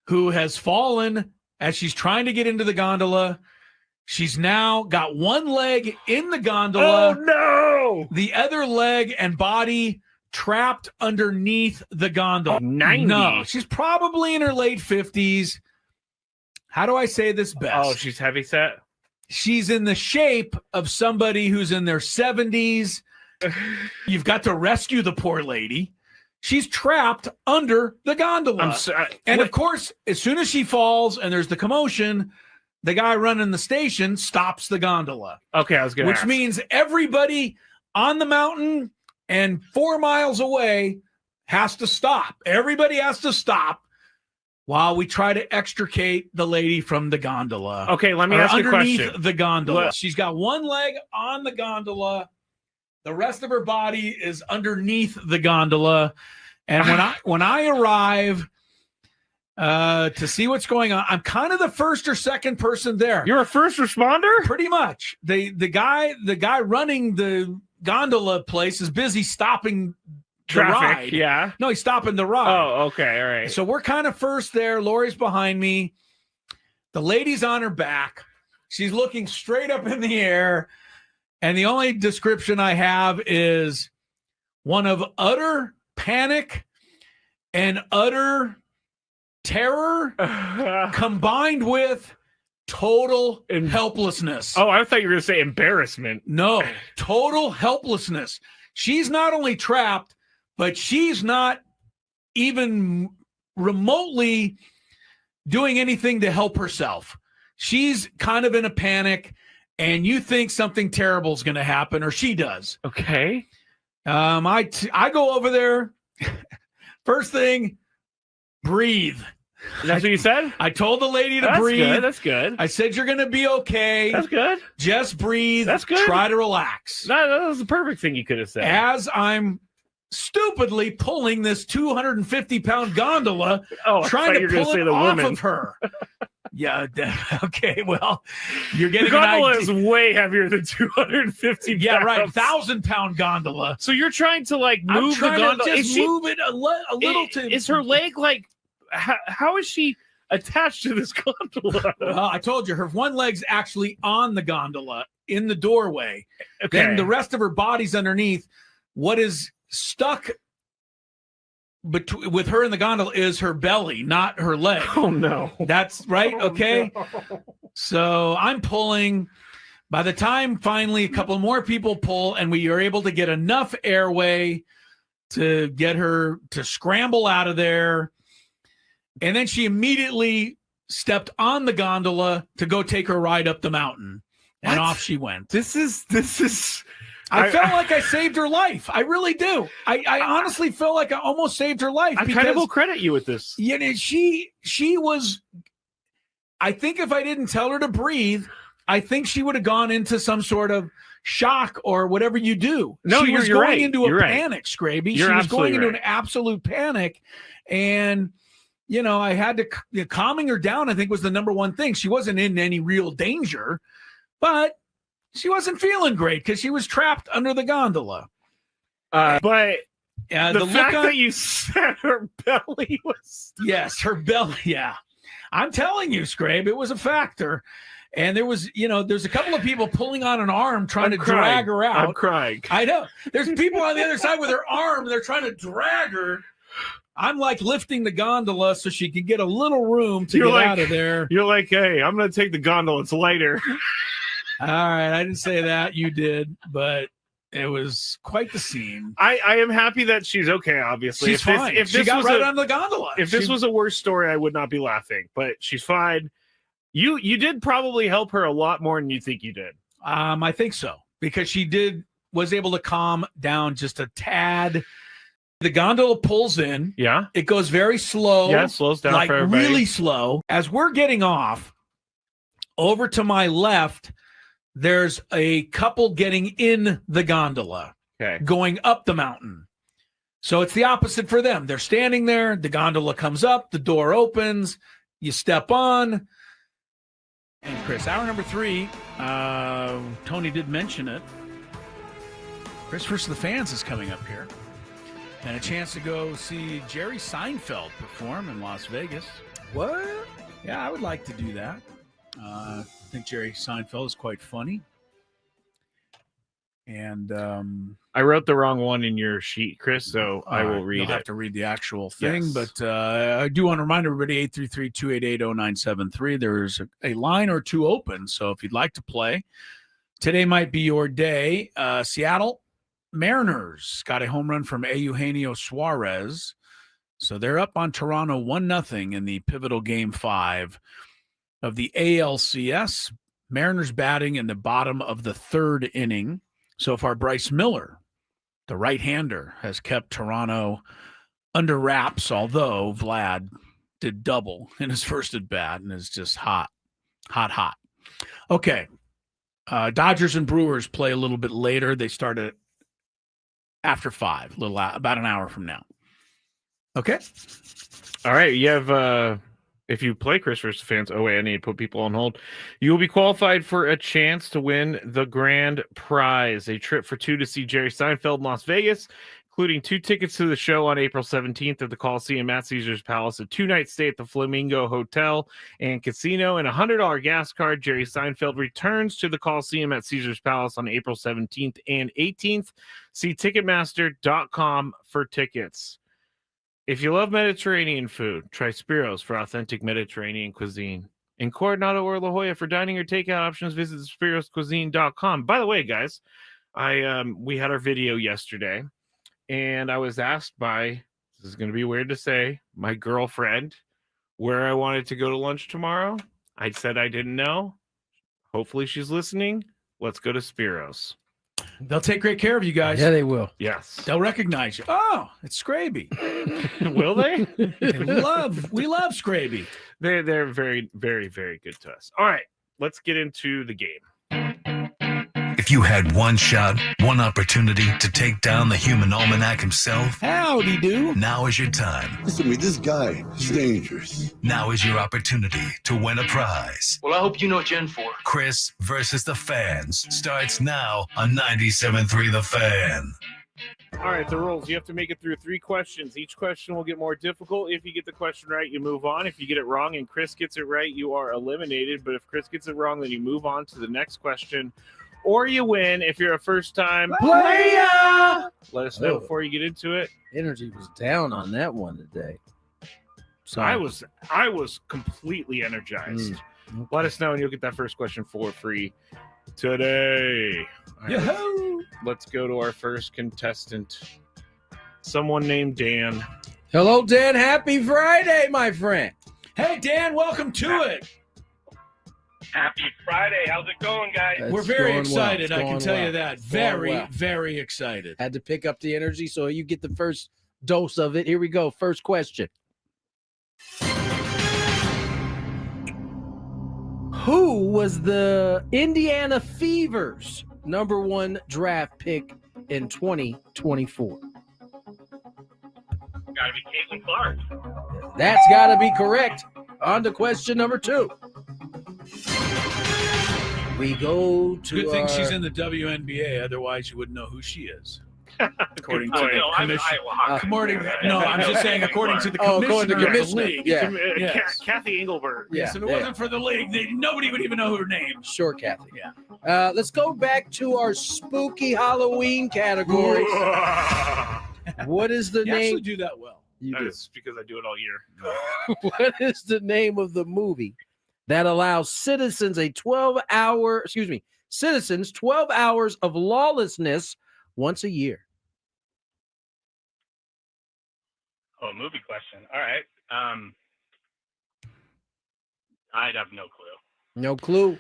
who has fallen as she's trying to get into the gondola. She's now got one leg in the gondola. Oh, no. The other leg and body trapped underneath the gondola. 90. No, she's probably in her late 50s. How do I say this best? Oh, she's heavy set? She's in the shape of somebody who's in their 70s. You've got to rescue the poor lady. She's trapped under the gondola. And of course, as soon as she falls and there's the commotion, the guy running the station stops the gondola. Okay, I was going to Which means everybody on the mountain and 4 miles away has to stop. Everybody has to stop while we try to extricate the lady from the gondola. Okay, let me ask you a underneath question. the gondola. What? She's got one leg on the gondola. The rest of her body is underneath the gondola. And when I arrive to see what's going on, I'm kind of the first or second person there. You're a first responder? Pretty much. The guy running the gondola place is busy stopping Traffic, the ride. yeah. No, he's stopping the ride. Oh, okay, all right. So we're kind of first there. Lori's behind me. The lady's on her back. She's looking straight up in the air. And the only description I have is one of utter panic and utter terror combined with total helplessness. Oh, I thought you were going to say embarrassment. No, total helplessness. She's not only trapped, but she's not even remotely doing anything to help herself. She's kind of in a panic, and you think something terrible is going to happen, or she does. Okay. I go over there. First thing, breathe. That's what you said? I told the lady to That's breathe. good. That's good. I said, you're going to be okay. That's good. Just breathe. That's good. Try to relax. That was the perfect thing you could have said. As I'm stupidly pulling this 250-pound gondola, trying to pull it off of her. Yeah. Okay. Well, you're getting the gondola is way heavier than 250 pounds. Yeah, right. 1,000-pound gondola. So you're trying to like move the gondola. Just move it a little to. Is her leg like? How is she attached to this gondola? Well, I told you her one leg's actually on the gondola in the doorway. Okay. Then the rest of her body's underneath. What is stuck with her in the gondola is her belly, not her leg. Oh no. That's right. Okay. No. So I'm pulling. By the time finally a couple more people pull and we are able to get enough airway to get her to scramble out of there. And then she immediately stepped on the gondola to go take her ride up the mountain. And off she went. This is I felt like I saved her life. I really do. I honestly feel like I almost saved her life. I kind of will credit you with this. You know, she was. I think if I didn't tell her to breathe, I think she would have gone into some sort of shock or whatever you do. No, she was you're going right. into You're a right. panic, Skraby. You're She was going into right. an absolute panic, and you know, I had to calming her down. I think was the number one thing. She wasn't in any real danger, but she wasn't feeling great because she was trapped under the gondola. But the fact look that you said her belly was... Yes, her belly, yeah. I'm telling you, Scrabe, it was a factor. And there was, there's a couple of people pulling on an arm trying to drag her out. I'm crying. I know. There's people on the other side with her arm. They're trying to drag her. I'm like lifting the gondola so she can get a little room to get out of there. You're like, hey, I'm going to take the gondola. It's lighter. All right, I didn't say that. You did, but it was quite the scene. I am happy that she's okay, obviously. She's fine. If she got right on the gondola. If this was a worse story, I would not be laughing, but she's fine. You did probably help her a lot more than you think you did. I think so, because she was able to calm down just a tad. The gondola pulls in. Yeah. It goes very slow. Yeah, it slows down like for everybody. Really slow. As we're getting off, over to my left, there's a couple getting in the gondola, going up the mountain. So it's the opposite for them. They're standing there. The gondola comes up. The door opens. You step on. And Chris, hour number 3, Tony did mention it. Chris versus the Fans is coming up here. And a chance to go see Jerry Seinfeld perform in Las Vegas. What? Yeah, I would like to do that. I think Jerry Seinfeld is quite funny. And I wrote the wrong one in your sheet, Chris, so I will read you'll it. have to read the actual thing. Yes. But I do want to remind everybody, 833-288-0973. There's a line or two open. So if you'd like to play, today might be your day. Seattle Mariners got a home run from Eugenio Suarez. So they're up on Toronto 1-0 in the pivotal Game 5 of the ALCS. Mariners batting in the bottom of the 3rd inning. So far, Bryce Miller, the right-hander, has kept Toronto under wraps, although Vlad did double in his first at-bat and is just hot. Okay. Dodgers and Brewers play a little bit later. They start at after 5, about an hour from now. Okay. All right. You have, if you play Chris versus Fans, I need to put people on hold. You will be qualified for a chance to win the grand prize, a trip for 2 to see Jerry Seinfeld in Las Vegas, including 2 tickets to the show on April 17th at the Coliseum at Caesars Palace, a 2-night stay at the Flamingo Hotel and Casino, and a $100 gas card. Jerry Seinfeld returns to the Coliseum at Caesars Palace on April 17th and 18th. See Ticketmaster.com for tickets. If you love Mediterranean food, try Spiros for authentic Mediterranean cuisine. In Coronado or La Jolla for dining or takeout options, visit spiroscuisine.com. By the way, guys, we had our video yesterday, and I was asked by, this is going to be weird to say, my girlfriend, where I wanted to go to lunch tomorrow. I said I didn't know. Hopefully she's listening. Let's go to Spiros. They'll take great care of you guys. Yeah, they will. Yes. They'll recognize you. Oh, it's Skraby. Will they? We love Skraby. They're very, very, very good to us. All right, let's get into the game. If you had one shot, one opportunity to take down the human almanac himself, howdy do. Now is your time. Listen to me, this guy is dangerous. Now is your opportunity to win a prize. Well, I hope you know what you're in for. Chris versus the Fans starts now on 97.3 The Fan. All right, the rules. You have to make it through 3 questions. Each question will get more difficult. If you get the question right, you move on. If you get it wrong and Chris gets it right, you are eliminated. But if Chris gets it wrong, then you move on to the next question. Or you win if you're a first-time player. Let us know before you get into it. Energy was down on that one today. So I was completely energized. Okay. Let us know, and you'll get that first question for free today. All right, Yahoo! let's go to our first contestant. Someone named Dan. Hello, Dan. Happy Friday, my friend. Hey, Dan, welcome to it. Happy Friday. How's it going, guys? We're very excited, I can tell you that. Very, very excited. Had to pick up the energy, so you get the first dose of it. Here we go. First question. Who was the Indiana Fever's #1 draft pick in 2024? Gotta be Caitlin Clark. That's got to be correct. On to question number 2. We go to Good thing she's in the WNBA, otherwise you wouldn't know who she is. According to Oh, the no, I'm commission. Iowa hockey. I'm just saying according to the according commissioner to the of the commissioner. league. Yeah. Yes. Kathy Engelberg. Yes, if it wasn't for the league, nobody would even know her name. Sure, Kathy. Yeah. Let's go back to our spooky Halloween category. What is the You name? actually do that well. You do. That's because I do it all year. What is the name of the movie that allows citizens 12 hours of lawlessness once a year? Oh, movie question. All right. I'd have no clue. No clue.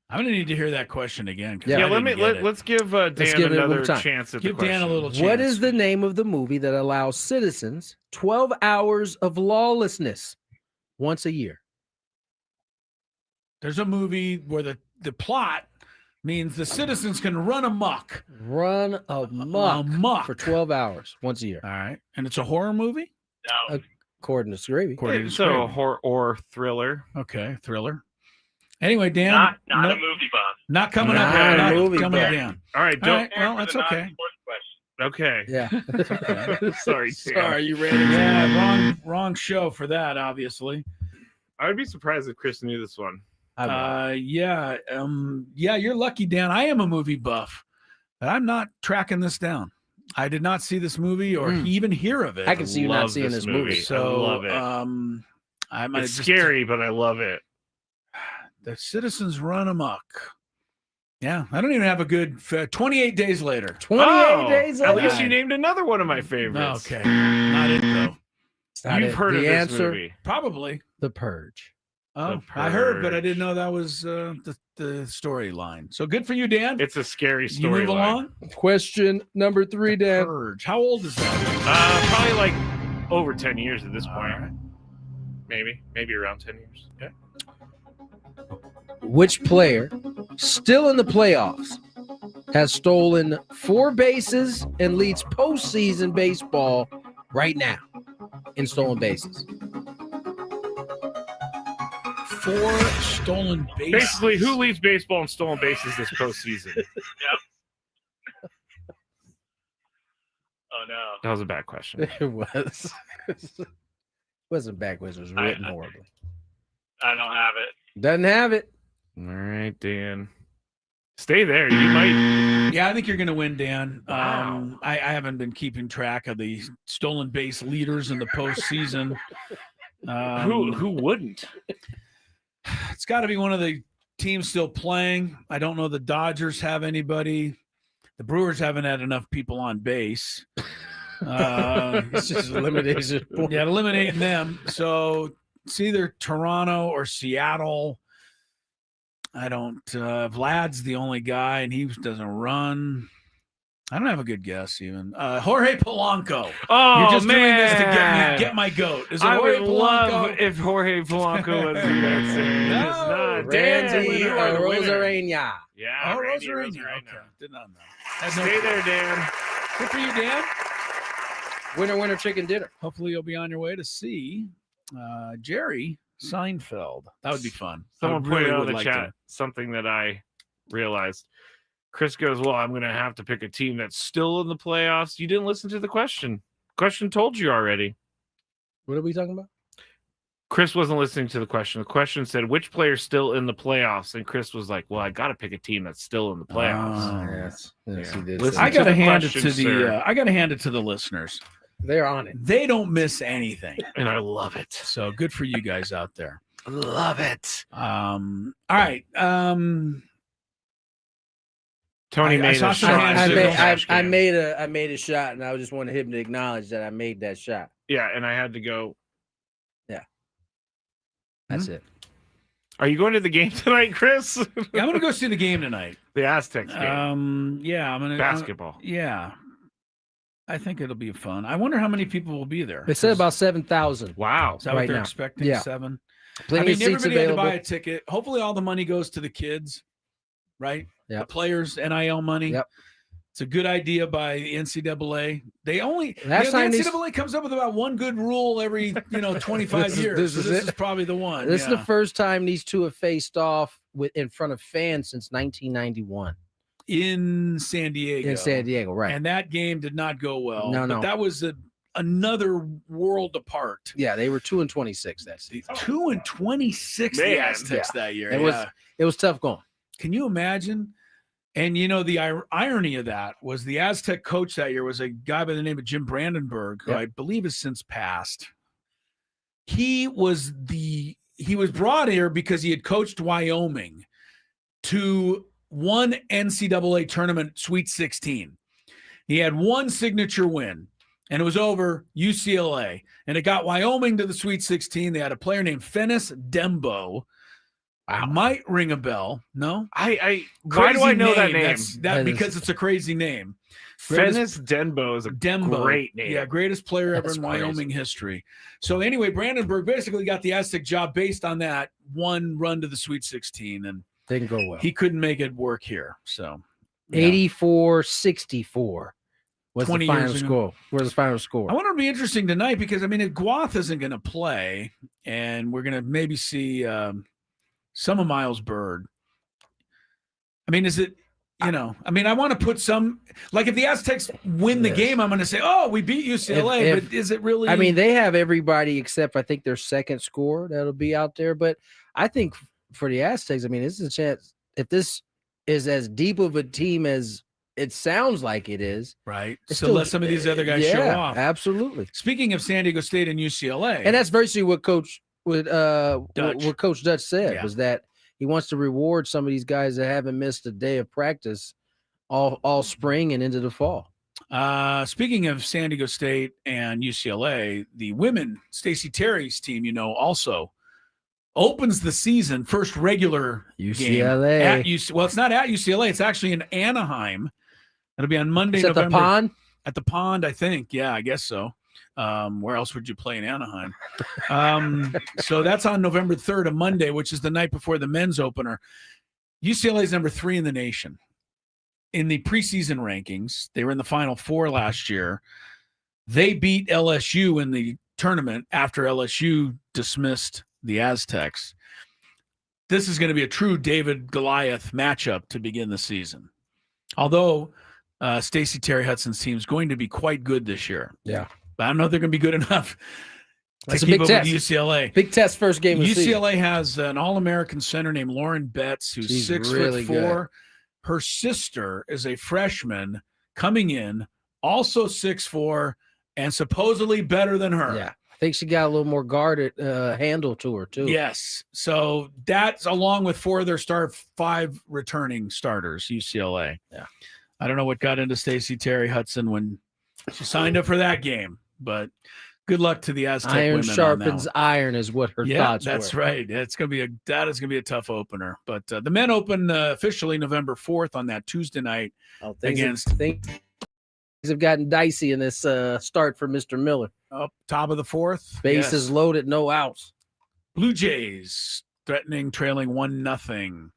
I'm gonna need to hear that question again. Yeah, let's give Dan another chance at the Give question. Dan a little chance. What is the name of the movie that allows citizens 12 hours of lawlessness once a year? There's a movie where the plot means the citizens can run amok. Run amok for 12 hours once a year. All right. And it's a horror movie? No. According to Skraby. It's a horror or thriller. Okay, thriller. Anyway, Dan. Not a movie buff. Not coming Not up. a Not movie coming buff. down. All right, All right, well, that's okay. Okay. Yeah. Sorry, Dan. Sorry, you ready? Yeah, wrong show for that, obviously. I would be surprised if Chris knew this one. Yeah, you're lucky, Dan. I am a movie buff, but I'm not tracking this down. I did not see this movie or even hear of it. I can see you not seeing this movie. So I love it. It's just scary, but I love it. The citizens run amok. Yeah, I don't even have a good 28 days later. 28 days At later. least you named another one of my favorites. Okay, not it though. You've heard of this movie. Probably. The Purge. Oh, I heard, but I didn't know that was the storyline. So good for you, Dan. It's a scary You move storyline. along. Question number 3, Dan. Purge. How old is that? Probably like over 10 years at this point. right. Maybe around 10 years. Okay. Which player, still in the playoffs, has stolen 4 bases and leads postseason baseball right now in stolen bases? 4 stolen bases. Basically, who leads baseball in stolen bases this postseason? Yep. Oh, no. That was a bad question. It was. It wasn't backwards. It was written horribly. I don't have it. Doesn't have it. All right, Dan. Stay there. You might. Yeah, I think you're going to win, Dan. Wow. I haven't been keeping track of the stolen base leaders in the postseason. Who wouldn't? It's got to be one of the teams still playing. I don't know the Dodgers have anybody. The Brewers haven't had enough people on base. It's just elimination. Yeah, eliminating them. So it's either Toronto or Seattle. I don't. Vlad's the only guy, and he doesn't run. I don't have a good guess even. Jorge Polanco. Oh, You're just man. doing this to get my goat. Is it I Jorge would Polanco? love if Jorge Polanco was the answer. No. It's not. Randy Dan, Rosarena. Yeah, Oh, Randy Rosarena. Rosarena. Okay. Did not know. Had no Stay clue. there, Dan. Good for you, Dan. Winner, chicken dinner. Hopefully you'll be on your way to see Jerry Seinfeld. That would be fun. Someone I really pointed out would in the like chat to. something that I realized. Chris goes, well, I'm going to have to pick a team that's still in the playoffs. You didn't listen to the question. Question told you already. What are we talking about? Chris wasn't listening to the question. The question said, which player's still in the playoffs? And Chris was like, well, I got to pick a team that's still in the playoffs. Yes. Listen I to gotta the hand it question, to the. sir. I gotta hand it to the listeners. They're on it. They don't miss anything, and I love it. So good for you guys out there. Love it. All right. Tony made a shot. I made a shot, and I just wanted him to acknowledge that I made that shot. Yeah, and I had to go. Yeah, that's it. Are you going to the game tonight, Chris? Yeah, I'm gonna go see the game tonight. The Aztecs game. Yeah, I'm gonna basketball. Yeah, I think it'll be fun. I wonder how many people will be there. They said about 7,000. Wow, is that what right they're now. expecting? Yeah. 7. Plenty of seats everybody available. had to buy a ticket. Hopefully, all the money goes to the kids, right? Yeah, the players, NIL money. Yep. It's a good idea by the NCAA. They only the time NCAA comes up with about one good rule every 25 years. This is probably the one. This is the first time these two have faced off in front of fans since 1991 in San Diego. In San Diego, right? And that game did not go well. No. But that was another world apart. Yeah, they were 2-26 that season. 2-26 the Aztecs that year. It was tough going. Can you imagine? And the irony of that was the Aztec coach that year was a guy by the name of Jim Brandenburg, who I believe has since passed. He was brought here because he had coached Wyoming to one NCAA tournament Sweet 16. He had one signature win, and it was over UCLA. And it got Wyoming to the Sweet 16. They had a player named Fennis Dembo. I might ring a bell. No, why do I know that name? Because it's a crazy name. Fennis Dembo is a great name. Yeah, greatest player ever in Wyoming history. So anyway, Brandenburg basically got the Aztec job based on that one run to the Sweet 16, and didn't go well. He couldn't make it work here. So 84-64 was the final score. Was the final score? I want it to be interesting tonight because if Guath isn't going to play, and we're going to maybe see. Some of Miles Bird. Is it, I want to put some, like if the Aztecs win the game, I'm going to say, oh, we beat UCLA, but is it really? They have everybody except I think their second scorer that'll be out there. But I think for the Aztecs, this is a chance. If this is as deep of a team as it sounds like it is. Right. So let some of these other guys show off. Absolutely. Speaking of San Diego State and UCLA. And that's virtually what Coach what Coach Dutch said was that he wants to reward some of these guys that haven't missed a day of practice all spring and into the fall. Speaking of San Diego State and UCLA, the women, Stacey Terry's team, also opens the season first regular UCLA game at UCLA. Well, it's not at UCLA. It's actually in Anaheim. It'll be on Monday, November. At the Pond? At the Pond, I think. Yeah, I guess so. Where else would you play in Anaheim? So that's on November 3rd, a Monday, which is the night before the men's opener. UCLA is number 3 in the nation. In the preseason rankings, they were in the Final Four last year. They beat LSU in the tournament after LSU dismissed the Aztecs. This is going to be a true David Goliath matchup to begin the season. Although Stacey Terry Hudson's team is going to be quite good this year. Yeah. But I don't know if they're going to be good enough That's to a keep big up test. with UCLA. Big test first game of the season. UCLA has an All-American center named Lauren Betts, who's She's 6'4". really good. Her sister is a freshman coming in, also 6'4", and supposedly better than her. Yeah. I think she got a little more guarded handle to her, too. Yes. So that's along with 4 of their 5 returning starters, UCLA. Yeah. I don't know what got into Stacey Terry Hudson when she signed up for that game, but good luck to the Aztec iron women. Sharpens iron is what her thoughts were. That's right. That is going to be a tough opener. But the men open officially November 4th on that Tuesday night against have gotten dicey in this start for Mr. Miller. Up top of the fourth. Bases loaded, no outs. Blue Jays trailing 1-0.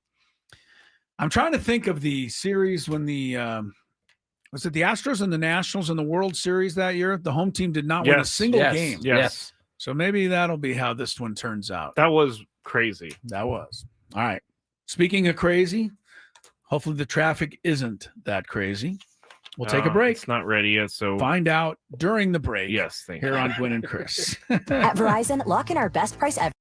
I'm trying to think of the series when the was it the Astros and the Nationals in the World Series that year? The home team did not win a single game. Yes. So maybe that'll be how this one turns out. That was crazy. That was. All right. Speaking of crazy, hopefully the traffic isn't that crazy. We'll take a break. It's not ready yet, so find out during the break. Yes, thank here you. on Gwynn and Chris. At Verizon, lock in our best price ever.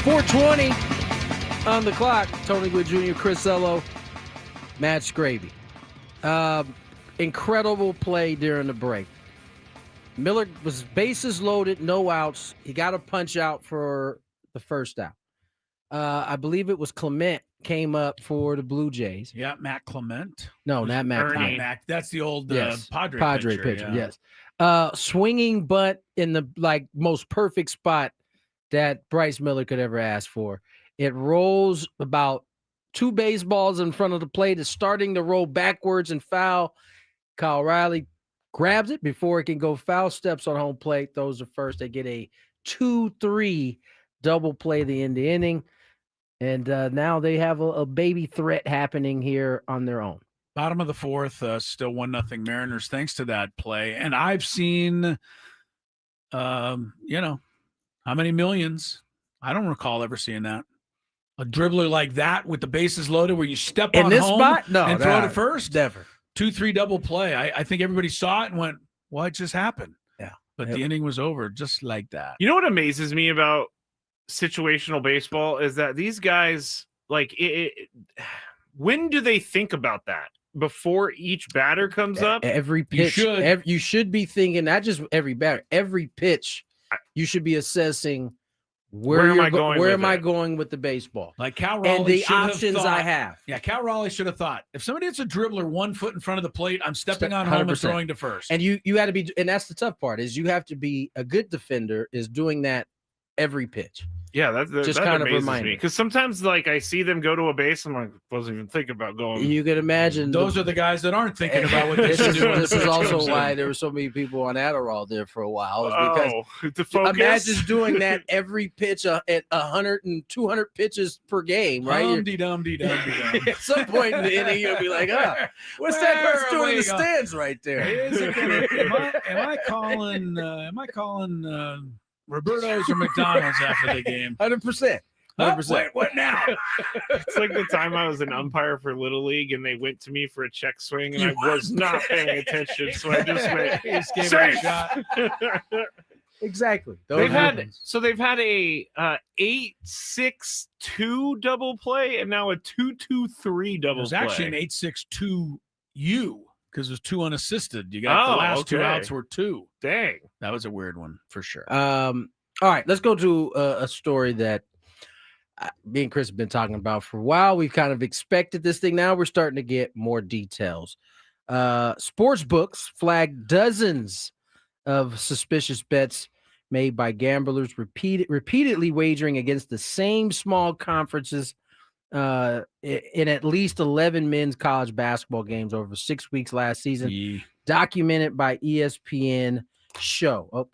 4:20 on the clock. Tony Gwynn Jr., Chris Ello, Matt Skraby. Incredible play during the break. Miller was bases loaded, no outs. He got a punch out for the first out. I believe it was Clement came up for the Blue Jays. Yeah, Matt Clement. No, not Matt Clement. Matt, that's the old Padre pitcher. Yes. Swinging butt in the most perfect spot that Bryce Miller could ever ask for. It rolls about 2 baseballs in front of the plate. It's starting to roll backwards and foul. Kyle Riley grabs it before it can go foul, steps on home plate, throws the first. They get a 2-3 double play at the end of the inning. And now they have a baby threat happening here on their own. Bottom of the fourth, still 1-0 Mariners thanks to that play. And I've seen, how many millions? I don't recall ever seeing that. A dribbler like that with the bases loaded where you step in on this home spot? No, and throw it at first? Never. 2-3 double play. I think everybody saw it and went, what just happened? Yeah. But the inning was over just like that. You know what amazes me about situational baseball is that these guys, when do they think about that? Before each batter comes up? Every pitch. You should be thinking, not just every batter, every pitch, you should be assessing where am I going with the baseball? Like Cal Raleigh and the should have options thought, I have. Yeah, Cal Raleigh should have thought, if somebody hits a dribbler 1 foot in front of the plate, I'm stepping on home and throwing to first. And you got to be, and that's the tough part, is you have to be a good defender is doing that every pitch. Yeah, that kind of amazes reminds me because sometimes I see them go to a base, I'm like, wasn't even thinking about going. You can imagine those are the guys that aren't thinking about what this this is. This is also why there were so many people on Adderall there for a while. Because imagine doing that every pitch at 100 and 200 pitches per game, right? Dum. At some point in the inning, you'll be like, what's that person doing in the stands right there? Am I calling Roberto's or McDonald's after the game? 100%. Wait, what now? It's like the time I was an umpire for Little League and they went to me for a check swing and I was not paying attention, so I just went, gave it a shot. Exactly. They've had a 8-6-2 double play and now a 2-2-3 double play. It was actually an 8-6-2-U because it was 2 unassisted. You got the last 2 outs were 2. Dang. That was a weird one for sure. All right, let's go to a story that me and Chris have been talking about for a while. We've kind of expected this thing. Now we're starting to get more details. Sports books flagged dozens of suspicious bets made by gamblers repeatedly wagering against the same small conferences in at least 11 men's college basketball games over 6 weeks last season, documented by ESPN show. I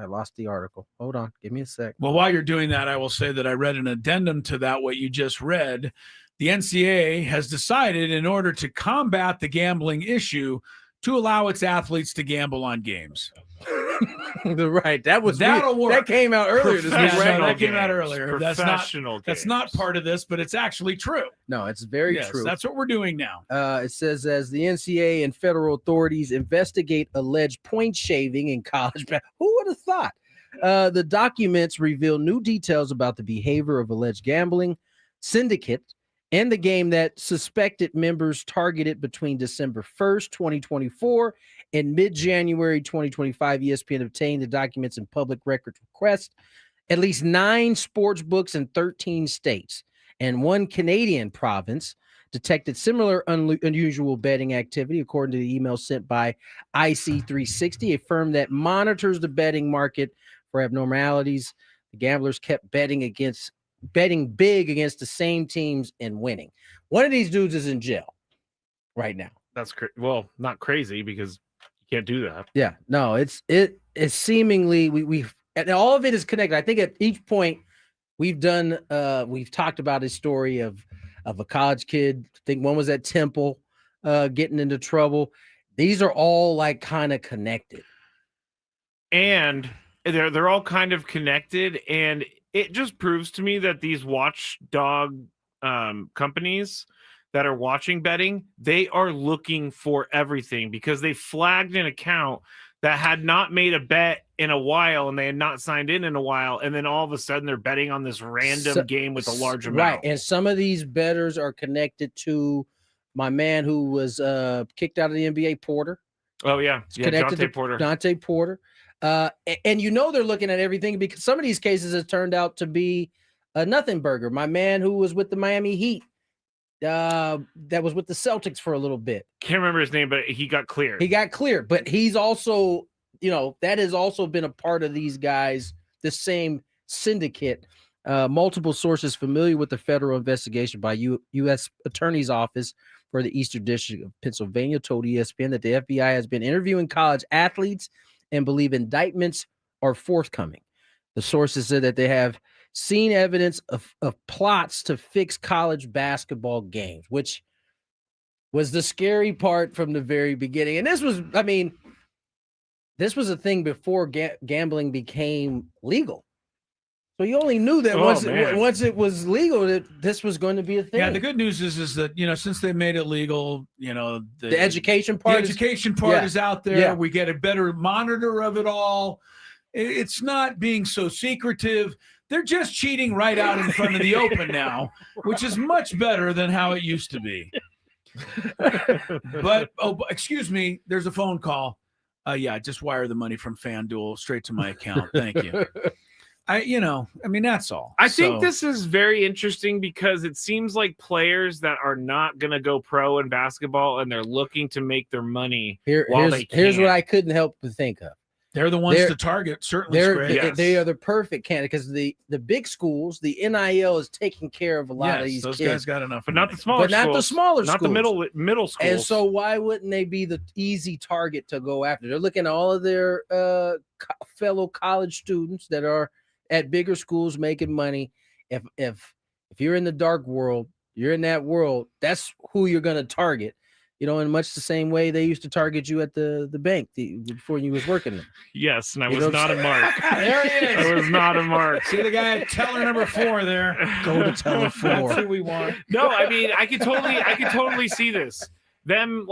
lost the article. Hold on. Give me a sec. Well, while you're doing that, I will say that I read an addendum to that, what you just read. The NCAA has decided in order to combat the gambling issue to allow its athletes to gamble on games. Right. That'll work. That came out earlier this week. That came out earlier. That's not part of this, but it's actually true. No, it's very true. That's what we're doing now. It says, as the NCAA and federal authorities investigate alleged point shaving in college basketball. Who would have thought? The documents reveal new details about the behavior of alleged gambling syndicate and the game that suspected members targeted between December 1st, 2024 and mid-January 2025. ESPN obtained the documents in public record request. At least 9 sports books in 13 states and 1 Canadian province detected similar unusual betting activity, according to the email sent by IC360, a firm that monitors the betting market for abnormalities. The gamblers kept betting big against the same teams and winning. One of these dudes is in jail right now. That's not crazy because you can't do that. Yeah, no, it's seemingly we've and all of it is connected. I think at each point we've talked about a story of a college kid. I think one was at Temple getting into trouble. These are all kind of connected. And they're all kind of connected, and it just proves to me that these watchdog companies that are watching betting, they are looking for everything because they flagged an account that had not made a bet in a while, and they had not signed in a while, and then all of a sudden they're betting on this random game with a large amount. Right, and some of these bettors are connected to my man who was kicked out of the NBA, Porter. Oh yeah, Dante Porter. Dante Porter. And they're looking at everything because some of these cases have turned out to be a nothing burger. My man who was with the Miami Heat, that was with the Celtics for a little bit. Can't remember his name, but he got cleared. But he's also, that has also been a part of these guys, the same syndicate. Multiple sources familiar with the federal investigation by U.S. Attorney's Office for the Eastern District of Pennsylvania told ESPN that the FBI has been interviewing college athletes and believe indictments are forthcoming. The sources said that they have seen evidence of plots to fix college basketball games, which was the scary part from the very beginning. And this was a thing before gambling became legal. So you only knew that once it was legal, that this was going to be a thing. Yeah, the good news is that, since they made it legal, the education part is out there. Yeah. We get a better monitor of it all. It's not being so secretive. They're just cheating right out in front of the open now, which is much better than how it used to be. But, excuse me, there's a phone call. Just wire the money from FanDuel straight to my account. Thank you. That's all. I think this is very interesting because it seems like players that are not going to go pro in basketball and they're looking to make their money while they can. Here's what I couldn't help but think of. They're the ones to target, certainly. They are the perfect candidate because the big schools, the NIL is taking care of a lot of these those kids. Guys got enough, but not the smaller schools. Not the smaller schools. Not the middle schools. And so why wouldn't they be the easy target to go after? They're looking at all of their fellow college students that are at bigger schools making money. If you're in the dark world, you're in that world, that's who you're going to target. In much the same way they used to target you at the bank before you was working there. Yes, and I was not a mark. There he is. I was not a mark. See the guy at teller number 4 there. Go to teller 4. That's who we want. No, I could totally see this. Them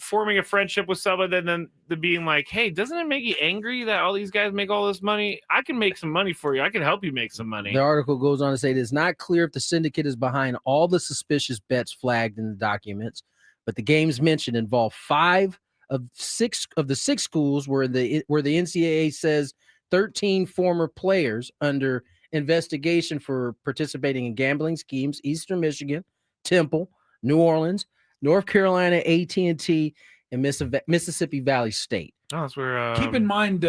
forming a friendship with someone, then the being like, hey, doesn't it make you angry that all these guys make all this money? I can make some money for you. I can help you make some money. The article goes on to say it is not clear if the syndicate is behind all the suspicious bets flagged in the documents, but the games mentioned involve 5 of the 6 schools where the NCAA says 13 former players under investigation for participating in gambling schemes: Eastern Michigan, Temple, New Orleans, North Carolina, AT&T, and Mississippi Valley State. Oh, that's where. Keep in mind,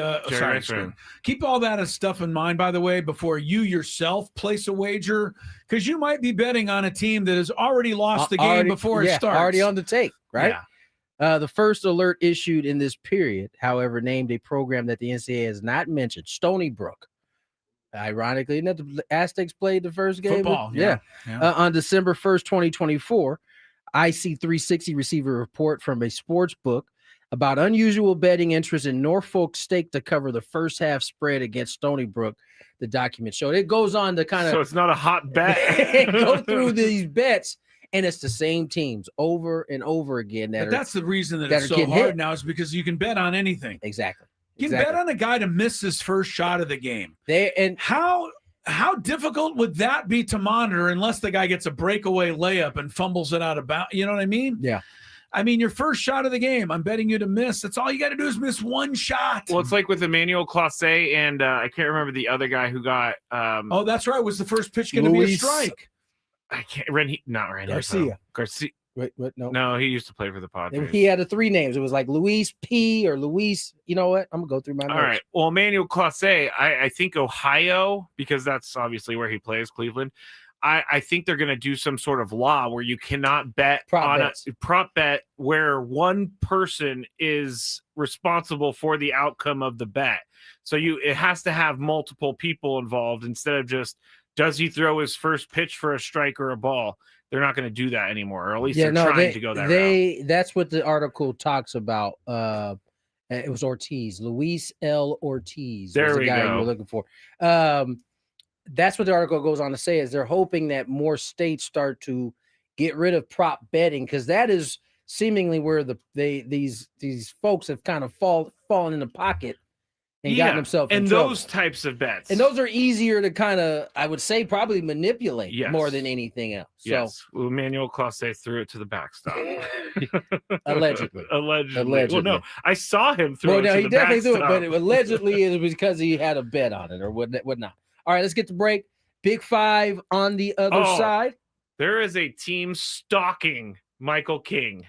keep all that stuff in mind, by the way, before you yourself place a wager, because you might be betting on a team that has already lost the game before it starts. Already on the take, right? Yeah. The first alert issued in this period, however, named a program that the NCAA has not mentioned, Stony Brook. Ironically, the Aztecs played the first game. Football, on December 1st, 2024. IC360 received a report from a sports book about unusual betting interest in Norfolk State to cover the first half spread against Stony Brook. The document showed. It goes on to kind of. So it's not a hot bet. Go through these bets, and it's the same teams over and over again. That's the reason that it's so hard now, is because you can bet on anything. Exactly. You can bet on a guy to miss his first shot of the game. How difficult would that be to monitor unless the guy gets a breakaway layup and fumbles it out of bounds? You know what I mean? Yeah. I mean, your first shot of the game, I'm betting you to miss. That's all you got to do is miss one shot. Well, it's like with Emmanuel Clase and I can't remember the other guy who got. Oh, that's right. Was the first pitch going to be a strike? I can't. Not Randy. Garcia. Wait, what? No, he used to play for the Padres. He had 3 names. It was like Luis P. or Luis. You know what? I'm gonna go through my notes. All right. Well, Emmanuel Clase, I think Ohio, because that's obviously where he plays, Cleveland. I think they're gonna do some sort of law where you cannot bet prop bet where one person is responsible for the outcome of the bet. So it has to have multiple people involved instead of just, does he throw his first pitch for a strike or a ball? They're not going to do that anymore, or at least trying to go that route. That's what the article talks about. It was Ortiz, Luis L. Ortiz. There was the we guy go. you were looking for. That's what the article goes on to say, is they're hoping that more states start to get rid of prop betting, because that is seemingly where these folks have kind of fallen in the pocket and gotten himself in and trouble. those types of bets. And those are easier to kind of, I would say, probably manipulate more than anything else. Yes. Well, Emmanuel Clase threw it to the backstop. Allegedly. Well, no, I saw him throw it to he the definitely threw it, backstop. but allegedly it was because he had a bet on it or whatnot. All right, let's get to break. Big Five on the other side. There is a team stalking Michael King,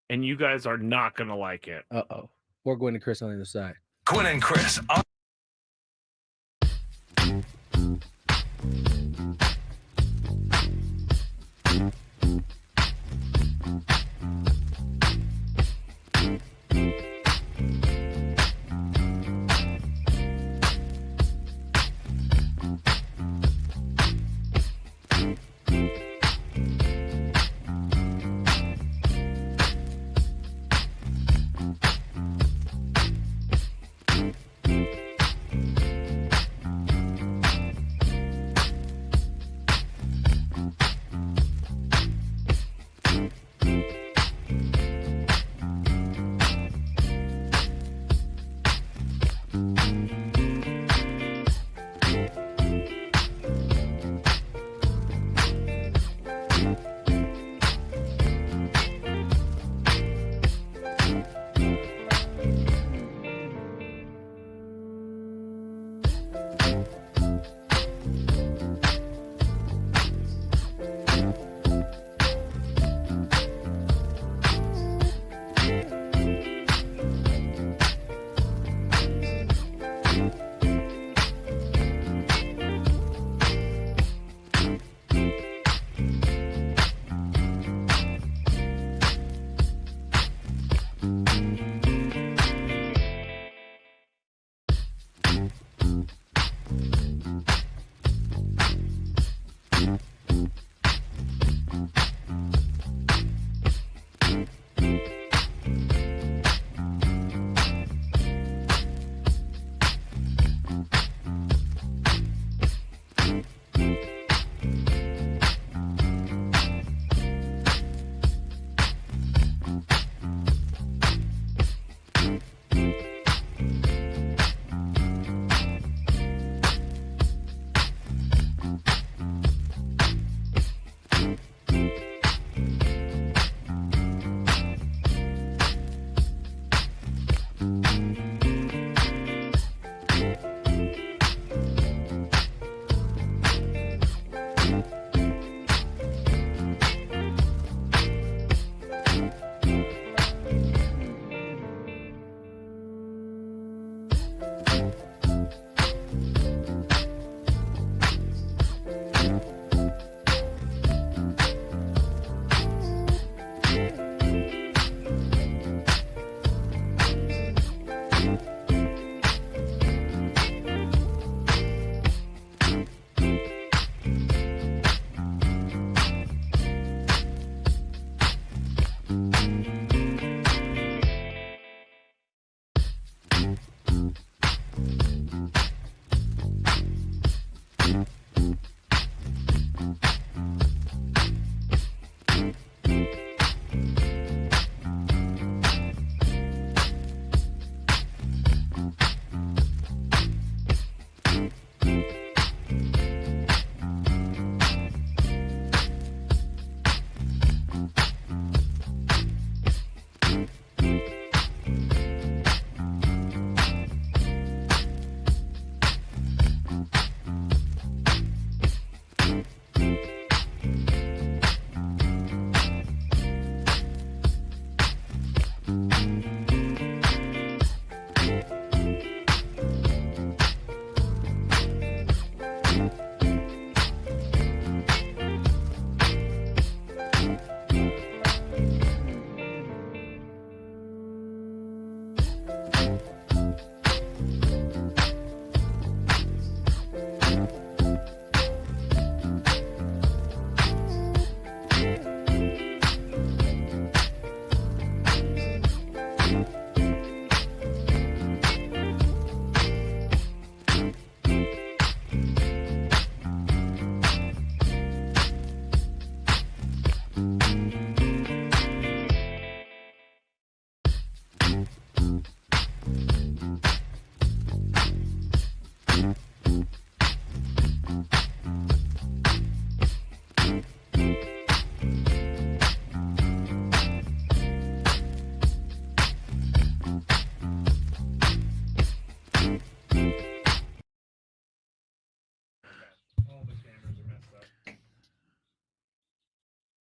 and you guys are not going to like it. Uh-oh. We're Gwynn and Chris on the other side. Gwynn and Chris.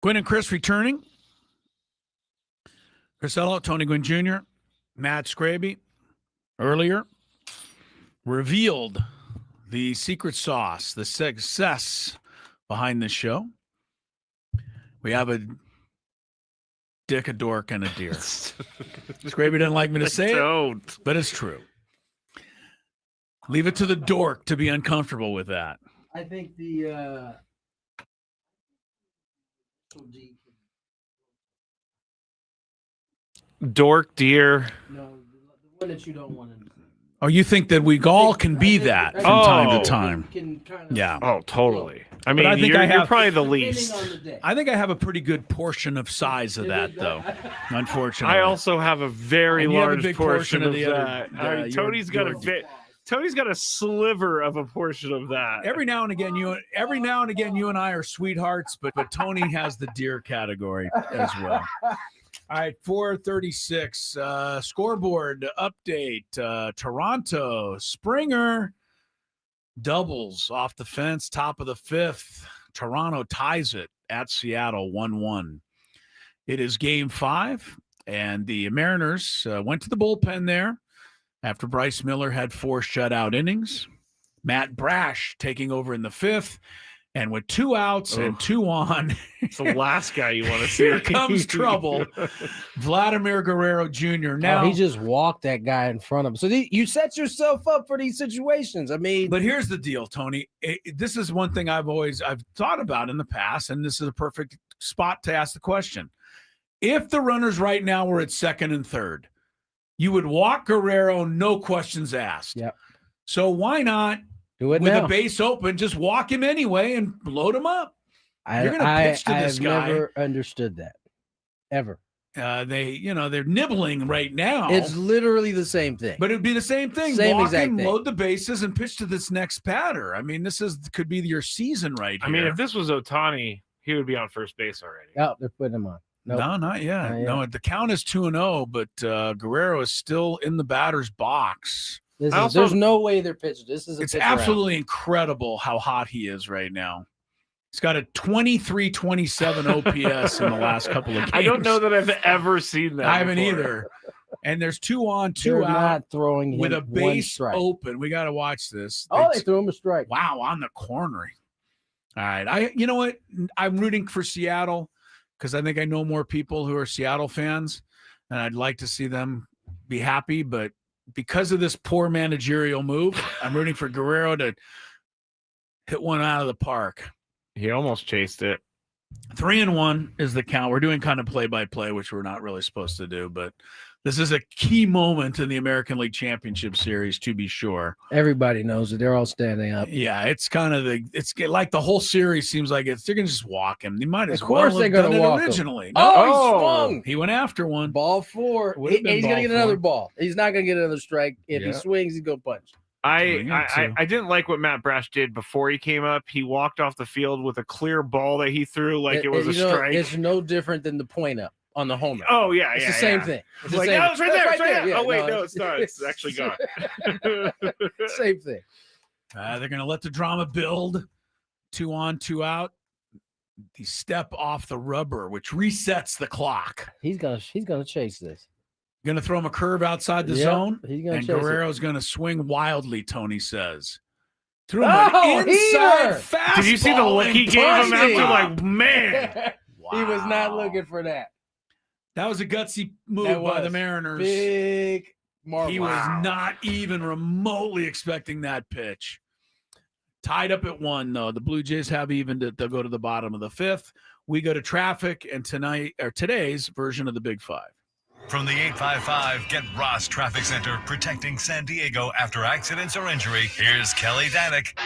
Gwynn and Chris returning. Chris Ello, Tony Gwynn Jr., Matt Skraby earlier revealed the secret sauce, the success behind this show. We have a dick, a dork, and a deer. Skraby didn't like me to say it, but it's true. Leave it to the dork to be uncomfortable with that. I think the dork, deer. No, the one that you don't want to. Oh, you think that we all can be that from time to time? Yeah. Oh, totally. I mean, I think you're probably the least. I think I have a pretty good portion of size of that, though. Unfortunately, I also have a very large big portion of the that. other. Tony's got a sliver of a portion of that. Every now and again, you and I are sweethearts, but Tony has the deer category as well. All right, 436 scoreboard update. Toronto Springer doubles off the fence, top of the fifth. Toronto ties it at Seattle 1-1. It is game 5, and the Mariners went to the bullpen there after Bryce Miller had 4 shutout innings. Matt Brash taking over in the 5th. And with 2 outs and 2 on, it's the last guy you want to see. Here comes trouble. Vladimir Guerrero Jr. Now he just walked that guy in front of him. So you set yourself up for these situations. I mean, but here's the deal, Tony. This is one thing I've thought about in the past, and this is a perfect spot to ask the question. If the runners right now were at second and third, you would walk Guerrero, no questions asked. Yep. So why not? Do it with now. a base open, just walk him anyway and load him up. You're going to pitch to this guy. I've never understood that, ever. They're nibbling right now. It's literally the same thing. But it would be the same thing. Same walk exact him, thing. load the bases, and pitch to this next batter. I mean, could be your season right here. I mean, if this was Ohtani, he would be on first base already. Oh, they're putting him on. Nope. No, not yet. No, the count is 2-0, but Guerrero is still in the batter's box. There's no way they're pitching. It's absolutely incredible how hot he is right now. He's got a 23-27 OPS in the last couple of games. I don't know that I've ever seen that. I haven't before. either. And there's 2 on, 2 They're out. not throwing him with a one base strike. open. We got to watch this. They threw him a strike. Wow, on the corner. All right. You know what? I'm rooting for Seattle because I think I know more people who are Seattle fans, and I'd like to see them be happy, but because of this poor managerial move, I'm rooting for Guerrero to hit one out of the park. He almost chased it. 3-1 is the count. We're doing kind of play-by-play, which we're not really supposed to do, but this is a key moment in the American League Championship Series, to be sure. Everybody knows it. They're all standing up. Yeah, it's kind of it's like the whole series seems like they're going to just walk him. They might as well Of course they're going to walk originally. him. No, He swung. He went after one. Ball 4. He's going to get another ball. He's not going to get another strike. If he swings, he's going to punch. I didn't like what Matt Brash did before he came up. He walked off the field with a clear ball that he threw like it was a strike. It's no different than the point up on the homer. Oh, yeah, it's the same thing. It's like, no, it's right there. It's right there. Yeah, oh, wait, no, it's not. It's actually gone. Same thing. They're going to let the drama build. 2 on, 2 out. The step off the rubber, which resets the clock. He's gonna chase this. Going to throw him a curve outside the zone, he's gonna and chase Guerrero's going to swing wildly, Tony says. Threw him Oh, an inside heater! fastball. Did you see the look he gave him after? Wow. Like, man. He was not looking for that. That was a gutsy move by the Mariners. Big marvel. He was not even remotely expecting that pitch. Tied up at 1, though. The Blue Jays have even to go to the bottom of the 5th. We go to traffic and today's version of the Big 5. From the 855 Get Ross Traffic Center, protecting San Diego after accidents or injury, here's Kelly Danick.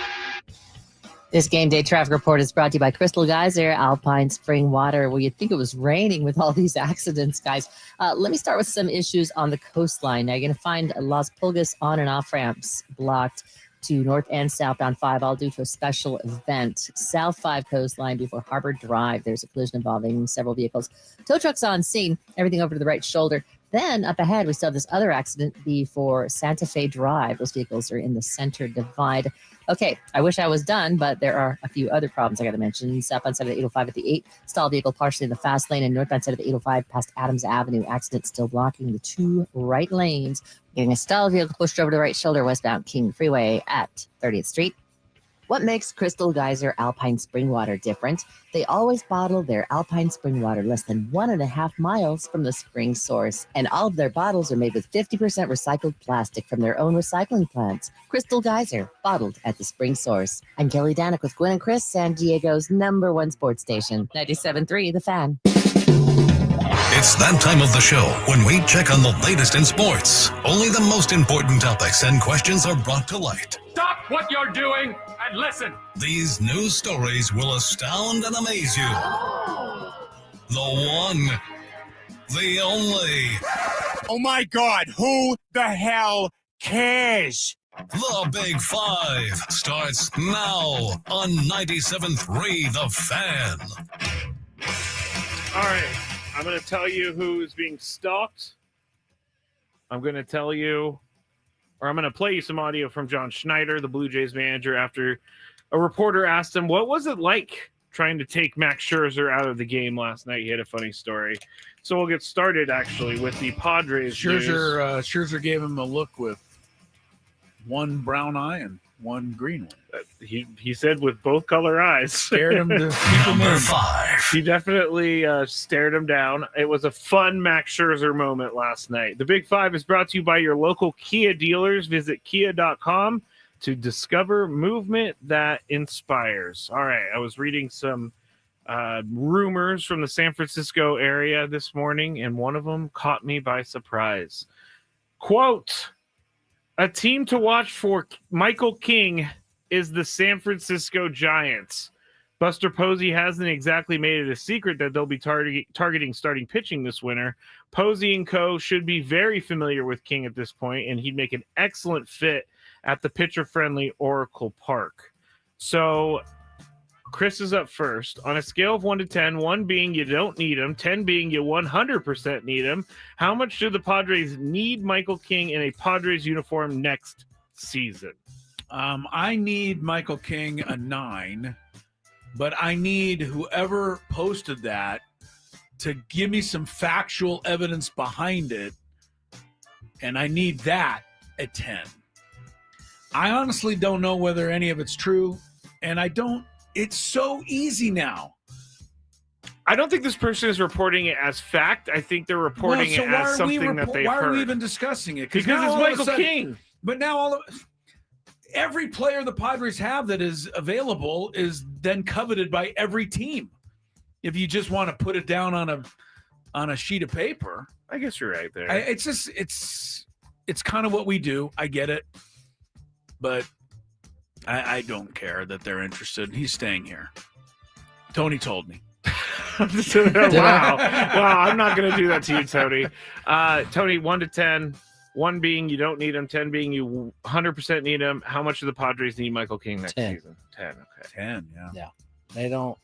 This game day traffic report is brought to you by Crystal Geyser, Alpine Spring Water. Well, you'd think it was raining with all these accidents, guys. Let me start with some issues on the coastline. Now, you're going to find Las Pulgas on and off ramps blocked to north and southbound 5, all due to a special event. South 5 coastline before Harbor Drive. There's a collision involving several vehicles. Tow trucks on scene. Everything over to the right shoulder. Then up ahead, we still have this other accident before Santa Fe Drive. Those vehicles are in the center divide. Okay, I wish I was done, but there are a few other problems I got to mention. Southbound side of the 805 at the 8, stalled vehicle partially in the fast lane, and northbound side of the 805 past Adams Avenue. Accident still blocking the 2 right lanes. Getting a stalled vehicle pushed over the right shoulder westbound King Freeway at 30th Street. What makes Crystal Geyser Alpine Spring Water different? They always bottle their Alpine Spring Water less than 1.5 miles from the spring source. And all of their bottles are made with 50% recycled plastic from their own recycling plants. Crystal Geyser, bottled at the spring source. I'm Kelly Danick with Gwynn and Chris, San Diego's #1 sports station. 97.3 The Fan. It's that time of the show when we check on the latest in sports. Only the most important topics and questions are brought to light. Stop what you're doing and listen. These news stories will astound and amaze you. The one, the only. Oh my God, who the hell cares? The Big Five starts now on 97.3 The Fan. All right, I'm going to tell you who is being stalked. I'm going to tell you, or I'm going to play you some audio from John Schneider, the Blue Jays manager, after a reporter asked him, what was it like trying to take Max Scherzer out of the game last night? He had a funny story. So we'll get started, actually, with the Padres. Scherzer gave him a look with one brown eye and one green one. He said with both color eyes. Scared him to keep him in. 5. He definitely stared him down. It was a fun Max Scherzer moment last night. The Big Five is brought to you by your local Kia dealers. Visit kia.com to discover movement that inspires. All right, I was reading some rumors from the San Francisco area this morning, and one of them caught me by surprise. Quote, a team to watch for Michael King is the San Francisco Giants. Buster Posey hasn't exactly made it a secret that they'll be targeting starting pitching this winter. Posey and co. should be very familiar with King at this point, and he'd make an excellent fit at the pitcher-friendly Oracle Park. So Chris is up first. On a scale of 1 to 10, 1 being you don't need him, 10 being you 100% need him, how much do the Padres need Michael King in a Padres uniform next season? I need Michael King a 9, but I need whoever posted that to give me some factual evidence behind it, and I need that at 10. I honestly don't know whether any of it's true, and it's so easy now. I don't think this person is reporting it as fact. I think they're reporting it as something that they've heard. Why are we even discussing it? Because it's Michael King. But now every player the Padres have that is available is then coveted by every team. If you just want to put it down on a sheet of paper. I guess you're right there. It's kind of what we do. I get it. But I don't care that they're interested. He's staying here. Tony told me. Wow. I'm not going to do that to you, Tony. Tony, 1 to 10, 1 being you don't need him, 10 being you 100% need him. How much do the Padres need Michael King next 10. season? 10. Okay. 10, yeah. Yeah. They don't.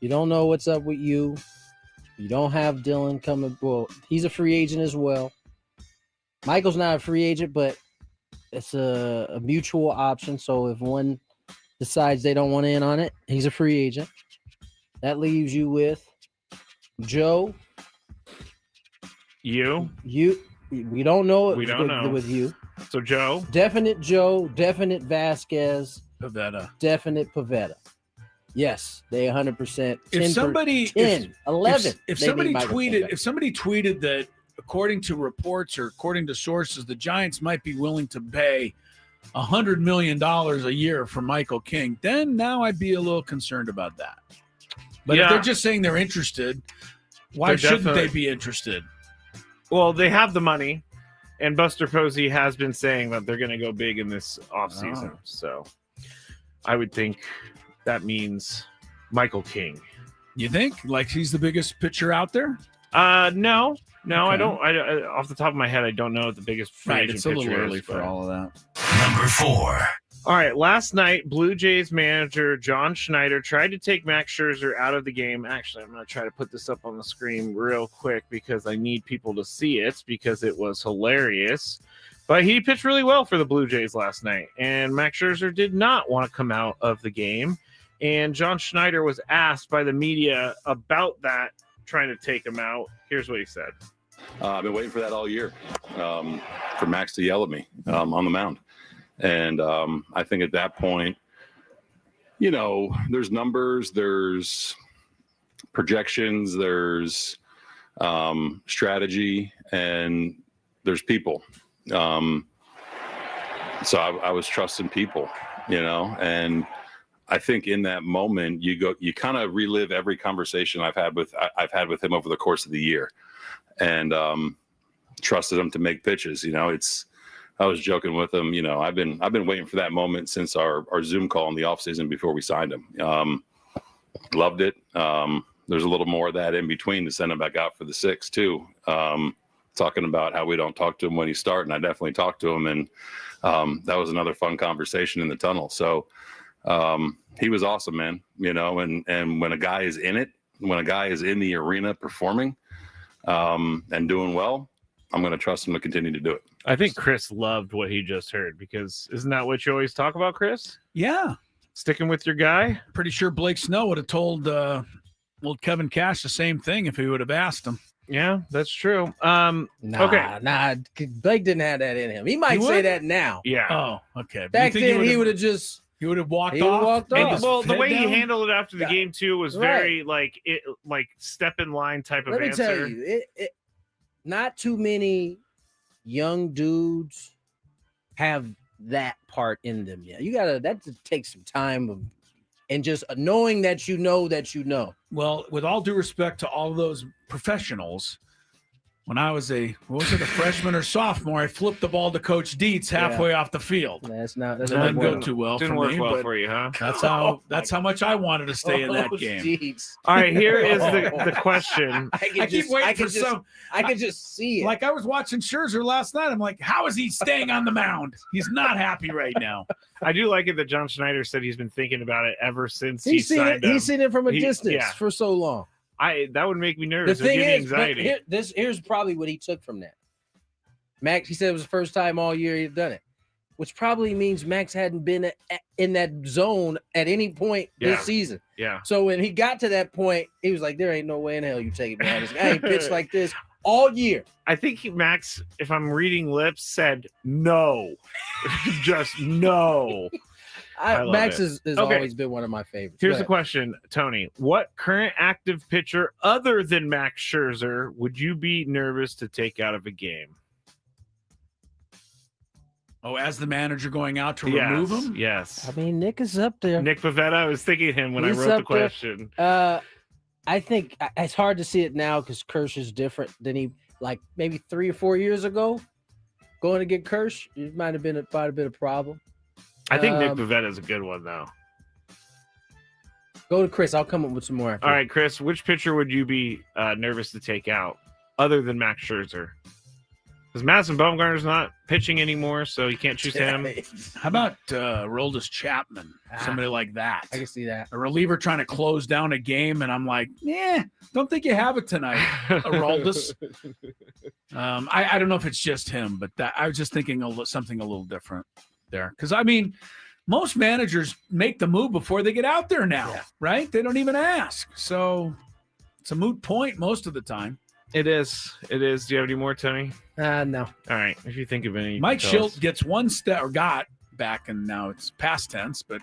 You don't know what's up with you. You don't have Dylan coming. Well, he's a free agent as well. Michael's not a free agent, but it's a mutual option. So if one decides they don't want in on it, he's a free agent. That leaves you with Joe. You. We don't know. We don't know with you. So Joe. Definite Joe. Definite Vasquez. Pavetta. Definite Pavetta. Yes, they 100%. If somebody 10, 11. If somebody tweeted that, according to reports or according to sources, the Giants might be willing to pay $100 million a year for Michael King, then now I'd be a little concerned about that. But if they're just saying they're interested, why shouldn't they be interested? Well, they have the money, and Buster Posey has been saying that they're going to go big in this offseason. So I would think that means Michael King. You think? Like he's the biggest pitcher out there? No, Okay. I don't. Off the top of my head, I don't know what the biggest free agent it's a little pitcher early is, for all of that. Number 4. All right, last night, Blue Jays manager John Schneider tried to take Max Scherzer out of the game. Actually, I'm going to try to put this up on the screen real quick because I need people to see it because it was hilarious. But he pitched really well for the Blue Jays last night, and Max Scherzer did not want to come out of the game. And John Schneider was asked by the media about that, trying to take him out. Here's what he said. I've been waiting for that all year, for Max to yell at me on the mound. And I think at that point, there's numbers, there's projections, there's strategy, and there's people. So I was trusting people, and I think in that moment you kind of relive every conversation I've had with him over the course of the year, and trusted him to make pitches. I was joking with him. I've been waiting for that moment since our Zoom call in the offseason before we signed him. Loved it. There's a little more of that in between to send him back out for the 6th too. Talking about how we don't talk to him when he's starting. I definitely talked to him, and that was another fun conversation in the tunnel. So he was awesome, man. And when a guy is in it, when a guy is in the arena performing and doing well, I'm going to trust him to continue to do it. I think Chris loved what he just heard because isn't that what you always talk about, Chris? Yeah. Sticking with your guy? Pretty sure Blake Snow would have told old Kevin Cash the same thing if he would have asked him. Yeah, that's true. Nah, Blake didn't have that in him. He might say that now. Yeah. Oh, okay. Back then, he would have just... He would have walked off. Well, the way he handled it after the game, too, was very, like step in line type of answer. Let me tell you, not too many young dudes have that part in them yet. That takes some time and just knowing that you know. Well, with all due respect to all those professionals, when I was a freshman or sophomore, I flipped the ball to Coach Dietz halfway off the field. That didn't go too well. Didn't for work me, well for you, huh? That's how much I wanted to stay in that game. Dietz. All right, here is the question. I keep waiting for some. I can just see it. Like I was watching Scherzer last night. I'm like, how is he staying on the mound? He's not happy right now. I do like it that John Schneider said he's been thinking about it ever since he signed him. He's seen it from a distance for so long. That would make me nervous. The thing is, anxiety. Here's probably what he took from that. Max, he said it was the first time all year he'd done it, which probably means Max hadn't been in that zone at any point this season. Yeah. So when he got to that point, he was like, "There ain't no way in hell you take me out of this. I ain't pitched like this all year." I think Max, if I'm reading lips, said no, just no. Max has always been one of my favorites. Here's the question, Tony. What current active pitcher other than Max Scherzer would you be nervous to take out of a game? Oh, as the manager going out to remove him? Yes. I mean, Nick is up there. Nick Pivetta, I was thinking of him when I wrote the question. I think it's hard to see it now because Kirsch is different than he, maybe 3 or 4 years ago. Going to get Kirsch, it might have been a problem. I think Nick Pivetta is a good one, though. Go to Chris. I'll come up with some more. All right, Chris, which pitcher would you be nervous to take out other than Max Scherzer? Because Madison Bumgarner's not pitching anymore, so you can't choose him. How about Roldis Chapman? Somebody like that. I can see that. A reliever trying to close down a game, and I'm like, don't think you have it tonight, Roldis. I don't know if it's just him, but I was just thinking something a little different there. Because, I mean, most managers make the move before they get out there now, right? They don't even ask. So it's a moot point most of the time. It is. Do you have any more, Tony? No. All right. If you think of any. Mike Schilt gets one step, or got back, and now it's past tense, but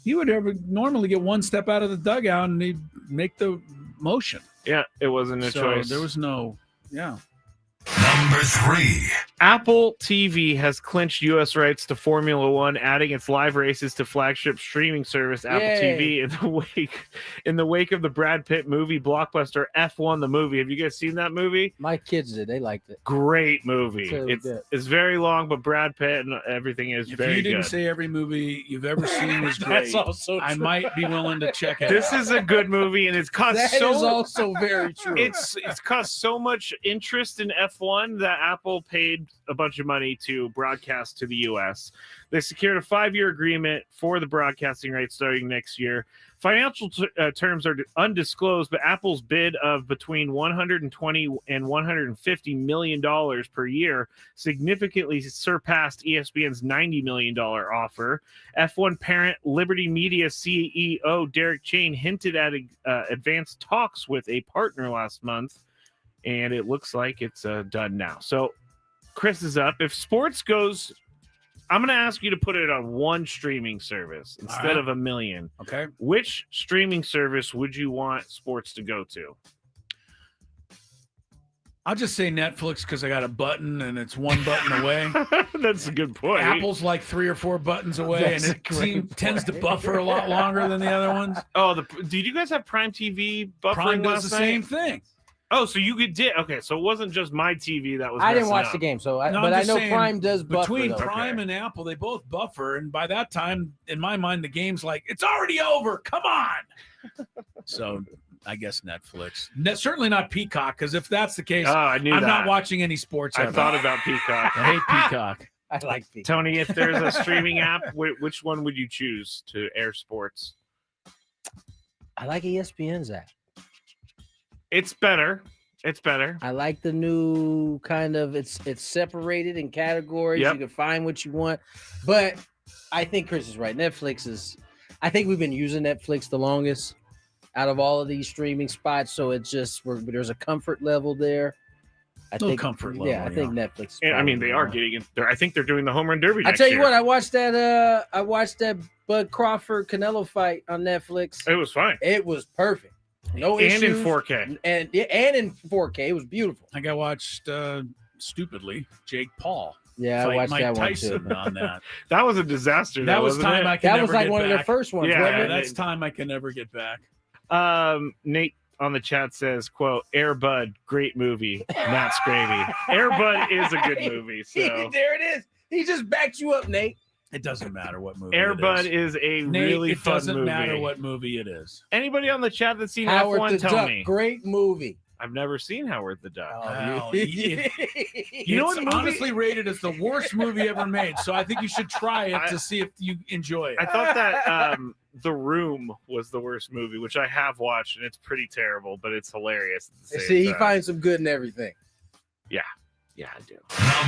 he would normally get one step out of the dugout and he'd make the motion. Yeah, it wasn't a choice. There was no, Number 3. Apple TV has clinched U.S. rights to Formula One, adding its live races to flagship streaming service Apple TV in the wake of the Brad Pitt movie blockbuster F1 the movie. Have you guys seen that movie? My kids did. They liked it. Great movie. Really it's very long, but Brad Pitt and everything is very good. If you didn't say every movie you've ever seen was great, That's also I true. might be willing to check it This out. is a good movie, and it's caused That is also very true. It's caused so much interest in F1 F1 that Apple paid a bunch of money to broadcast to the U.S. They secured a 5-year agreement for the broadcasting rights starting next year. Financial terms are undisclosed, but Apple's bid of between $120 and $150 million per year significantly surpassed ESPN's $90 million offer. F1 parent Liberty Media CEO Derek Chain hinted at advanced talks with a partner last month, and it looks like it's done now. So Chris is up. If sports goes, I'm going to ask you to put it on one streaming service instead of a million. Okay. Which streaming service would you want sports to go to? I'll just say Netflix because I got a button and it's one button away. That's a good point. Apple's like 3 or 4 buttons away, and it tends to buffer a lot longer than the other ones. Oh, did you guys have Prime TV buffering Prime does last the night? same thing. Oh, so you did. Okay, so it wasn't just my TV that was. I didn't messing watch up. the game, so No, but I'm I just know saying, Prime does buffer. Between though. Prime and Apple, they both buffer, and by that time, in my mind, the game's like, it's already over. Come on. So I guess Netflix. Certainly not Peacock, because if that's the case, I'm not watching any sports. I thought about Peacock. I hate Peacock. I like Peacock. Tony, if there's a streaming app, which one would you choose to air sports? I like ESPN's app. It's better. It's better. I like the new kind of it's separated in categories. Yep. You can find what you want. But I think Chris is right. Netflix is I think we've been using Netflix the longest out of all of these streaming spots. So it's just there's a comfort level there. I think comfort level. Yeah, I think Netflix. is I mean, probably they are one. getting it. I think they're doing the home run derby. I next tell you year. what, I watched that Bud Crawford Canelo fight on Netflix. It was fine. It was perfect. No And issues. in 4K. And in 4K. It was beautiful. I got watched stupidly Jake Paul. Yeah, I fight watched Mike that one Tyson too. on that. That was a disaster. That was wasn't time it? I can That never was like get one of their back. first ones. Yeah, wasn't it? That's time I can never get back. Nate on the chat says, quote, Air Bud, great movie. Matt Skraby. Air Bud is a good movie. So There it is. He just backed you up, Nate. It doesn't matter what movie Air it Bud is. is a Nate, really it fun doesn't movie. matter what movie it is. Anybody on the chat that's seen Howard F1, the tell Duck, me. great movie. I've never seen Howard the Duck. Well, you know what it's movie- honestly rated as the worst movie ever made, so I think you should try it to see if you enjoy it. I thought that The Room was the worst movie, which I have watched, and it's pretty terrible, but it's hilarious at the same See, he time. finds some good in everything. Yeah, I do.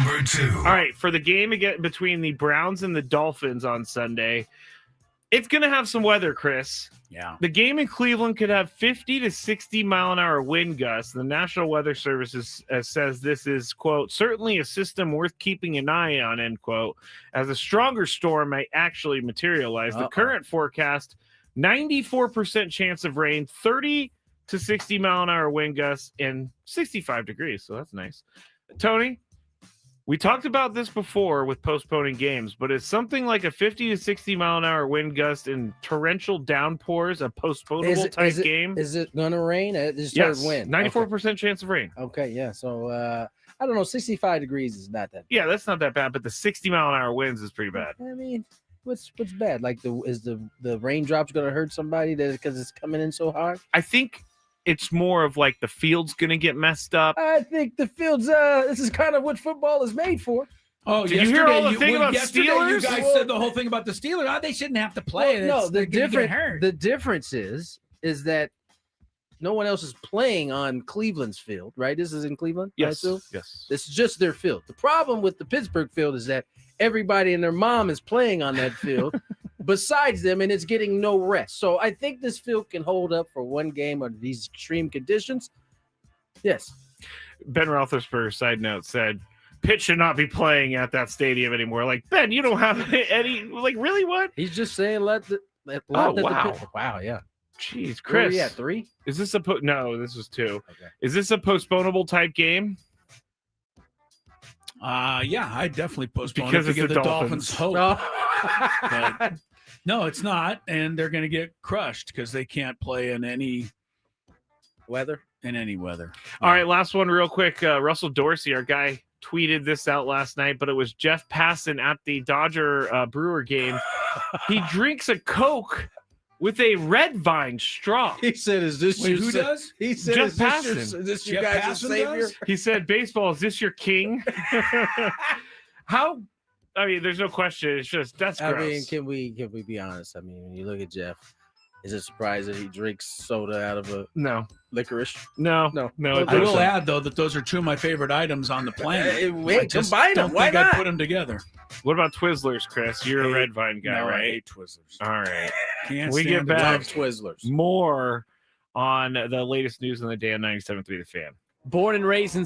Number 2. All right, for the game again between the Browns and the Dolphins on Sunday, it's going to have some weather, Chris. Yeah. The game in Cleveland could have 50 to 60 mile an hour wind gusts. The National Weather Service says this is, quote, certainly a system worth keeping an eye on, end quote, as a stronger storm may actually materialize. The current forecast, 94% chance of rain, 30 to 60 mile an hour wind gusts, and 65 degrees. So that's nice. Tony, we talked about this before with postponing games, but is something like a 50 to 60 mile an hour wind gust and torrential downpours a postponable type game? Is it going to rain? It just Yes, started wind. 94% chance of rain. Okay, yeah. So I don't know. 65 degrees is not that. Yeah, that's not that bad, but the 60 mile an hour winds is pretty bad. I mean, what's bad? Like is the raindrops going to hurt somebody because it's coming in so hard? I think it's more of like the field's going to get messed up. I think the field's. This is kind of what football is made for. Oh, Did you hear all the thing about yesterday Steelers? You guys said the whole thing about the Steelers. Oh, they shouldn't have to play. Well, no, They're gonna get hurt. the difference is that no one else is playing on Cleveland's field, right? This is in Cleveland. I Yes, assume? yes. This is just their field. The problem with the Pittsburgh field is that everybody and their mom is playing on that field besides them, and it's getting no rest. So I think this field can hold up for one game under these extreme conditions. Yes. Ben Roethlisberger, side note, said Pitt should not be playing at that stadium anymore. Like, Ben, you don't have any, like, really what? He's just saying wow. Wow, yeah. Jeez, Where are Chris. we at, 3? Is this a no? This was 2. Okay. Is this a postponable type game? Yeah, I definitely postpone Because it it's to give the the Dolphins. Dolphins hope. But no, it's not, and they're going to get crushed because they can't play in any weather. All right, last one real quick. Russell Dorsey, our guy, tweeted this out last night, but it was Jeff Passan at the Dodger Brewer game. He drinks a Coke with a red vine straw. He said, "Is this Wait, your who does? He said, Jeff "Is this Passan. your, is this your Jeff guys' Passan savior?" does? He said, "Baseball, is this your king?" How? I mean, there's no question. It's just that's gross. I mean, can we be honest? I mean, when you look at Jeff, is it surprising that he drinks soda out of a licorice? No. I will add though that those are two of my favorite items on the planet. Wait, combine them. Why I not? put them together. What about Twizzlers, Chris? You're a red vine guy, No, I right? hate Twizzlers. All right. Can't We stand get it. back Love Twizzlers. more on the latest news on the day on 97.3 The Fan. Born and raised in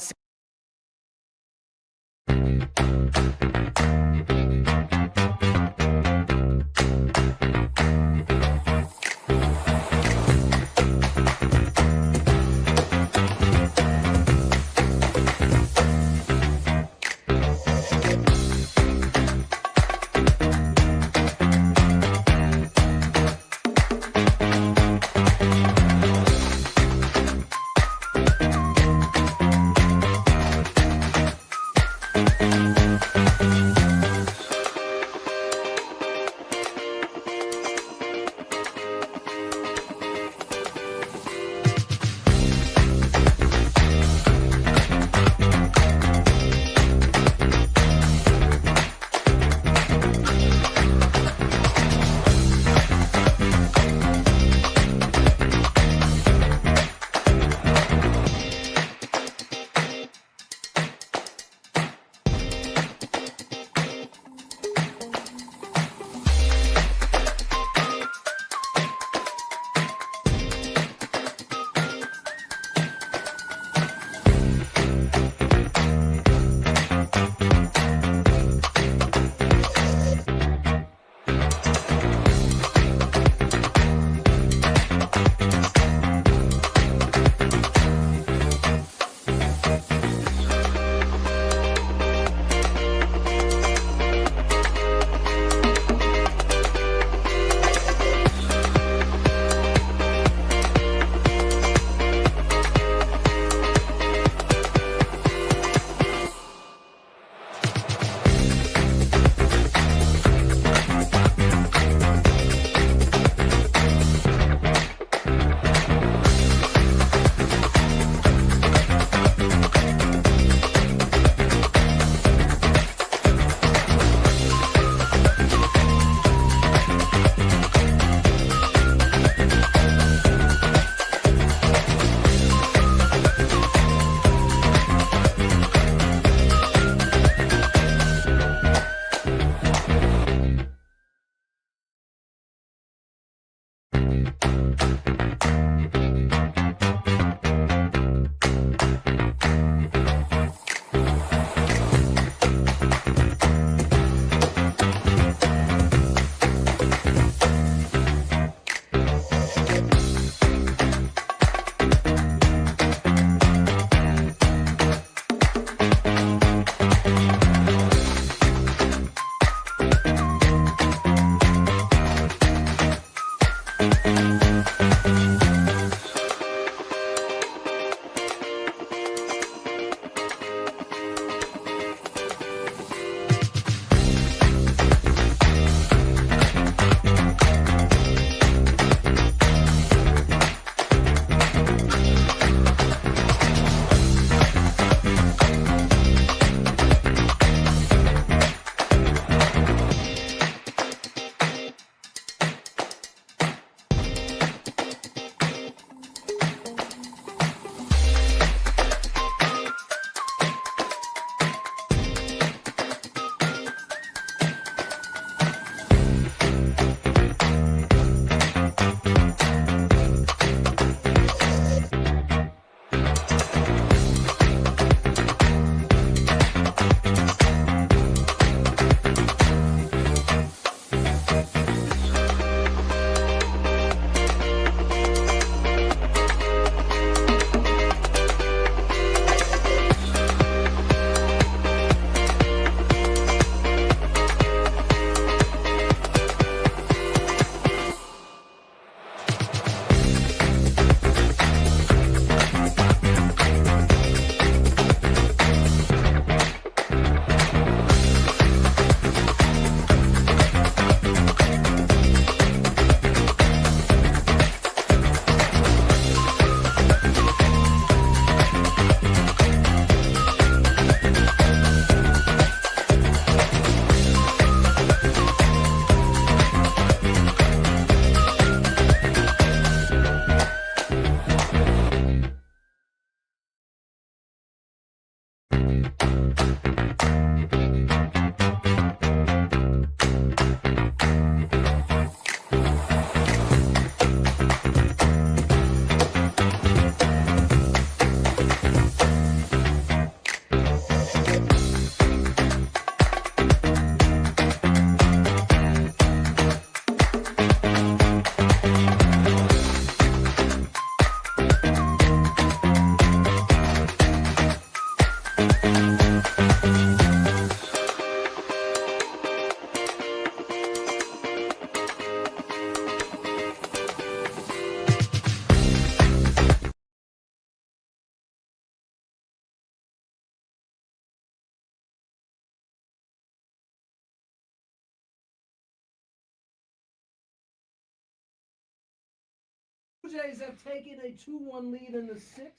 Blue Jays have taken a 2-1 lead in the sixth.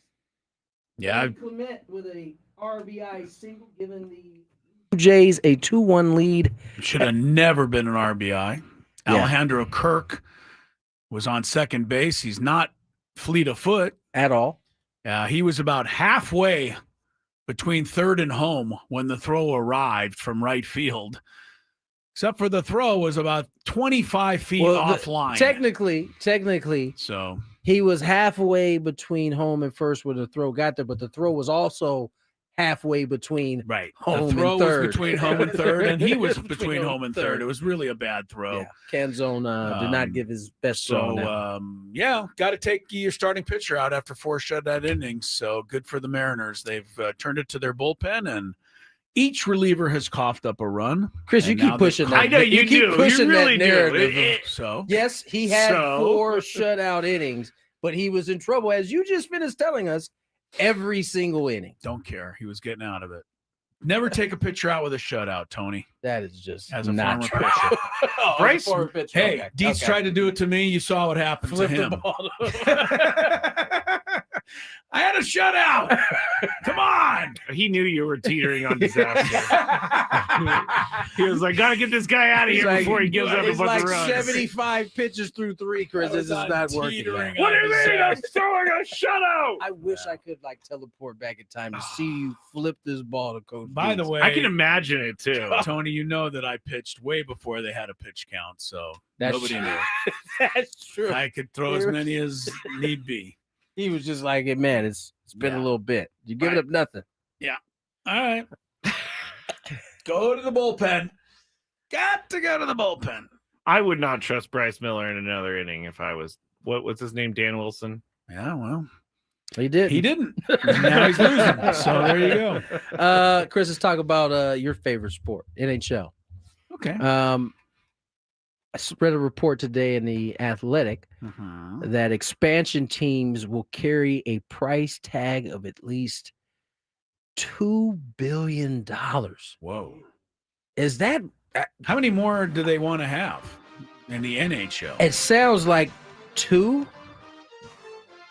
Yeah. Clement with a RBI single, giving the Blue Jays a 2-1 lead. Should have never been an RBI. Yeah. Alejandro Kirk was on second base. He's not fleet of foot at all. He was about halfway between third and home when the throw arrived from right field. Except for the throw was about 25 feet offline. Technically, so he was halfway between home and first when the throw got there, but the throw was also halfway between home the throw and third. was between home and third, and he was between home and third. It was really a bad throw. Yeah. Canzone did not give his best throw. So, got to take your starting pitcher out after 4 shutout innings. So good for the Mariners. They've turned it to their bullpen, and each reliever has coughed up a run. Chris, you keep pushing that. I know you keep do. pushing You really that narrative. do. So yes, he had 4 shutout innings, but he was in trouble, as you just finished telling us, every single inning. Don't care. He was getting out of it. Never take a pitcher out with a shutout, Tony. That is just as a not former true. pitcher. Bryce, former pitcher. Hey, Okay. Dietz tried to do it to me. You saw what happened Flip to the him. ball. I had a shutout. Come on. He knew you were teetering on disaster. He was like, "Gotta get this guy out of here before he gives up a bunch of runs." 75 pitches through 3, Chris. This is not working. What do you mean I'm throwing a shutout? I wish I could teleport back in time to see you flip this ball to Coach. By the way, I can imagine it too. Tony, you know that I pitched way before they had a pitch count, so That's nobody true. knew. That's true. I could throw as many as need be. He was just like, "Hey, man, it's been a little bit. You giving up nothing." Yeah. All right. Go to the bullpen. Got to go to the bullpen. I would not trust Bryce Miller in another inning if I was what's his name? Dan Wilson. Yeah, well. He did. He didn't. Now he's losing. So there you go. Chris, let's talk about your favorite sport, NHL. Okay. I read a report today in the Athletic that expansion teams will carry a price tag of at least $2 billion. Whoa. Is that how many more do they want to have in the NHL? It sounds like 2.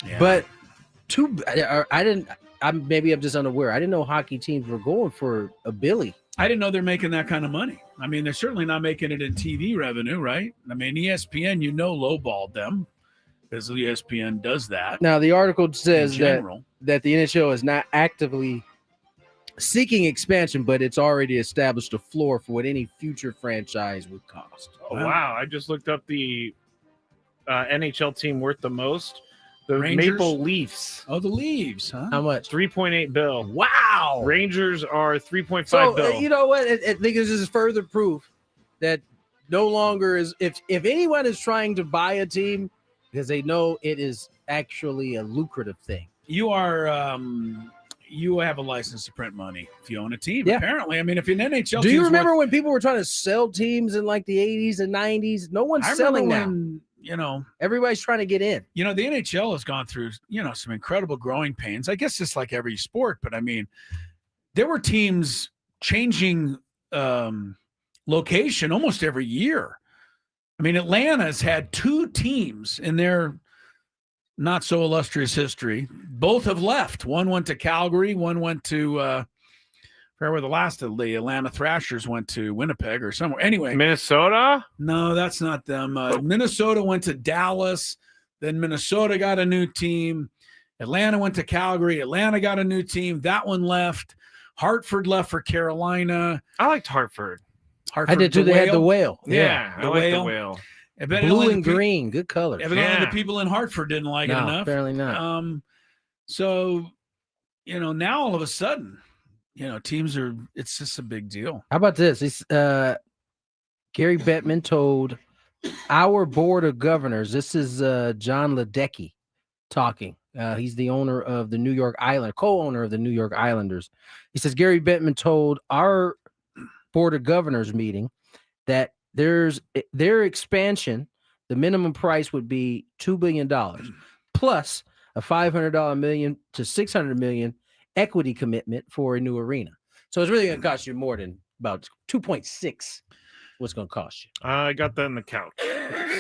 Yeah. But 2 maybe I'm just unaware. I didn't know hockey teams were going for $1 billion. I didn't know they're making that kind of money. I mean, they're certainly not making it in TV revenue, right? I mean, ESPN, lowballed them because ESPN does that. Now, the article says general. that the NHL is not actively seeking expansion, but it's already established a floor for what any future franchise would cost. Oh, wow. I just looked up the NHL team worth the most. The Rangers? Maple Leafs. Oh, the Leafs, huh? How much? $3.8 billion. Wow. Rangers are $3.5 So, billion. you know what? I think this is further proof that no longer is, if anyone is trying to buy a team because they know it is actually a lucrative thing. You are, you have a license to print money if you own a team, Yeah. apparently. I mean, if you're an NHL Do you team's remember worth- when people were trying to sell teams in like the 80s and 90s? No one's I selling remember now. when, Everybody's trying to get in. the NHL has gone through, some incredible growing pains. I guess it's like every sport, but I mean, there were teams changing location almost every year. I mean, Atlanta's had 2 teams in their not so illustrious history. Both have left. One went to Calgary. One went to where the last of the Atlanta Thrashers went to Winnipeg or somewhere. Anyway, Minnesota? No, that's not them. Minnesota went to Dallas. Then Minnesota got a new team. Atlanta went to Calgary. Atlanta got a new team. That one left. Hartford left for Carolina. I liked Hartford. I did too. They had the whale. Yeah, I like the whale. Blue and green, good colors. Evidently, the people in Hartford didn't like it No, enough. apparently not. So, now all of a sudden, teams are. It's just a big deal. How about this? Gary Bettman told our board of governors. This is John Ledecky talking. He's the owner of the co-owner of the New York Islanders. He says Gary Bettman told our Board of Governors meeting that their expansion, the minimum price would be $2 billion plus a $500 million to $600 million equity commitment for a new arena. So it's really going to cost you more than about 2.6. What's going to cost you? I got that in the couch.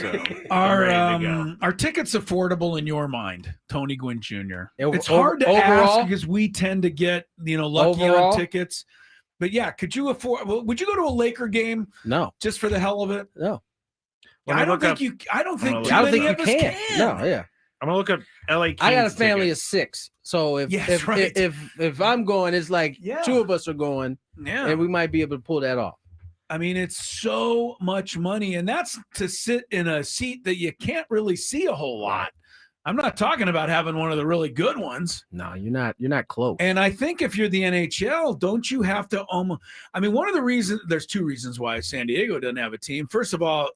So Are tickets affordable in your mind, Tony Gwynn Jr.? It's hard to overall, ask because we tend to get lucky on tickets. But yeah, could you afford? Would you go to a Laker game? No, just for the hell of it. No, I don't think you. I don't think you can. No, yeah. I'm gonna look up LA Kings. I got a family of 6, so if I'm going, it's like 2 of us are going, and we might be able to pull that off. I mean, it's so much money, and that's to sit in a seat that you can't really see a whole lot. I'm not talking about having one of the really good ones. No, you're not close. And I think if you're the NHL, don't you have to one of the reasons, there's 2 reasons why San Diego doesn't have a team. First of all,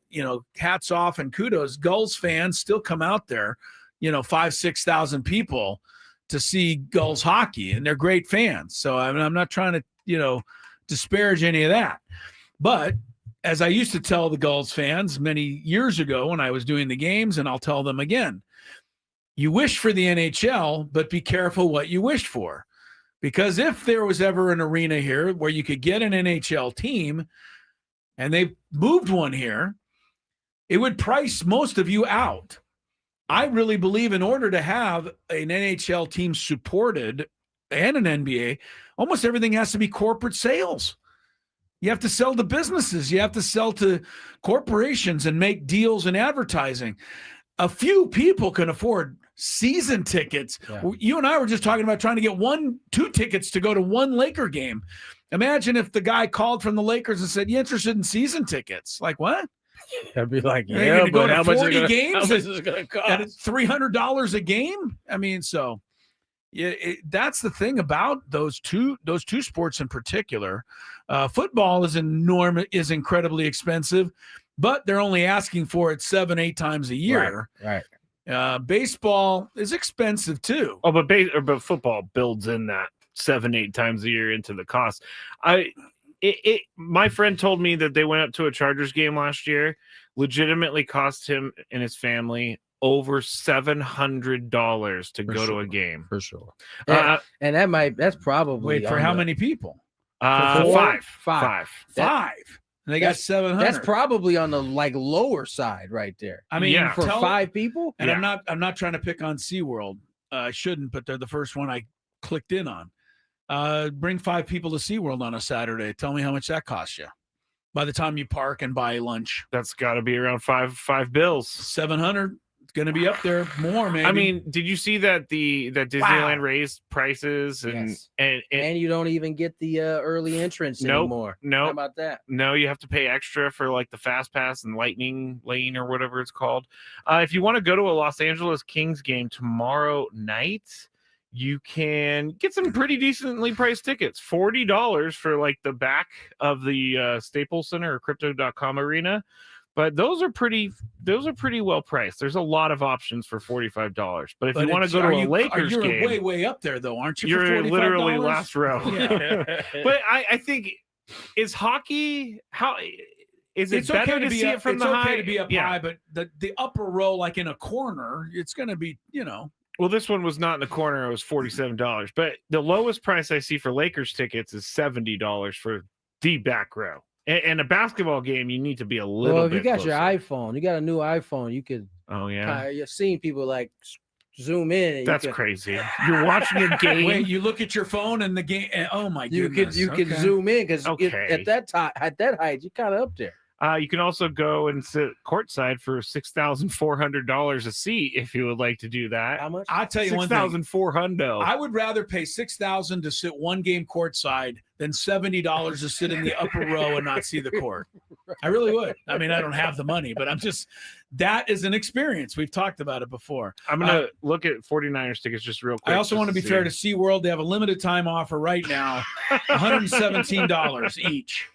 hats off and kudos. Gulls fans still come out there, 5,000-6,000 people to see Gulls hockey, and they're great fans. So I'm not trying to, disparage any of that. But as I used to tell the Gulls fans many years ago when I was doing the games, and I'll tell them again, you wish for the NHL, but be careful what you wish for. Because if there was ever an arena here where you could get an NHL team and they moved one here, it would price most of you out. I really believe in order to have an NHL team supported and an NBA, almost everything has to be corporate sales. You have to sell to businesses. You have to sell to corporations and make deals in advertising. A few people can afford season tickets. Yeah. You and I were just talking about trying to get 2 tickets to go to one Laker game. Imagine if the guy called from the Lakers and said, "You interested in season tickets?" Like, what? I'd be like, yeah, but go to how much 40 games? How much is it going to cost? And it's $300 a game. I mean, so yeah, that's the thing about those two sports in particular. Football is incredibly expensive, but they're only asking for it 7-8 times a year. Right. Baseball is expensive too. Oh, but football builds in that 7-8 times a year into the cost. My friend told me that they went up to a Chargers game last year, legitimately cost him and his family over $700 to go to a game. For sure. And that's probably for how many people? 5. And they got 700. That's probably on the lower side right there. I mean, for 5 people. And I'm not trying to pick on SeaWorld. I shouldn't, but they're the first one I clicked in on. Bring 5 people to SeaWorld on a Saturday. Tell me how much that costs you. By the time you park and buy lunch, that's got to be around $5 bills. 700. It's going to be up there more, maybe. I mean, did you see that Disneyland raised prices and you don't even get the early entrance anymore? No, how about that? No, you have to pay extra for like the Fast Pass and Lightning Lane or whatever it's called. If you want to go to a Los Angeles Kings game tomorrow night, you can get some pretty decently priced tickets. $40 for like the back of the Staples Center or Crypto.com arena. But those are pretty well priced. There's a lot of options for $45. But if you want to go to a Lakers game, you're way up there though, aren't you? You're literally last row. Yeah. But I think is hockey it's better okay to see it from the high? It's okay to be up high, but the upper row, like in a corner, it's going to be Well, this one was not in the corner. It was $47. But the lowest price I see for Lakers tickets is $70 for the back row. And a basketball game, you need to be a little bit Well, if you got closer. your iPhone, you got a new iPhone, you could. Oh, yeah. You've seen people like zoom in. That's crazy. You're watching a game. Wait, you look at your phone and the game. Oh, my goodness. You could zoom in because at that height, you're kind of up there. You can also go and sit courtside for $6,400 a seat if you would like to do that. How much? I'll tell you one thing. $6,400. I would rather pay $6,000 to sit one game courtside than $70 to sit in the upper row and not see the court. I really would. I mean, I don't have the money, but that is an experience. We've talked about it before. I'm going to look at 49ers tickets just real quick. I also want to be fair to SeaWorld. They have a limited time offer right now, $117 each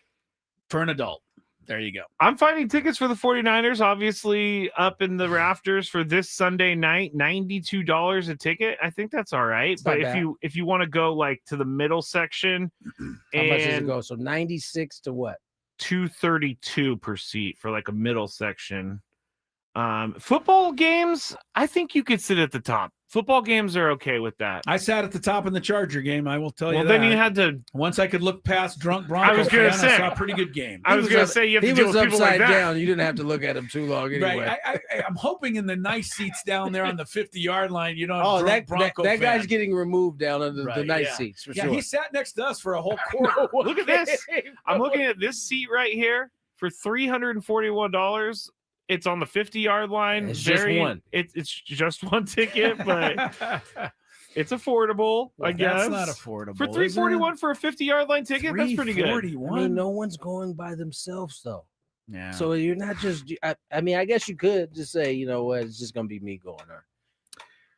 for an adult. There you go. I'm finding tickets for the 49ers, obviously up in the rafters for this Sunday night, $92 a ticket. I think that's all right. It's But not bad. if you want to go like to the middle section, How much does it and go? So 96 to what? $232 per seat for like a middle section. Football games, I think you could sit at the top. Football games are okay with that. I sat at the top in the Charger game. I will tell you. Well, that. then you had to. Once I could look past drunk Bronco, I was gonna fan, say. I saw a pretty good game. I was gonna say you have to deal with people like upside that. down. You didn't have to look at him too long anyway. Right. I'm hoping in the nice seats down there on the 50-yard line, you know. Oh, drunk Bronco that guy's fan. getting removed down under the Right, nice yeah. seats for Yeah, sure. he sat next to us for a whole quarter. Look at this. I'm looking at this seat right here for $341. It's on the 50-yard line. It's just one. It's just one ticket, but it's affordable. I guess That's not affordable. for $341 for a 50-yard line ticket. That's pretty good. I mean, no one's going by themselves though. Yeah. So you're not just. I mean, I guess you could just say, you know what, it's just gonna be me going there.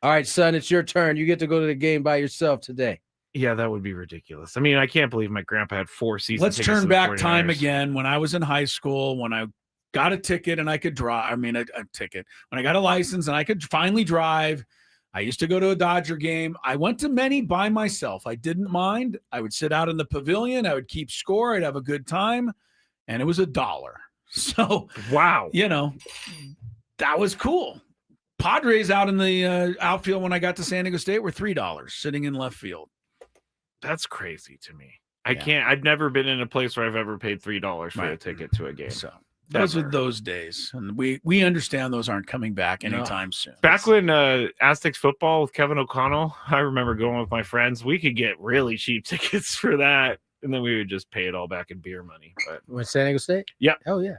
All right, son, it's your turn. You get to go to the game by yourself today. Yeah, that would be ridiculous. I mean, I can't believe my grandpa had 4 seasons. Let's turn back time again. When I was in high school, when I got a ticket and I could drive, a ticket. When I got a license and I could finally drive, I used to go to a Dodger game. I went to many by myself. I didn't mind. I would sit out in the pavilion. I would keep score. I'd have a good time. And it was $1. So, wow. You know, that was cool. Padres out in the outfield when I got to San Diego State were $3 sitting in left field. That's crazy to me. I've never been in a place where I've ever paid $3 for a ticket to a game. So those are those days. And we understand those aren't coming back anytime soon. Back when Aztecs football with Kevin O'Connell, I remember going with my friends. We could get really cheap tickets for that. And then we would just pay it all back in beer money. But With San Diego State? Yeah. Oh, yeah.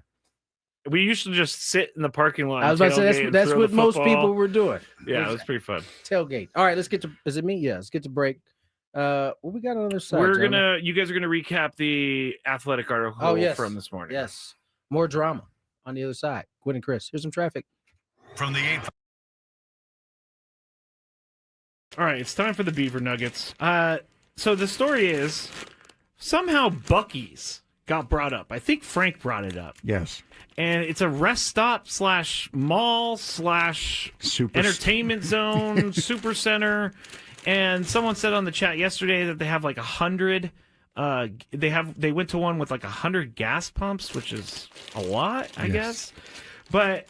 We used to just sit in the parking lot. I was about to say that's what most people were doing. Yeah, it was pretty fun. Tailgate. All right, let's get to. Is it me? Yeah, let's get to break. What we got on the other side? You guys are gonna recap the Athletic article from this morning. Yes. More drama on the other side. Gwynn and Chris. Here's some traffic. From the 8th. All right, it's time for the Beaver Nuggets. So the story is somehow Buc-ee's got brought up. I think Frank brought it up. Yes. And it's a rest stop / mall / entertainment zone, super center. And someone said on the chat yesterday that they have like 100. They went to one with like 100 gas pumps, which is a lot, I guess. But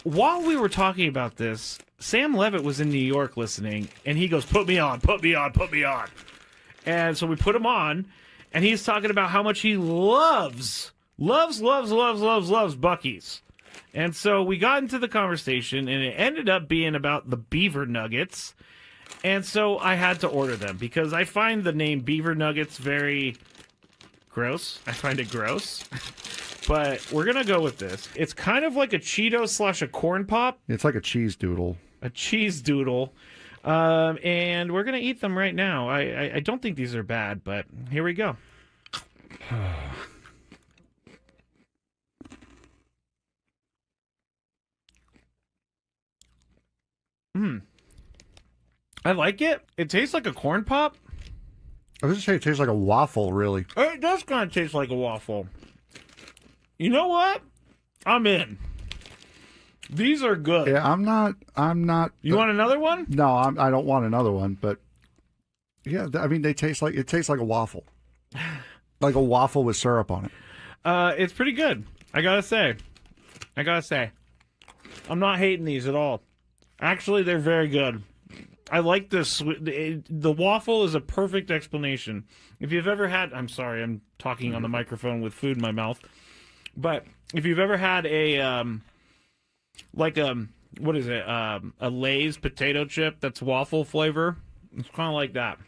while we were talking about this, Sam Levitt was in New York listening, and he goes, "Put me on, put me on, put me on." And so we put him on, and he's talking about how much he loves Buc-ee's. And so we got into the conversation, and it ended up being about the Beaver Nuggets. And so I had to order them because I find the name Beaver Nuggets very gross. I find it gross. But we're going to go with this. It's kind of like a Cheeto / a corn pop. It's like a cheese doodle. A cheese doodle. And we're going to eat them right now. I don't think these are bad, but here we go. I like it. It tastes like a corn pop. I was going to say it tastes like a waffle, really. It does kind of taste like a waffle. You know what? I'm in. These are good. Yeah, I'm not. You want another one? No, I don't want another one. But yeah, I mean, it tastes like a waffle, like a waffle with syrup on it. It's pretty good. I gotta say, I'm not hating these at all. Actually, they're very good. I like this. The waffle is a perfect explanation. If you've ever had, I'm sorry, I'm talking on the microphone with food in my mouth. But if you've ever had a what is it? A Lay's potato chip that's waffle flavor. It's kind of like that.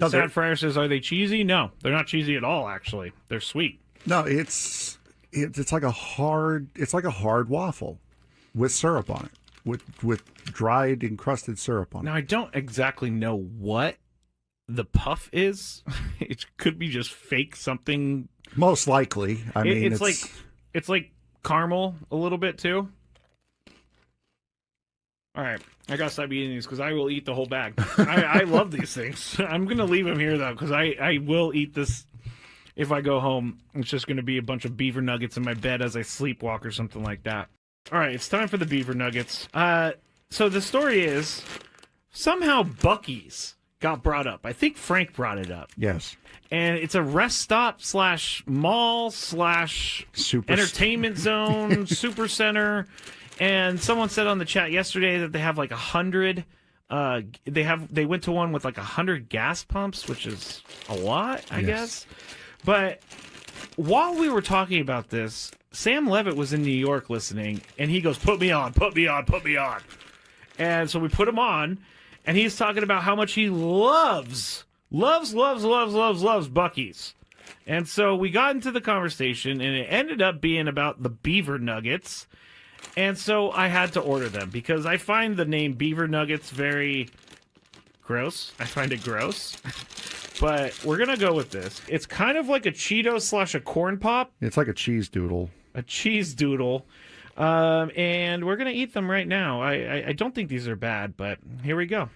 Sad Fryer says, "Are they cheesy?" No, they're not cheesy at all. Actually, they're sweet. No, it's like a hard waffle with syrup on it, with dried encrusted syrup on it. Now I don't exactly know what the puff is. It could be just fake something. Most likely. I mean, it's like caramel a little bit too. All right, I gotta stop eating these because I will eat the whole bag. I love these things. I'm gonna leave them here though because I will eat this if I go home, it's just going to be a bunch of beaver nuggets in my bed as I sleepwalk or something like that. All right, it's time for the beaver nuggets. So the story is somehow Buc-ee's got brought up. I think Frank brought it up. Yes. And it's a rest stop / mall / entertainment zone, super center. And someone said on the chat yesterday that they have like 100. They went to one with like 100 gas pumps, which is a lot, I guess. But while we were talking about this, Sam Levitt was in New York listening, and he goes, "Put me on, put me on, put me on." And so we put him on, and he's talking about how much he loves Buc-ee's. And so we got into the conversation, and it ended up being about the beaver nuggets. And so I had to order them because I find the name beaver nuggets very gross. I find it gross. But we're going to go with this. It's kind of like a Cheeto / a corn pop. It's like a cheese doodle. A cheese doodle. And we're going to eat them right now. I don't think these are bad, but here we go.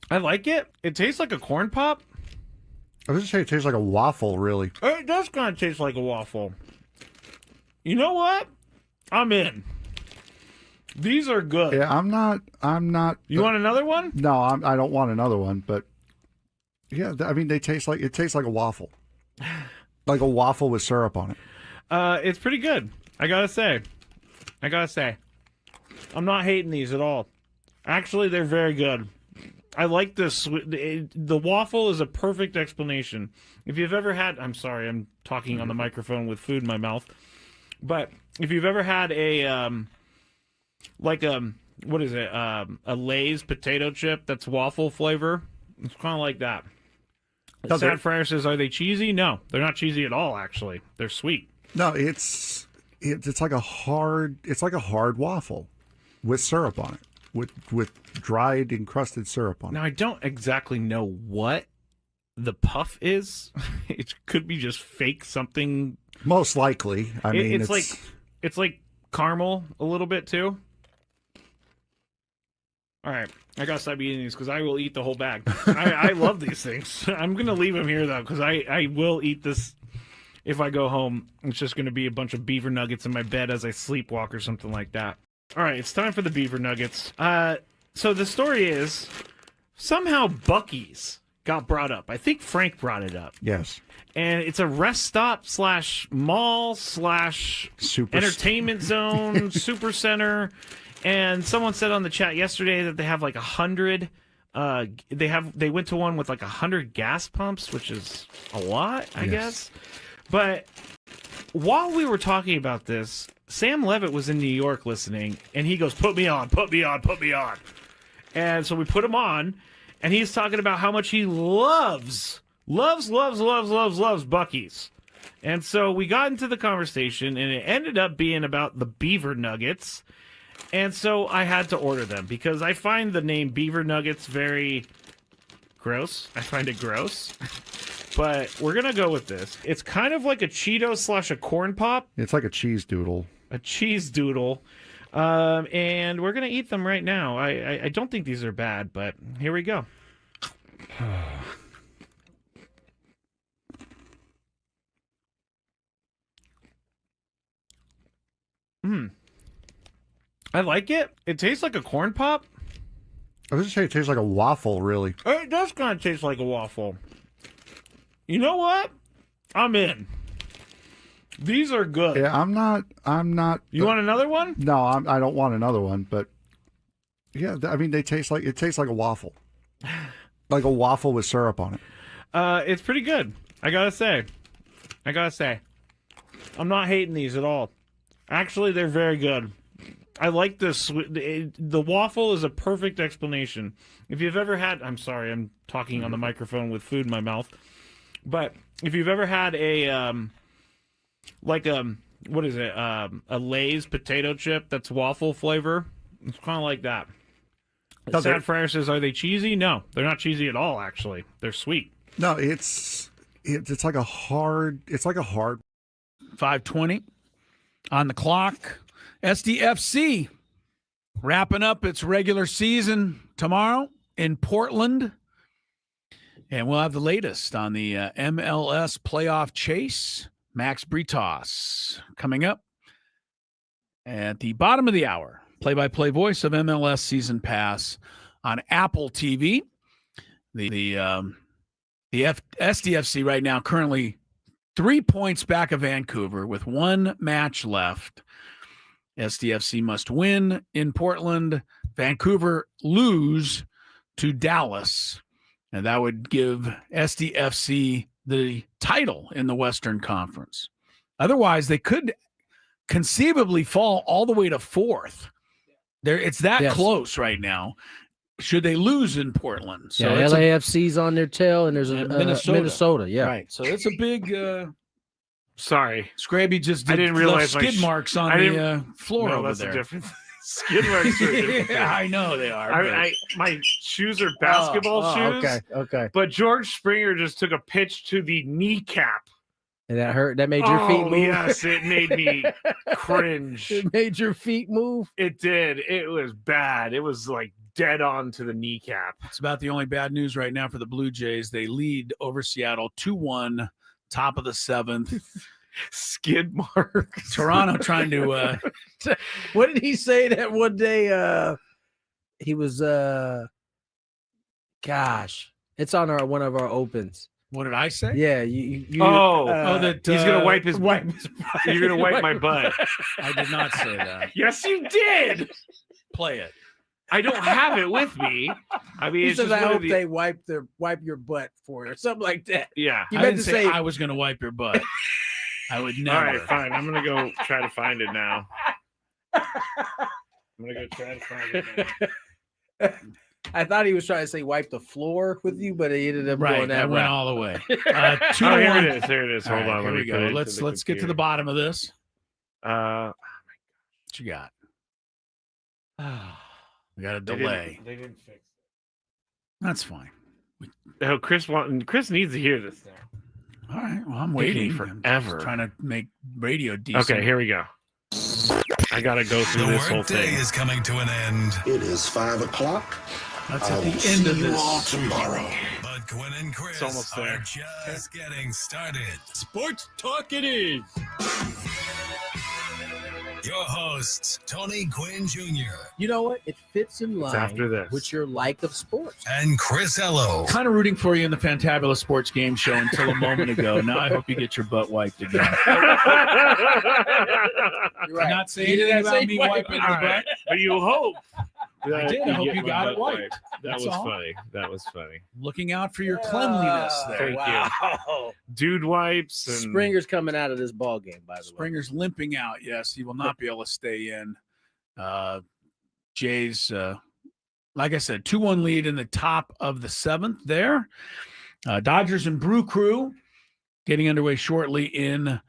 I like it. It tastes like a corn pop. I was just saying it tastes like a waffle, really. It does kind of taste like a waffle. You know what? I'm in. These are good. Yeah, I'm not. You want another one? No, I don't want another one. But yeah, I mean, it tastes like a waffle, like a waffle with syrup on it. It's pretty good. I gotta say, I'm not hating these at all. Actually, they're very good. I like this. The waffle is a perfect explanation. If you've ever had, I'm sorry, I'm talking on the microphone with food in my mouth. But if you've ever had a what is it? A Lay's potato chip that's waffle flavor. It's kind of like that. Sad Fryer says, "Are they cheesy?" No, they're not cheesy at all. Actually, they're sweet. No, it's like a hard waffle with syrup on it. With dried encrusted syrup on it. Now, I don't exactly know what the puff is. It could be just fake something. Most likely. I mean, it's like caramel a little bit too. All right, I gotta stop eating these because I will eat the whole bag. I love these things. I'm gonna leave them here though because I will eat this if I go home. It's just gonna be a bunch of beaver nuggets in my bed as I sleepwalk or something like that. All right, it's time for the beaver nuggets. So the story is somehow Buc-ee's got brought up. I think Frank brought it up. Yes. And it's a rest stop / mall / entertainment zone, super center. And someone said on the chat yesterday that they have like 100. They went to one with like 100 gas pumps, which is a lot, I guess. But while we were talking about this, Sam Levitt was in New York listening, and he goes, "Put me on, put me on, put me on." And so we put him on, and he's talking about how much he loves Buc-ee's. And so we got into the conversation, and it ended up being about the beaver nuggets. And so I had to order them because I find the name beaver nuggets very gross. I find it gross. But we're going to go with this. It's kind of like a Cheeto / a corn pop. It's like a cheese doodle. A cheese doodle. And we're going to eat them right now. I don't think these are bad, but here we go. I like it. It tastes like a corn pop. I was just saying it tastes like a waffle, really. It does kind of taste like a waffle. You know what? I'm in. These are good. Yeah, I'm not. You want another one? No, I don't want another one. But yeah, I mean, it tastes like a waffle, like a waffle with syrup on it. It's pretty good. I gotta say, I'm not hating these at all. Actually, they're very good. I like this. The waffle is a perfect explanation. If you've ever had, I'm sorry, I'm talking on the microphone with food in my mouth. But if you've ever had a what is it? A Lay's potato chip that's waffle flavor. It's kind of like that. Sad Fryer says, "Are they cheesy?" No, they're not cheesy at all. Actually, they're sweet. No, it's like a hard. It's like a hard. 5:20 on the clock. SDFC wrapping up its regular season tomorrow in Portland. And we'll have the latest on the MLS playoff chase. Max Britos coming up at the bottom of the hour. Play-by-play voice of MLS Season Pass on Apple TV. The SDFC right now currently 3 points back of Vancouver with one match left. SDFC must win in Portland. Vancouver lose to Dallas. And that would give SDFC the title in the Western Conference. Otherwise, they could conceivably fall all the way to fourth. It's that close right now. Should they lose in Portland? So LAFC's on their tail, and there's a Minnesota. Yeah, right. So it's a big. Sorry, Scraby just I didn't realize skid marks on the floor over that's there. A different skid marks. Yeah, I know they are. My shoes are basketball shoes. Okay. But George Springer just took a pitch to the kneecap. And that hurt. That made your feet move. Yes, it made me cringe. It made your feet move. It did. It was bad. It was like dead on to the kneecap. It's about the only bad news right now for the Blue Jays. They lead over Seattle 2-1, top of the seventh. Skid marks. Toronto trying to. What did he say that one day? He was. Gosh, it's on one of our opens. What did I say? Yeah, you that he's gonna wipe his butt. You're gonna wipe my butt. I did not say that. Yes, you did. Play it. I don't have it with me. I mean, He it's says, just I one hope of they wipe your butt for you, or something like that. Yeah, You I meant didn't to say say I was going to wipe your butt. I would never. All right, fine. I'm gonna go try to find it now. I'm gonna go try to find it now. I thought he was trying to say wipe the floor with you, but he ended up going that went route. all the way. Here it is. Here it is. Hold All right, on. here Let we me go. put it Let's into the get to the computer. bottom of this. Oh What you got? We got a They delay. They didn't fix it. That's fine. Oh, Chris needs to hear this now. All right. Well, I'm Taking waiting forever. I'm just trying to make radio decent. Okay, here we go. I gotta go through The this whole workday thing. is coming to an end. It is 5 o'clock. That's I at will the see end of you this. all tomorrow. But Gwynn and Chris It's almost there. are just getting started. Sports talk it is. Your hosts, Tony Gwynn Jr. You know what? It fits in line after this. with your like of sports. and Chris Ello. Kind of rooting for you in the Fantabulous Sports Game Show until a moment ago. Now I hope you get your butt wiped again. You're Did not say anything about me wiping your butt. But you hope. I did. I hope you got it wiped. That That's was all. funny. That was funny. Looking out for your cleanliness there. Thank you. Dude wipes and Springer's coming out of this ball game, by the way. Springer's limping out. Yes, he will not be able to stay in. Jays, like I said, 2-1 lead in the top of the seventh there. Dodgers and Brew Crew getting underway shortly in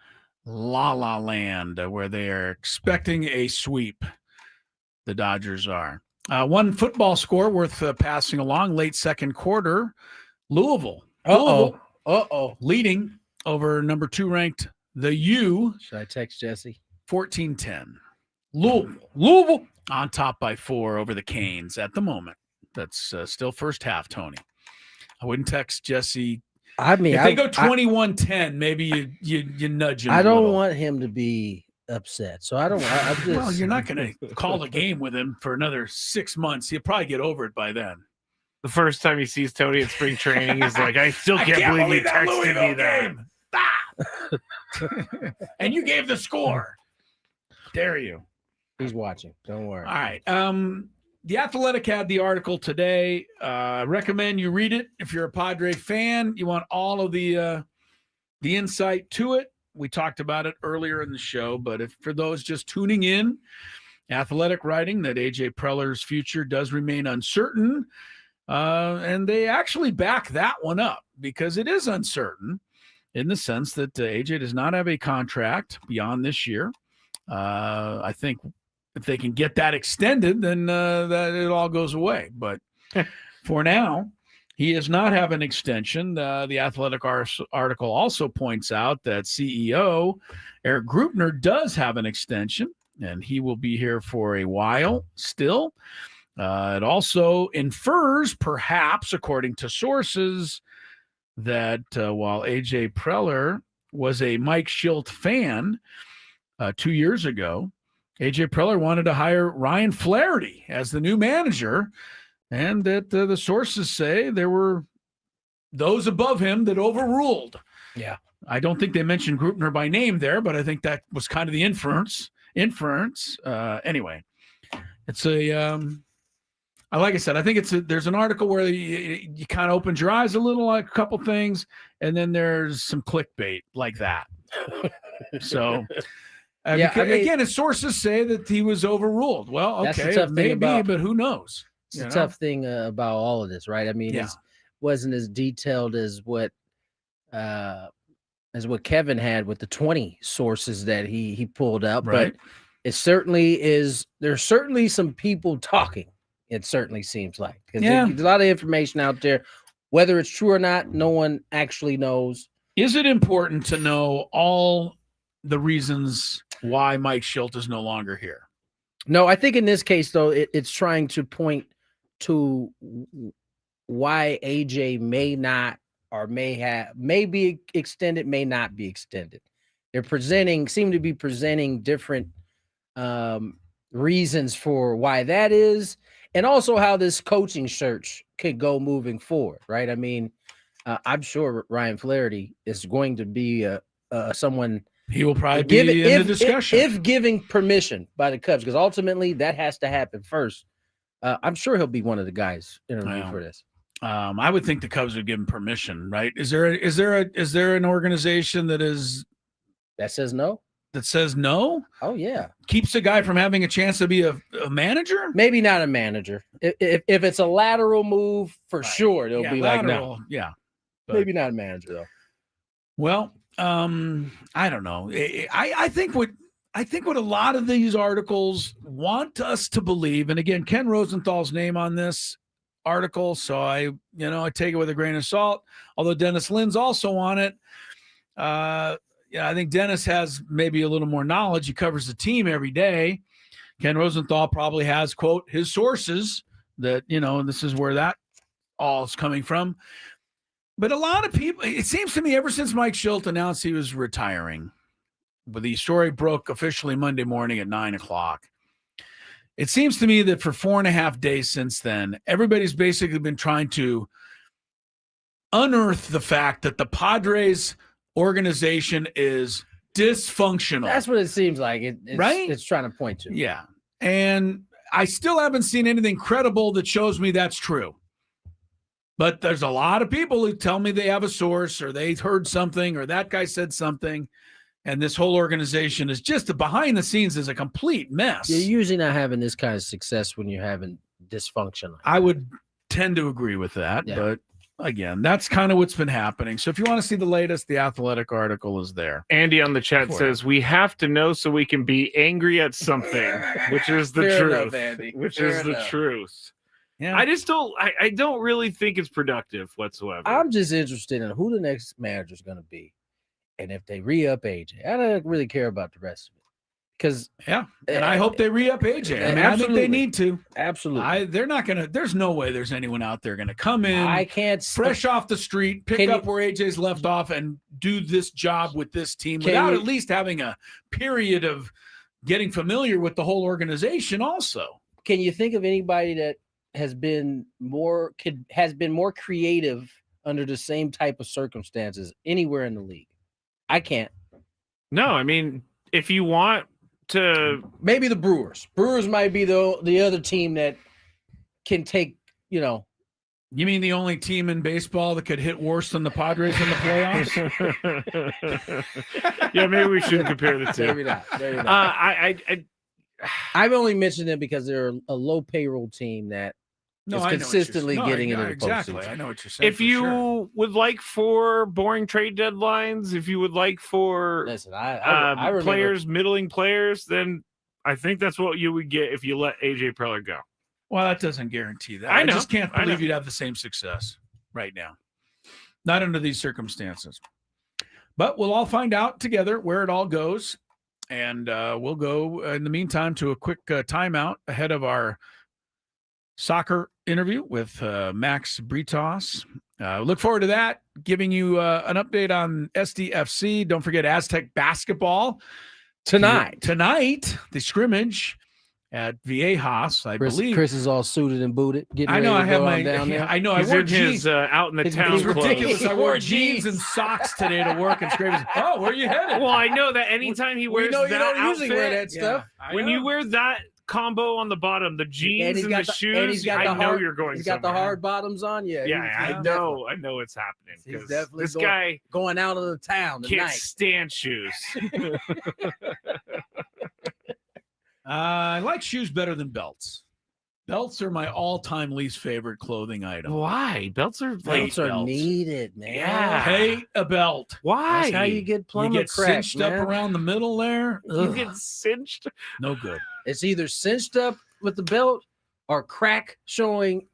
La La Land, where they are expecting a sweep. The Dodgers are. One football score worth passing along late second quarter. Louisville leading over number 2 ranked the U. Should I text Jesse? 14-10. Louisville on top by 4 over the Canes at the moment. That's still first half, Tony. I wouldn't text Jesse. I mean, If they go 21-10, maybe you nudge him. I a don't little. want him to be upset, so I don't. I'm just, Well, you're not going to call the game with him for another 6 months. He'll probably get over it by then. the first time he sees Tony at spring training, he's like, I still can't believe you that texted Louisville me that. game. And you gave the score. Dare you? He's watching. Don't worry. All right. The Athletic had the article today. I recommend you read it if you're a Padre fan. You want all of the insight to it. We talked about it earlier in the show, but if for those just tuning in, Athletic writing that AJ Preller's future does remain uncertain, and they actually back that one up because it is uncertain in the sense that AJ does not have a contract beyond this year. I think if they can get that extended, then that it all goes away. But for now, he does not have an extension. The Athletic article also points out that CEO Eric Grupner does have an extension and he will be here for a while still. It also infers, perhaps, according to sources, that while A.J. Preller was a Mike Schilt fan 2 years ago, A.J. Preller wanted to hire Ryan Flaherty as the new manager, and that the sources say there were those above him that overruled. Yeah. I don't think they mentioned Grupner by name there, but I think that was kind of the inference. Anyway, it's like I said, I think there's an article where you kind of opens your eyes a little, like a couple things, and then there's some clickbait like that. So, again, his sources say that he was overruled. Well, okay, maybe, but who knows? It's a tough thing about all of this, right? I mean, it wasn't as detailed as what Kevin had with the 20 sources that he pulled up, right. But it certainly is. There's certainly some people talking. It certainly seems like, because there's a lot of information out there, whether it's true or not, no one actually knows. Is it important to know all the reasons why Mike Schilt is no longer here? No, I think in this case, though, it's trying to point to why AJ may not or may be extended, may not be extended. They're seem to be presenting different reasons for why that is, and also how this coaching search could go moving forward, right? I mean, I'm sure Ryan Flaherty is going to be someone. He will probably be in the discussion if giving permission by the Cubs, because ultimately that has to happen first. I'm sure he'll be one of the guys interviewed for this. I would think the Cubs would give him permission, right? Is there an organization that says no? That says no? Oh yeah. Keeps a guy from having a chance to be a manager? Maybe not a manager. If it's a lateral move, for sure they'll be lateral, like no. Yeah. Maybe not a manager though. Well, I don't know. I think what a lot of these articles want us to believe, and again, Ken Rosenthal's name on this article, so I take it with a grain of salt, although Dennis Lin's also on it. I think Dennis has maybe a little more knowledge. He covers the team every day. Ken Rosenthal probably has, quote, his sources that, and this is where that all is coming from. But a lot of people, it seems to me, ever since Mike Schilt announced he was retiring, but the story broke officially Monday morning at 9:00. It seems to me that for 4.5 days since then, everybody's basically been trying to unearth the fact that the Padres organization is dysfunctional. That's what it seems like. Right? It's trying to point to. Yeah. And I still haven't seen anything credible that shows me that's true. But there's a lot of people who tell me they have a source or they heard something or that guy said something. And this whole organization is just behind the scenes is a complete mess. You're usually not having this kind of success when you're having dysfunction. I would tend to agree with that. Yeah. But again, that's kind of what's been happening. So if you want to see the latest, the Athletic article is there. Andy on the chat says, we have to know so we can be angry at something, which is the Fair truth. enough, Andy. Which Fair is enough. the truth. Yeah. I don't really think it's productive whatsoever. I'm just interested in who the next manager is going to be. And if they re-up AJ, I don't really care about the rest of it. Because and I hope they re-up AJ. I mean, I think they need to. Absolutely. They're not gonna. There's no way there's anyone out there gonna come in. I can't fresh off the street, pick up where AJ's left off, and do this job with this team without at least having a period of getting familiar with the whole organization. Also, can you think of anybody that has been more creative under the same type of circumstances anywhere in the league? I can't. No, I mean, if you want to, maybe the Brewers. Brewers might be the other team that can take, You mean the only team in baseball that could hit worse than the Padres in the playoffs? Yeah, maybe we shouldn't compare the two. Maybe not. I've only mentioned them because they're a low payroll team that is consistently getting into the postseason. I know what you're saying. If you would like for boring trade deadlines, if you would like for I players, middling players, then I think that's what you would get if you let AJ Preller go. Well, that doesn't guarantee that. I know. I just can't believe you'd have the same success right now. Not under these circumstances. But we'll all find out together where it all goes. And we'll go, in the meantime, to a quick timeout ahead of our soccer interview with Max Britos. Look forward to that, giving you an update on SDFC. Don't forget Aztec basketball. Tonight, the scrimmage at Viejas, I believe. Chris is all suited and booted. I know. I have my. down there. I know. He's I wore in jeans. his out in the town It's clothes. ridiculous. I wore jeans and socks today to work, and Scraby's, oh, where are you headed? Well, I know that anytime he wears you that don't outfit, usually wear that stuff. When you wear that combo on the bottom, the jeans and the shoes, I know you're going. He's got the hard bottoms on. Yeah, I know. I know it's happening. He's definitely this guy going out of the town tonight. can't stand shoes. I like shoes better than belts. Belts are my all-time least favorite clothing item. Why? Belts are needed, man. Yeah. Hate a belt. Why? That's how you get plumber You get crack, cinched man. up around the middle there. You get cinched. No good. It's either cinched up with the belt or crack showing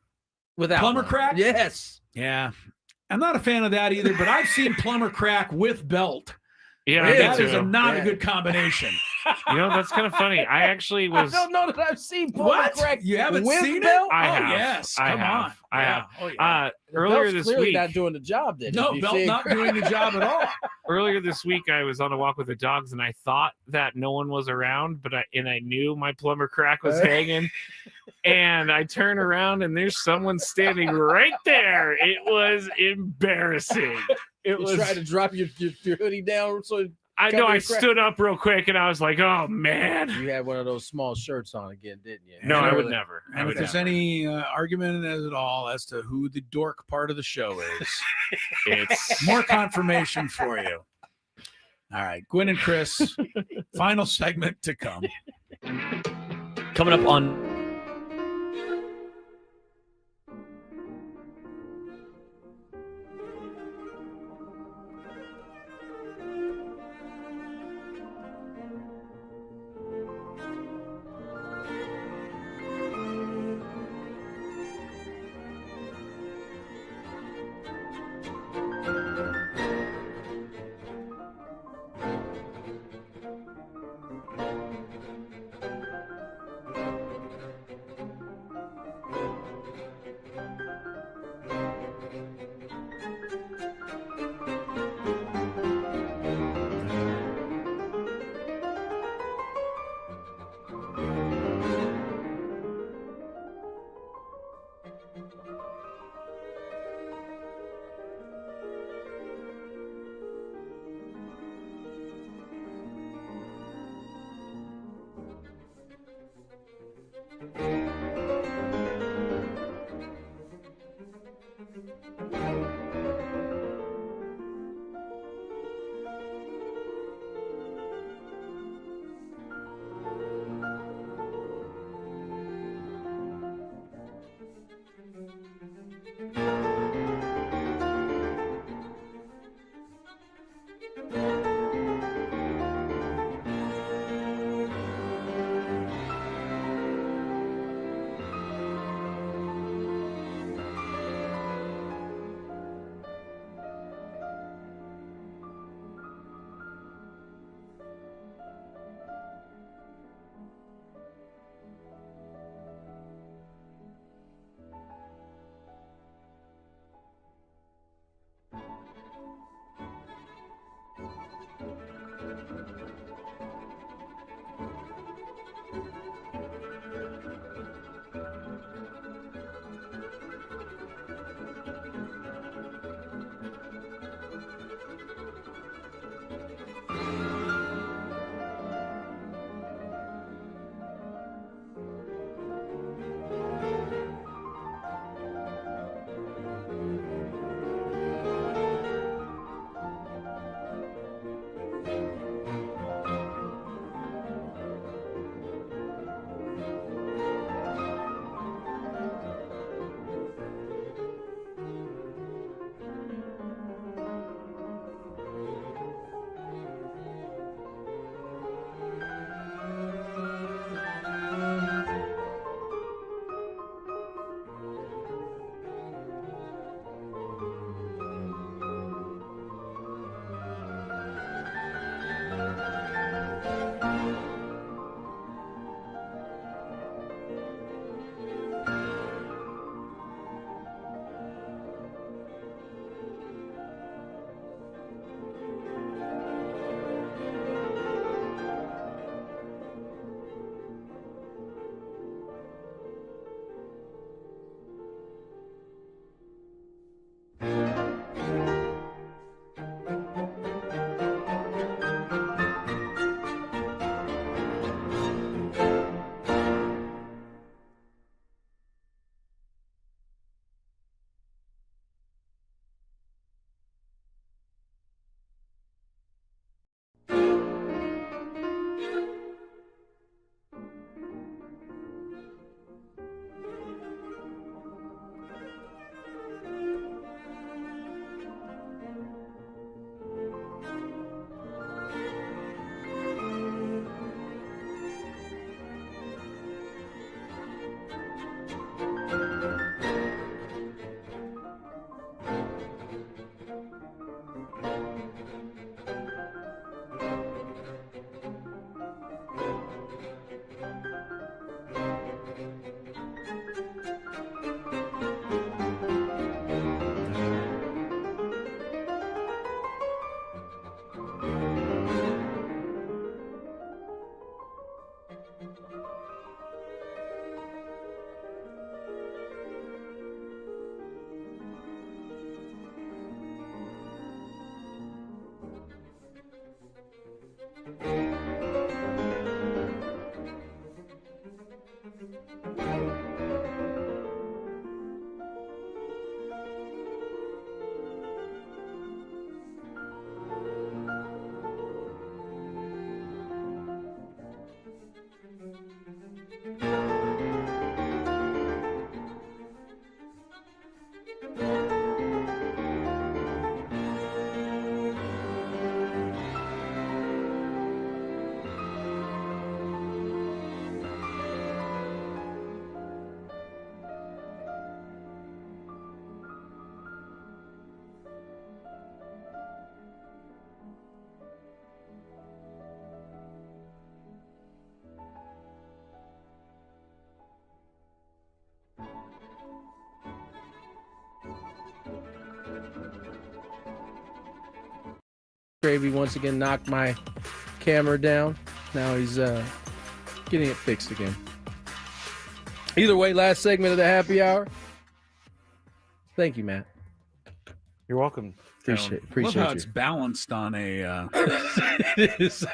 without Plumber one. crack? Yes. Yeah. I'm not a fan of that either, but I've seen plumber crack with belt. Yeah, And me that is too. not a good combination. You know, that's kind of funny. I actually was. I don't know that I've seen plumber What? crack. You haven't with seen belt? it? I Oh, have. yes. I Come have. on. I Yeah. have. Oh, yeah. Earlier Belt's this clearly week. not doing the job. Then No, if you belt see not crack. doing the job at all. Earlier this week, I was on a walk with the dogs, and I thought that no one was around, but I knew my plumber crack was hanging. And I turn around, and there's someone standing right there. It was embarrassing. It You was. try to drop your hoodie down so I know. I stood up real quick, and I was like, "Oh man!" You had one of those small shirts on again, didn't you? No, I would never. And if there's any argument at all as to who the dork part of the show is, it's more confirmation for you. All right, Gwynn and Chris, final segment to come. Coming up on Skraby once again knocked my camera down. Now he's getting it fixed again. Either way, last segment of the happy hour. Thank you, Matt. You're welcome. Appreciate Love how you. it's balanced on a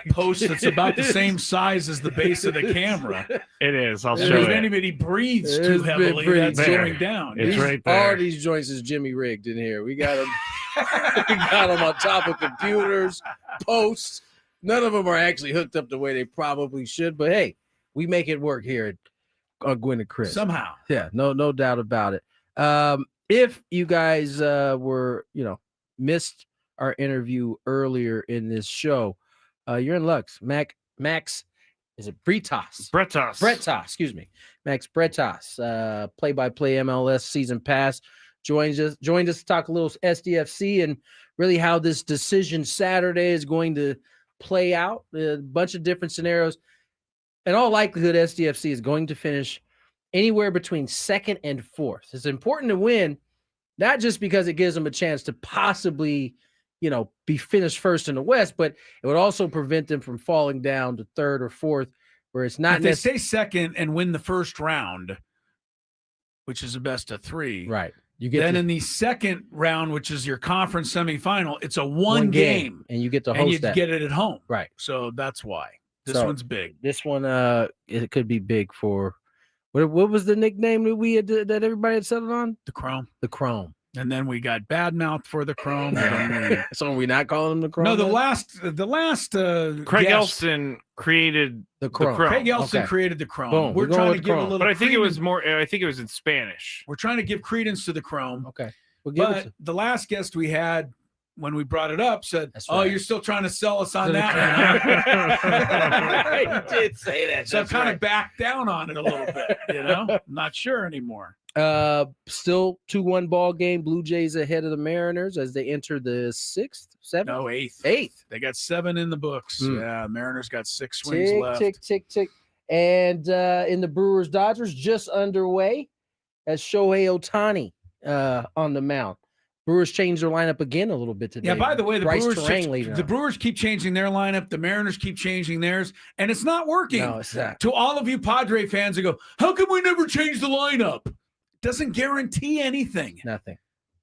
post that's about the same size as the base of the camera. It is. I'll And show if you. anybody breathes It's too been heavily, pretty that's there. going down. It's These- right there. All these joints is Jimmy rigged in here. We got them. We got them on top of computers, posts. None of them are actually hooked up the way they probably should. But hey, we make it work here on Gwynn and Chris. Somehow. Yeah, no doubt about it. If you guys were, missed our interview earlier in this show, you're in luck. Max, is it Bretas, excuse me. Max Bretas, play-by-play MLS season pass, joined us to talk a little SDFC and really how this decision Saturday is going to play out. A bunch of different scenarios. In all likelihood, SDFC is going to finish anywhere between second and fourth. It's important to win, not just because it gives them a chance to possibly, be finished first in the West, but it would also prevent them from falling down to third or fourth, where it's not If they stay second and win the first round, which is a best of three, right. You then in the second round, which is your conference semifinal, it's a one game, and you get to and host you that. get it at home. Right. So that's why this So, one's big. This one, it could be big for what was the nickname that we had that everybody had settled on? The Chrome. The Chrome. And then we got Badmouth for the Chrome. So are we not calling them the Chrome? No, the then? last Craig guest- Elson created the Chrome. Craig Elson created the Chrome. Boom. We're We're going trying with to the give a Chrome. little But I think it credence- was more. I think it was in Spanish. We're trying to give credence to the Chrome. Okay. We'll give it But to- the last guest we had, when we brought it up, said, right. you're still trying to sell us on To the that one. I did say that. So I've That's kind right. of backed down on it a little bit, I'm not sure anymore. Still 2-1 ball game. Blue Jays ahead of the Mariners as they enter the seventh. No, eighth. They got 7 in the books. Hmm. Yeah, Mariners got 6 swings Tick, left. tick. And in the Brewers Dodgers, just underway as Shohei Ohtani on the mound. Brewers changed their lineup again a little bit today. Yeah, by the way, Bryce Terang leading the off. Brewers keep changing their lineup. The Mariners keep changing theirs, and it's not working. No, it's not. To all of you Padre fans who go, how come we never change the lineup? Doesn't guarantee anything. Nothing.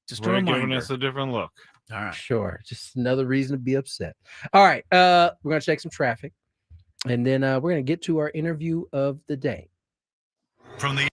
Just a We're reminder. giving us a different look. All right. Sure. Just another reason to be upset. All right. We're going to check some traffic, and then we're going to get to our interview of the day. From the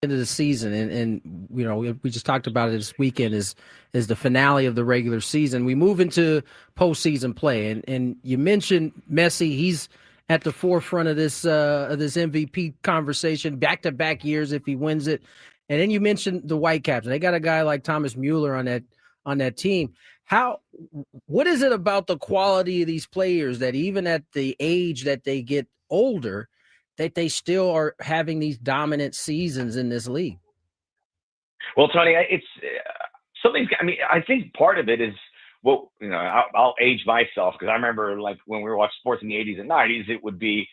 end of the season, and we just talked about it this weekend is the finale of the regular season. We move into postseason play, and you mentioned Messi. He's at the forefront of this MVP conversation, back-to-back years if he wins it. And then you mentioned the Whitecaps. They got a guy like Thomas Mueller on that team. What is it about the quality of these players that even at the age that they get older, that they still are having these dominant seasons in this league? Well, Tony, it's something. I mean, I think part of it is, well, I'll age myself because I remember like when we were watching sports in the 80s and 90s, it would be,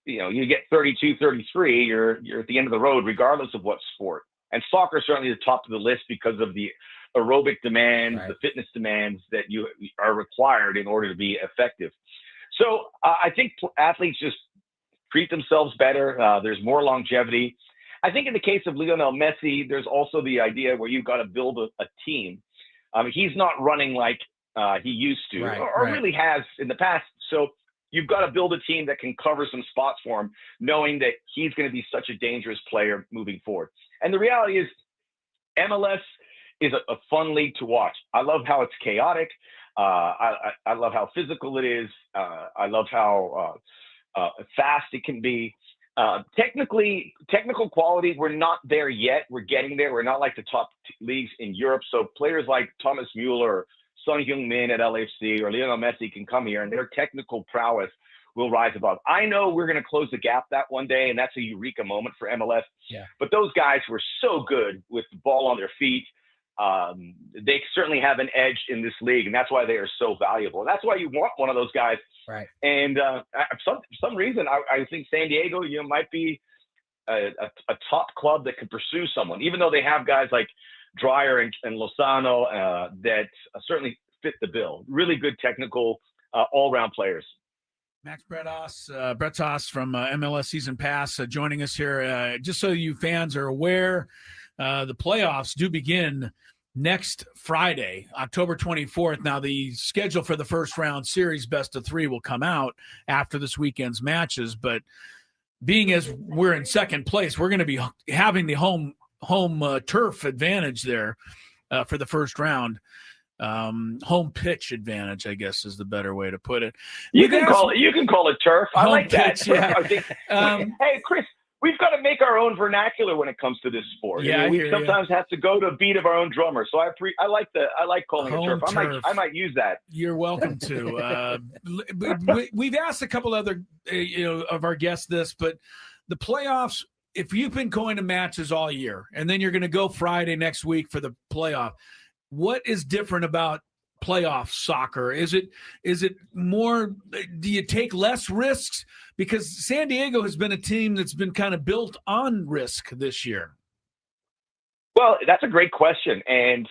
you get 32, 33, you're at the end of the road regardless of what sport. And soccer is certainly the top of the list because of the aerobic demands, the fitness demands that you are required in order to be effective. So I think athletes just treat themselves better. There's more longevity. I think in the case of Lionel Messi, there's also the idea where you've got to build a team. He's not running like he used to, or really has in the past. So you've got to build a team that can cover some spots for him, knowing that he's going to be such a dangerous player moving forward. And the reality is MLS is a fun league to watch. I love how it's chaotic. I love how physical it is. I love how fast it can be. Technical quality, we're not there yet. We're getting there. We're not like the top leagues in Europe. So players like Thomas Mueller or Son Heung-min at LAFC or Lionel Messi can come here and their technical prowess will rise above. I know we're going to close the gap that one day, and that's a eureka moment for MLS. Yeah. But those guys were so good with the ball on their feet. They certainly have an edge in this league, and that's why they are so valuable. And that's why you want one of those guys. Right. And for some reason, I think San Diego, might be a top club that could pursue someone, even though they have guys like Dreyer and Lozano that certainly fit the bill. Really good technical, all-round players. Max Bretos from MLS Season Pass joining us here. Just so you fans are aware, the playoffs do begin next Friday, October 24th. Now, the schedule for the first round series best of 3 will come out after this weekend's matches. But being as we're in second place, we're going to be having the home turf advantage there for the first round. Home pitch advantage, I guess, is the better way to put it. You can call it turf. I like that. Pitch, yeah. I think, hey, Chris, we've got to make our own vernacular when it comes to this sport. Yeah, we sometimes have to go to a beat of our own drummer. So I like calling it turf. I might use that. You're welcome to. We've asked a couple other of our guests this, but the playoffs, if you've been going to matches all year and then you're going to go Friday next week for the playoff, what is different about playoff soccer? Is it more, do you take less risks? Because San Diego has been a team that's been kind of built on risk this year. Well, that's a great question. And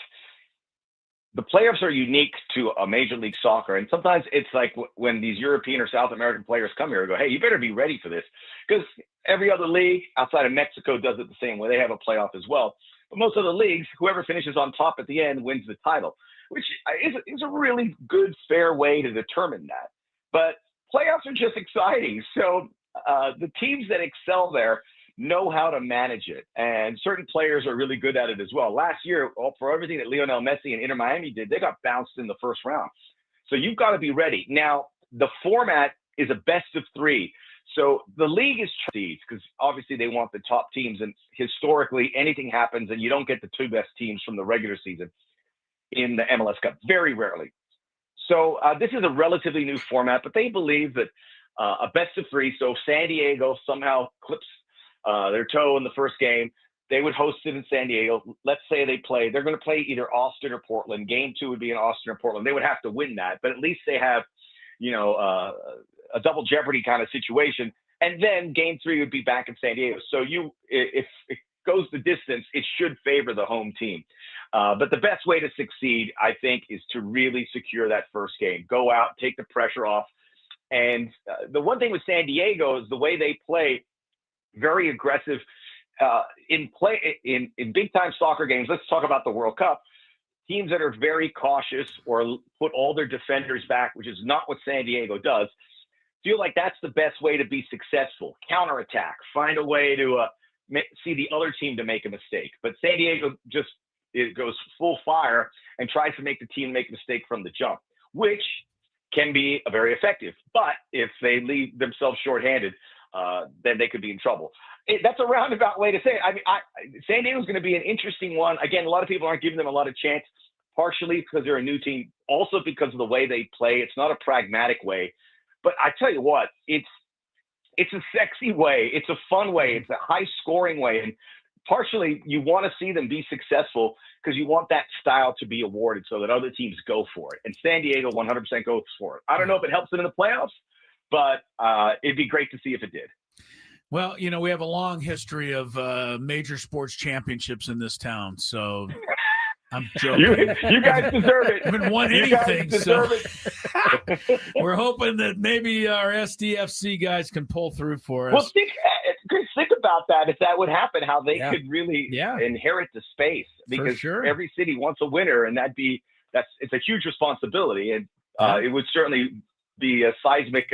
the playoffs are unique to a Major League Soccer. And sometimes it's like when these European or South American players come here and go, hey, you better be ready for this. Because every other league outside of Mexico does it the same way. They have a playoff as well. But most of the leagues, whoever finishes on top at the end wins the title, which is a really good, fair way to determine that. But playoffs are just exciting. So the teams that excel there know how to manage it. And certain players are really good at it as well. Last year, for everything that Lionel Messi and Inter Miami did, they got bounced in the first round. So you've got to be ready. Now, the format is a best of 3. So the league is seeds because obviously they want the top teams. And historically, anything happens and you don't get the 2 best teams from the regular season in the MLS Cup, very rarely. So this is a relatively new format, but they believe that a best of 3. So San Diego somehow clips their toe in the first game. They would host it in San Diego. Let's say they're going to play either Austin or Portland. Game 2 would be in Austin or Portland. They would have to win that, but at least they have, a double jeopardy kind of situation. And then game 3 would be back in San Diego. So if it goes the distance, it should favor the home team. But the best way to succeed, I think, is to really secure that first game. Go out, take the pressure off. And the one thing with San Diego is the way they play, very aggressive in big time soccer games. Let's talk about the World Cup. Teams that are very cautious or put all their defenders back, which is not what San Diego does, feel like that's the best way to be successful. Counterattack, find a way to see the other team to make a mistake. But San Diego it goes full fire and tries to make the team make a mistake from the jump, which can be very effective. But if they leave themselves shorthanded, then they could be in trouble. That's a roundabout way to say it. I mean, San Diego's going to be an interesting one. Again, a lot of people aren't giving them a lot of chance, partially because they're a new team, also because of the way they play. It's not a pragmatic way. But I tell you what, it's a sexy way. It's a fun way. It's a high-scoring way. And partially, you want to see them be successful because you want that style to be awarded so that other teams go for it. And San Diego 100% goes for it. I don't know if it helps them in the playoffs, but it'd be great to see if it did. Well, you know, we have a long history of major sports championships in this town, so I'm joking. You guys deserve it. Haven't won anything, so we're hoping that maybe our SDFC guys can pull through for us. Well, think about that. If that would happen, how they could really inherit the space, because every city wants a winner, and it's a huge responsibility, and it would certainly be a seismic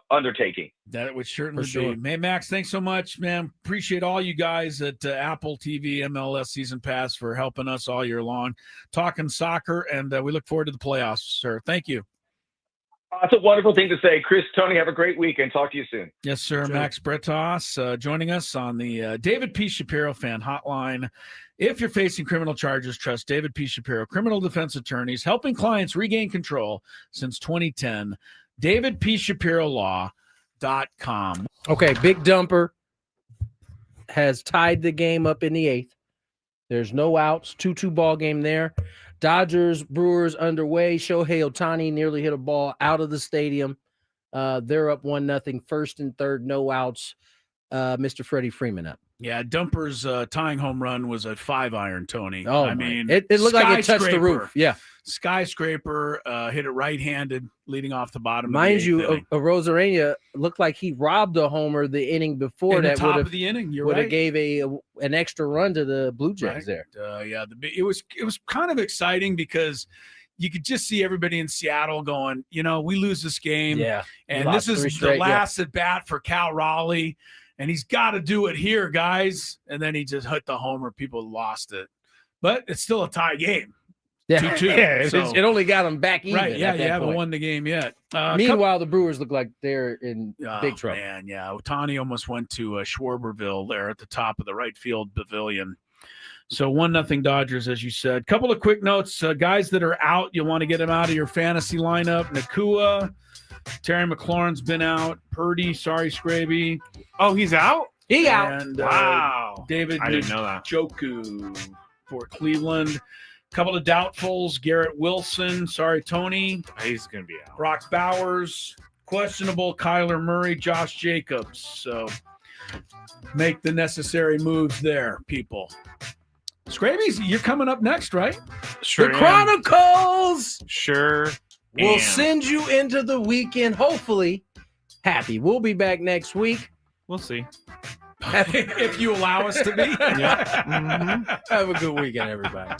undertaking. That would certainly be. Hey, Max, thanks so much, man. Appreciate all you guys at Apple TV MLS Season Pass for helping us all year long, talking soccer, and we look forward to the playoffs, sir. Thank you. That's a wonderful thing to say. Chris, Tony, have a great weekend. Talk to you soon. Yes, sir. Sure. Max Bretos joining us on the David P. Shapiro fan hotline. If you're facing criminal charges, trust David P. Shapiro, criminal defense attorneys, helping clients regain control since 2010. DavidPShapiroLaw.com. Okay, Big Dumper has tied the game up in the 8th. There's no outs, 2-2 ball game there. Dodgers, Brewers underway. Shohei Ohtani nearly hit a ball out of the stadium. They're up 1-0, first and third, no outs. Mr. Freddie Freeman up. Yeah, Dumper's tying home run was a 5-iron, Tony. Oh, I mean, it looked like it touched the roof. Yeah. Skyscraper hit it right-handed, leading off the bottom. Mind you, Rosarena looked like he robbed a homer the inning before in that. The top of the inning, you're would right. have gave an extra run to the Blue Jays there. Yeah, it was kind of exciting because you could just see everybody in Seattle going, you know, we lose this game. Yeah, and this is the last at bat for Cal Raleigh. And he's got to do it here, guys. And then he just hit the homer. People lost it. But it's still a tie game. Yeah, 2-2. It only got them back even. Right, yeah, you haven't won the game yet. Meanwhile, the Brewers look like they're in big trouble. Man, yeah. Ohtani almost went to Schwarberville there at the top of the right field pavilion. So 1-0 Dodgers, as you said. Couple of quick notes. Guys that are out, you want to get them out of your fantasy lineup. Nakua. Terry McLaurin's been out. Purdy, sorry, Skraby. Oh, he's out? He out. And, wow. David I didn't know that. Njoku for Cleveland. Couple of doubtfuls. Garrett Wilson. Sorry, Tony. He's going to be out. Brock Bowers. Questionable. Kyler Murray. Josh Jacobs. So make the necessary moves there, people. Skraby's, you're coming up next, right? Sure. The Chronicles. Sure. We'll send you into the weekend, hopefully happy. We'll be back next week. We'll see. If you allow us to be. Yeah. Mm-hmm. Have a good weekend, everybody.